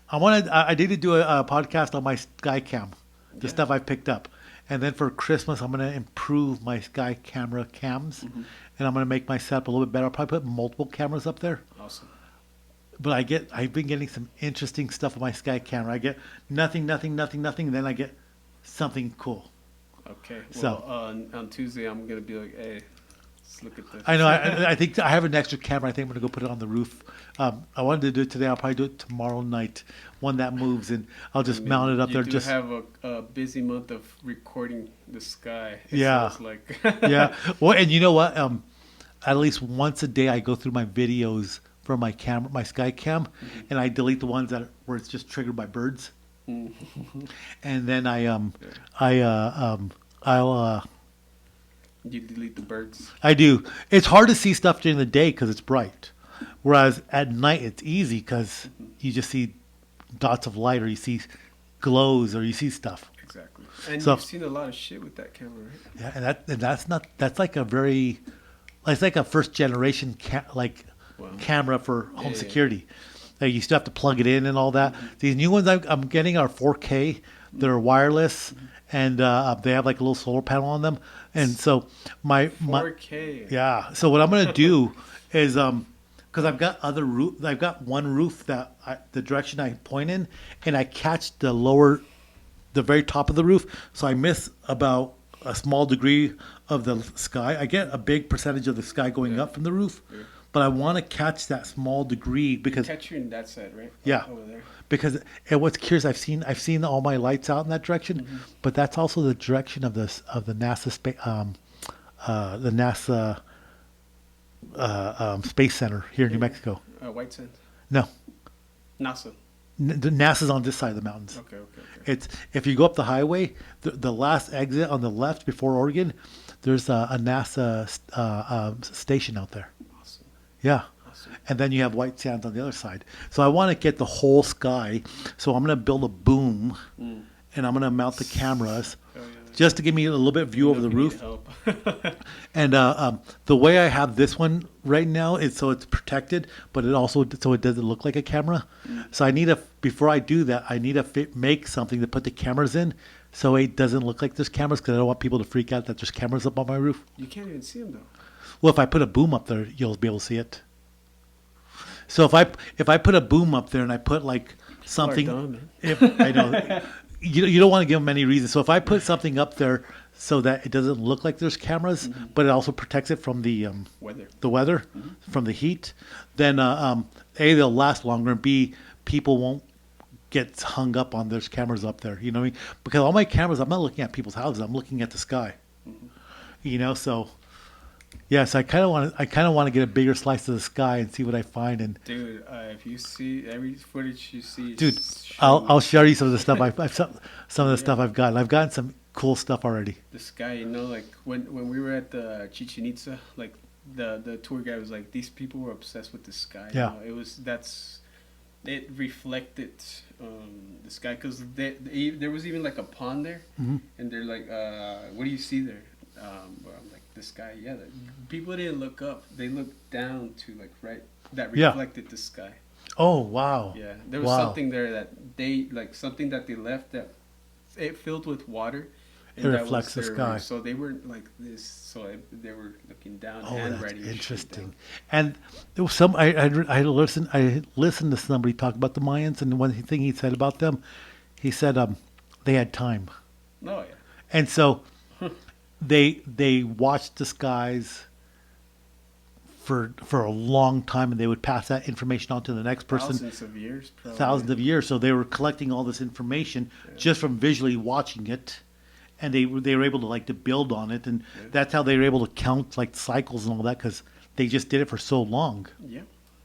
I need to do a podcast on my Sky cam, the stuff I picked up. And then for Christmas, I'm going to improve my Sky camera cams, and I'm going to make my setup a little bit better. I'll probably put multiple cameras up there. Awesome. But I've been getting some interesting stuff on my Sky camera. I get nothing, and then I get something cool. Okay. Well, on Tuesday, I'm going to be like, hey, let's look at this. I know. I think I have an extra camera. I think I'm going to go put it on the roof. I wanted to do it today. I'll probably do it tomorrow night, one that moves, and I'll just mount it up there. You have a busy month of recording the sky. Like yeah. Well, and you know what? At least once a day, I go through my videos for my camera, my Sky cam, and I delete the ones where it's just triggered by birds. And then I'll you delete the birds. I do. It's hard to see stuff during the day because it's bright, whereas at night it's easy because you just see dots of light, or you see glows, or you see stuff. Exactly. And you've seen a lot of shit with that camera, right? Yeah, and that's like it's like a first generation camera for home security. Like you still have to plug it in and all that. These new ones I'm getting are 4K. They're wireless, and they have like a little solar panel on them. And so my 4K. Yeah. So what I'm gonna do is because I've got one roof that the direction I point in, and I catch the very top of the roof, so I miss about a small degree of the sky. I get a big percentage of the sky going up from the roof. Yeah. But I want to catch that small degree because you catch you in that side, right? Yeah, over there. Because what's curious, I've seen all my lights out in that direction, but that's also the direction of the NASA Space Center here in New Mexico. White Sands. No. NASA. NASA's on this side of the mountains. Okay. It's if you go up the highway, the last exit on the left before Oregon, there's a NASA station out there. Yeah. Awesome. And then you have White Sands on the other side. So I want to get the whole sky. So I'm going to build a boom, and I'm going to mount the cameras just to give me a little bit of view over the roof. And the way I have this one right now is so it's protected, but it also so it doesn't look like a camera. So before I do that, I need to make something to put the cameras in, so it doesn't look like there's cameras, because I don't want people to freak out that there's cameras up on my roof. You can't even see them though. Well, if I put a boom up there, you'll be able to see it. So if I put a boom up there and I put like something, I know you don't want to give them any reason. So if I put something up there so that it doesn't look like there's cameras, but it also protects it from the weather, from the heat, then A, they'll last longer, and B, people won't get hung up on there's cameras up there. You know what I mean? Because all my cameras, I'm not looking at people's houses. I'm looking at the sky. You know, so. Yes, I kind of want to get a bigger slice of the sky and see what I find. And dude, if you see every footage you see, dude, I'll share you some of the stuff some of the stuff I've gotten. I've gotten some cool stuff already. The sky, you know, like when we were at the Chichen Itza, like the tour guide was like, these people were obsessed with the sky. Yeah, you know? It reflected the sky, because there was even like a pond there, and they're like, what do you see there? I'm like, the sky. Yeah, people didn't look up; they looked down to that reflected the sky. Oh wow! Yeah, there was something there that something that they left that it filled with water. And it reflects the sky. So they weren't like this. So they were looking down. Oh, and that's writing interesting. And there was I listened to somebody talk about the Mayans, and one thing he said about them, he said they had time. Oh yeah. And so. They watched the skies for a long time, and they would pass that information on to the next person. Thousands of years, probably. Thousands of years. So they were collecting all this information just from visually watching it, and they were able to to build on it, and that's how they were able to count cycles and all that, because they just did it for so long. Yeah.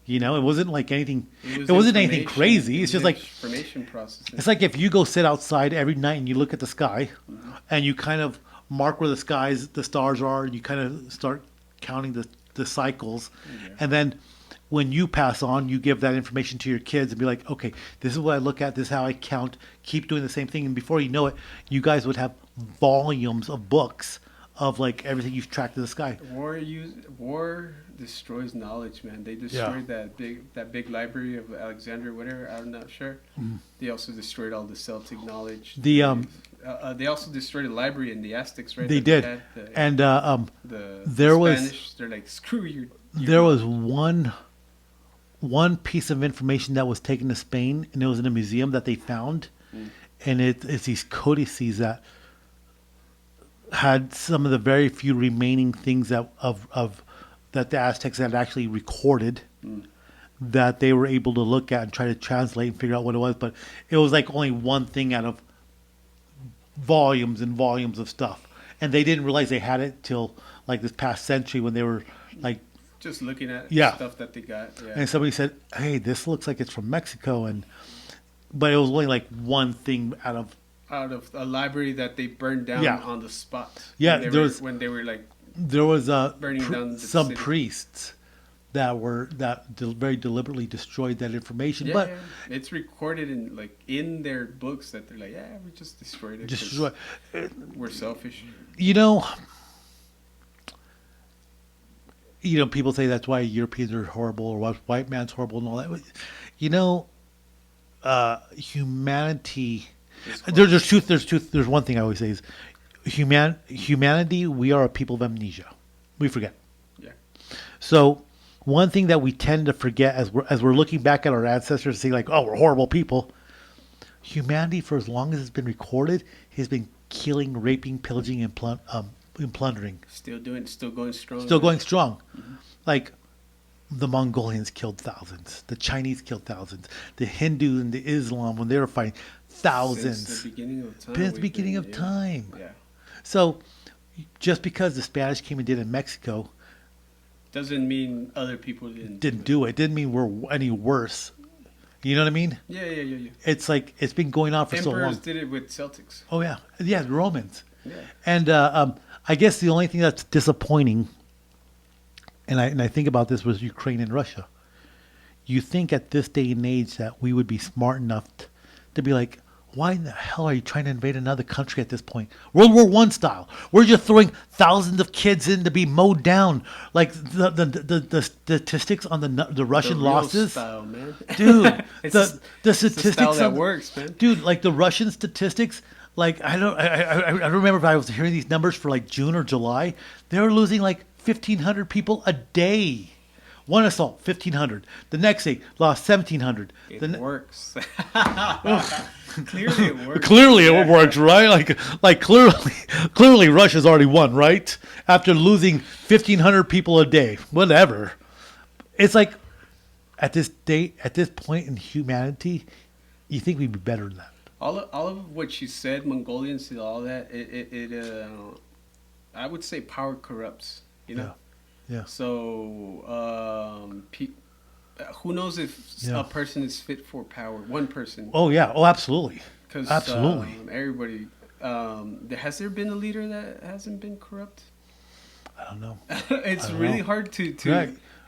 You know, it wasn't like anything. It wasn't anything crazy. It's just like information processing. It's like if you go sit outside every night and you look at the sky, and you kind of mark where the stars are, and you kind of start counting the cycles, and then when you pass on, you give that information to your kids and be like, okay, this is what I look at, this is how I count, keep doing the same thing. And before you know it, you guys would have volumes of books of like everything you've tracked in the sky. War destroys knowledge, man. They destroyed that big library of Alexander, whatever. I'm not sure. They also destroyed all the Celtic knowledge. They also destroyed the library in the Aztecs, right? They did. The Spanish, they're like, screw you. There was one piece of information that was taken to Spain, and it was in a museum that they found, and it's these codices that had some of the very few remaining things that the Aztecs had actually recorded that they were able to look at and try to translate and figure out what it was. But it was like only one thing out of volumes and volumes of stuff. And they didn't realize they had it till like this past century when they were like just looking at stuff that they got. Yeah. And somebody said, hey, this looks like it's from Mexico. But it was only like one thing out of a library that they burned down on the spot. Yeah, when they were like there was burning down some city. Priests that very deliberately destroyed that information. But it's recorded in their books that they're like, we just destroyed it. We're selfish. People say that's why Europeans are horrible or why white man's horrible and all that. Humanity. There's one thing I always say is humanity. We are a people of amnesia. We forget. Yeah. So one thing that we tend to forget as we're looking back at our ancestors and saying like, oh, we're horrible people. Humanity, for as long as it's been recorded, has been killing, raping, pillaging, and plundering. Still going strong. Still going strong. Mm-hmm. Like the Mongolians killed thousands. The Chinese killed thousands. The Hindu and the Islam, when they were fighting, thousands. Since the beginning of time. Since the beginning of time. Yeah. So just because the Spanish came and did it in Mexico doesn't mean other people didn't do it. Didn't mean we're any worse. You know what I mean? Yeah. It's like it's been going on for so long. Emperors did it with Celtics. Oh yeah, the Romans. Yeah. And I guess the only thing that's disappointing, and I think about this, was Ukraine and Russia. You think at this day and age that we would be smart enough to be like, why in the hell are you trying to invade another country at this point? World War I style. We're just throwing thousands of kids in to be mowed down. Like the statistics on the Russian losses. Style, man. Dude, the statistics the style that works, man. Dude, like the Russian statistics, like I remember if I was hearing these numbers for like June or July, they were losing like 1,500 people a day. One assault, 1,500. The next day, lost 1,700. It works. Clearly it works. Clearly it works, right? Like clearly Russia's already won, right? After losing 1,500 people a day, whatever. It's like at this point in humanity, you think we'd be better than that. All of what you said, Mongolians and all that, it I would say power corrupts. Yeah. So, who knows if a person is fit for power? One person. Oh yeah. Oh, absolutely. Absolutely. Everybody. Has there been a leader that hasn't been corrupt? I don't know. It's really hard to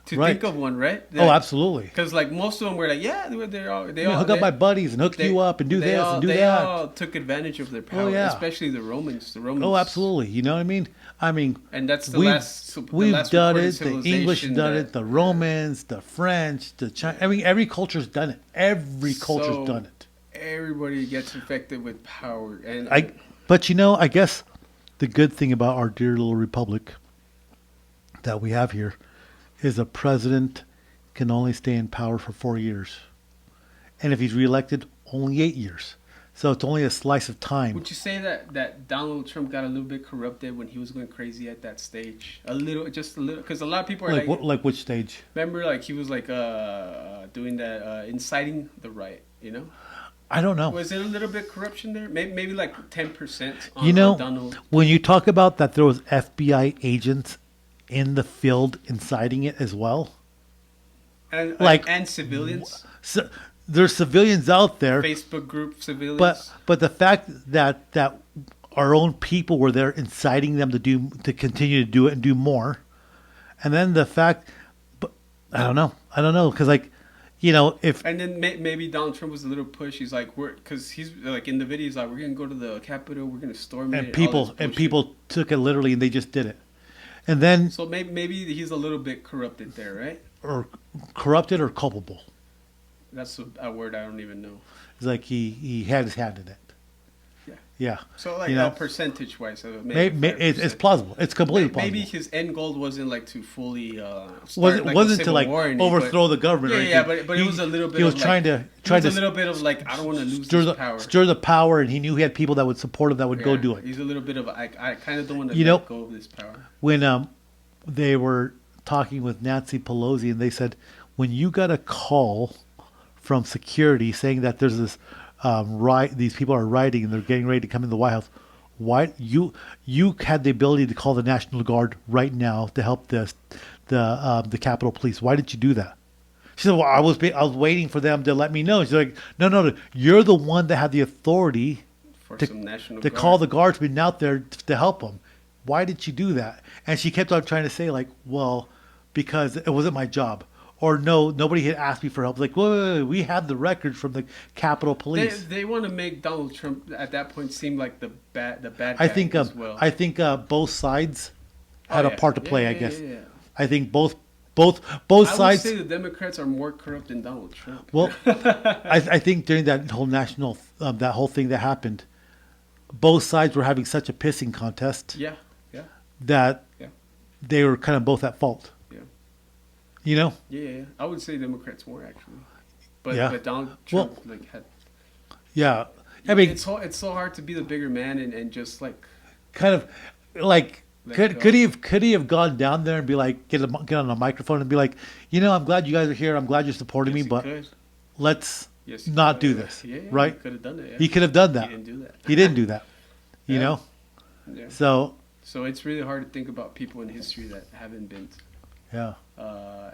think of one, right? Absolutely. Because like most of them were like, they all hook up my buddies and hook you up and do this and do that. They all took advantage of their power, especially the Romans. Oh, absolutely. You know what I mean? And that's the we've last done it. The English have done it. The Romans, the French, the China. I mean, every culture's done it. Every culture's done it. Everybody gets infected with power, But I guess the good thing about our dear little republic that we have here is a president can only stay in power for 4 years, and if he's reelected, only 8 years. So it's only a slice of time. Would you say that Donald Trump got a little bit corrupted when he was going crazy at that stage? Just a little, because a lot of people are like which stage? Remember, like he was doing that, inciting the riot. I don't know. Was it a little bit corruption there? Maybe like 10% on Donald. When you talk about that, there was FBI agents in the field inciting it as well, and civilians. So, there's civilians out there. Facebook group civilians. But the fact that our own people were there inciting them to continue to do it and do more, and then the fact, I don't know, because like, if and then maybe Donald Trump was a little push. He's like, because he's like in the video, he's like, we're gonna go to the Capitol, we're gonna storm it. And people took it literally and they just did it, and then so maybe he's a little bit corrupted there, right? Or corrupted or culpable. That's a word I don't even know. It's like he had his hand in it. Yeah. So like percentage wise, maybe it's plausible. It's completely plausible. Maybe his end goal wasn't like to fully wasn't to like overthrow the government. Yeah, but it was a little bit. He was trying to a little bit of like I don't want to lose this power. Stir the power, and he knew he had people that would support him that would go do it. He's a little bit of I kind of don't want to let go of this power. When they were talking with Nancy Pelosi, and they said, when you got a call from security saying that there's this these people are rioting and they're getting ready to come in the White House, why you had the ability to call the National Guard right now to help the Capitol Police. Why did you do that? She said, well, I was waiting for them to let me know. She's like, no, you're the one that had the authority to call the guardsmen out there to help them. Why did you do that? And she kept on trying to say, like, well, because it wasn't my job. Or no, nobody had asked me for help. Like, wait, we have the records from the Capitol Police. They want to make Donald Trump at that point seem like the bad guy as well. I think both sides had a part to play. I guess. Yeah. I think both sides. I would say the Democrats are more corrupt than Donald Trump. Well, I think during that whole that whole thing that happened, both sides were having such a pissing contest. Yeah. That they were kind of both at fault. Yeah. I would say Democrats more actually, but Donald Trump had. Yeah, I mean, it's so hard to be the bigger man and just like. Kind of, like could he have gone down there and be like get on a microphone and be like, I'm glad you guys are here. I'm glad you're supporting me, but let's not do this. Right? He could have done it. He could have done that. He didn't do that. He didn't do that. You know. Yeah. So it's really hard to think about people in history that haven't been. Yeah.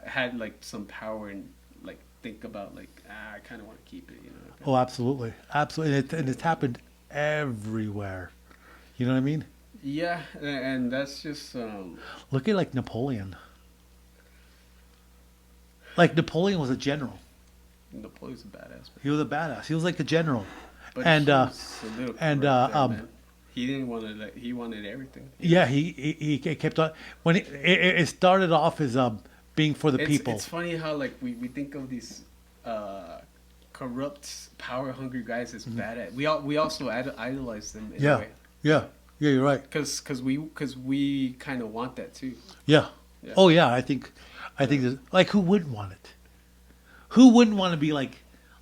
Had like some power and like think about like I kind of want to keep it. Oh, absolutely, and it's happened everywhere. You know what I mean? Yeah, and that's just look at like Napoleon. Like Napoleon was a general. Napoleon's a badass. Man. He was a badass. He was like a general. But he didn't want to. He wanted everything. Yeah, he kept on. When it started off as being for the people. It's funny how like we think of these corrupt, power hungry guys as badass. We also idolize them. In a way. Yeah, you're right. Because we kind of want that too. Yeah. Oh yeah, I think like who wouldn't want it? Who wouldn't want to be like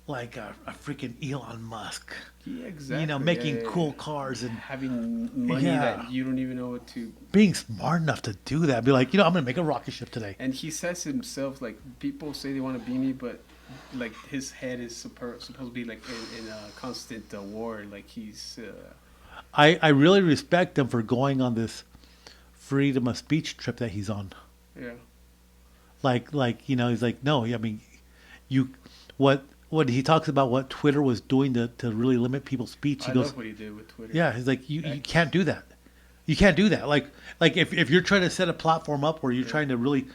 a freaking Elon Musk? Yeah, exactly. Making cool cars and having money that you don't even know what to. Being smart enough to do that, be like, I'm gonna make a rocket ship today. And he says himself, like, people say they want to be me, but like his head is supposed to be like in a constant war. Like he's. I really respect him for going on this freedom of speech trip that he's on. Yeah. Like he's like, no, I mean, what he talks about what Twitter was doing to really limit people's speech. He goes, love what he did with Twitter. Yeah, he's like, you can't do that. You can't do that. Like if you're trying to set a platform up where you're trying to really,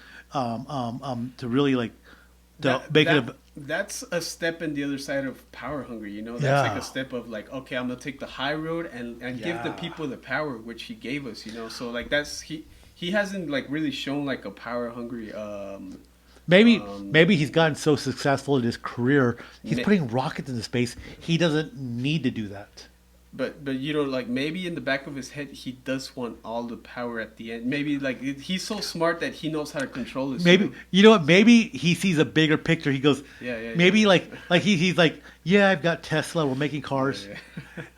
that's a step in the other side of power hungry. That's like a step of like, okay, I'm gonna take the high road and give the people the power which he gave us. So like that's he hasn't like really shown like a power hungry. Maybe he's gotten so successful in his career, he's putting rockets into space. He doesn't need to do that. But like maybe in the back of his head he does want all the power at the end. Maybe like he's so smart that he knows how to control this. Maybe you know what? Maybe he sees a bigger picture. He goes, maybe like he's like, I've got Tesla. We're making cars,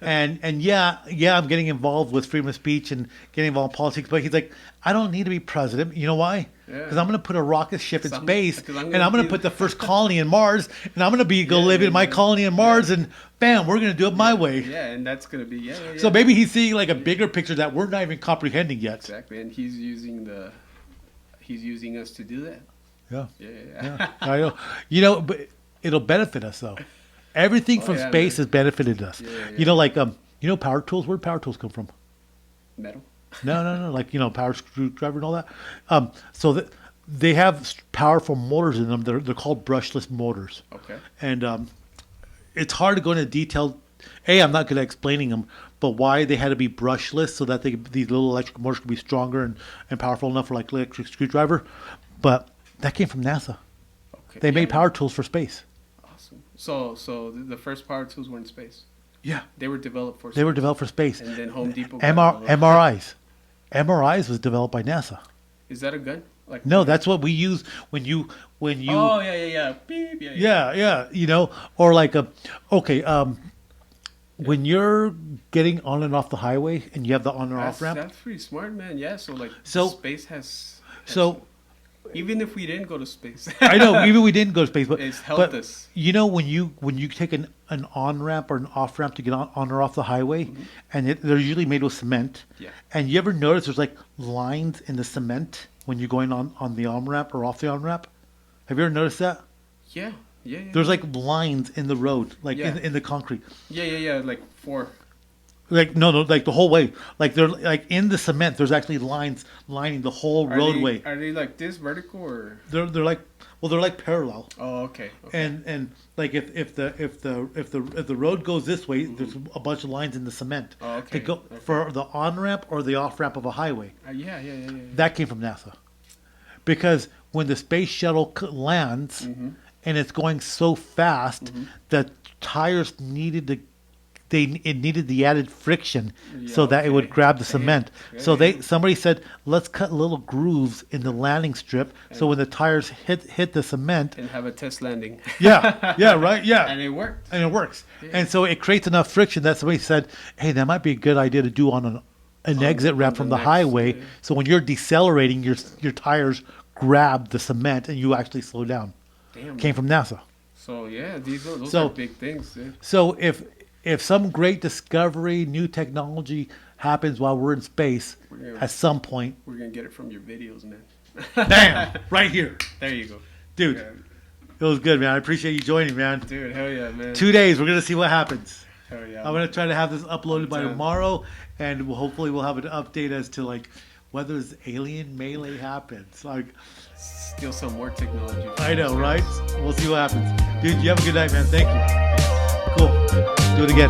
and I'm getting involved with freedom of speech and getting involved in politics. But he's like, I don't need to be president. You know why? Because I'm going to put a rocket ship in space, and I'm going to put the first colony in Mars, and I'm going to go live in my colony in Mars, and bam, we're going to do it my way. Yeah, and that's going to be So maybe he's seeing like a bigger picture that we're not even comprehending yet. Exactly, and he's using us to do that. Yeah. I know. But it'll benefit us though. Everything from space has benefited us. Like power tools. Where do power tools come from? Metal. No. Like power screwdriver and all that. So they have powerful motors in them. They're called brushless motors. Okay. And it's hard to go into detail. I'm not good at explaining them, but why they had to be brushless so that these little electric motors could be stronger and powerful enough for like electric screwdriver. But that came from NASA. Okay. They made power tools for space. Awesome. So the first power tools were in space. Yeah. They were developed for space. They were developed for space. And then Home Depot. MRIs. MRIs was developed by NASA. Is that a gun? Like no, that's what we use when you. Oh yeah. Beep, yeah. You know, or like when you're getting on and off the highway and you have the on and off ramp. That's pretty smart, man. Yeah. So space has. Even if we didn't go to space. I know, even we didn't go to space, but it's helped us. You know, when you take an on ramp or an off ramp to get on or off the highway, and they're usually made with cement. Yeah. And you ever notice there's like lines in the cement when you're going on the on ramp or off the on ramp? Have you ever noticed that? Yeah. There's like lines in the road, like in the concrete. Yeah. Like 4. Like no, like the whole way. Like they're like in the cement. There's actually lines lining the whole roadway. Are they like this vertical or? They're like parallel. Oh, okay. And like if the road goes this way, there's a bunch of lines in the cement. Oh, okay. To go for the on ramp or the off ramp of a highway. Yeah. That came from NASA, because when the space shuttle lands and it's going so fast that tires needed the added friction so that it would grab the cement. So somebody said, let's cut little grooves in the landing strip so when the tires hit the cement and have a test landing. Right. And it worked. And it works. Yeah. And so it creates enough friction that somebody said, hey, that might be a good idea to do on an exit ramp from the highway. Yeah. So when you're decelerating, your tires grab the cement and you actually slow down. Damn. Came from NASA. So those are big things. Dude. So if some great discovery, new technology happens while we're in space, at some point, we're gonna get it from your videos, man. Bam! Right here. There you go, dude. Yeah. It was good, man. I appreciate you joining, man. Dude, hell yeah, man. 2 days. We're gonna see what happens. Hell yeah. I'm gonna try to have this uploaded by tomorrow, and hopefully we'll have an update as to like whether this alien melee happens. Like, steal some more technology. I know, right? We'll see what happens, dude. You have a good night, man. Thank you. Cool. Do it again.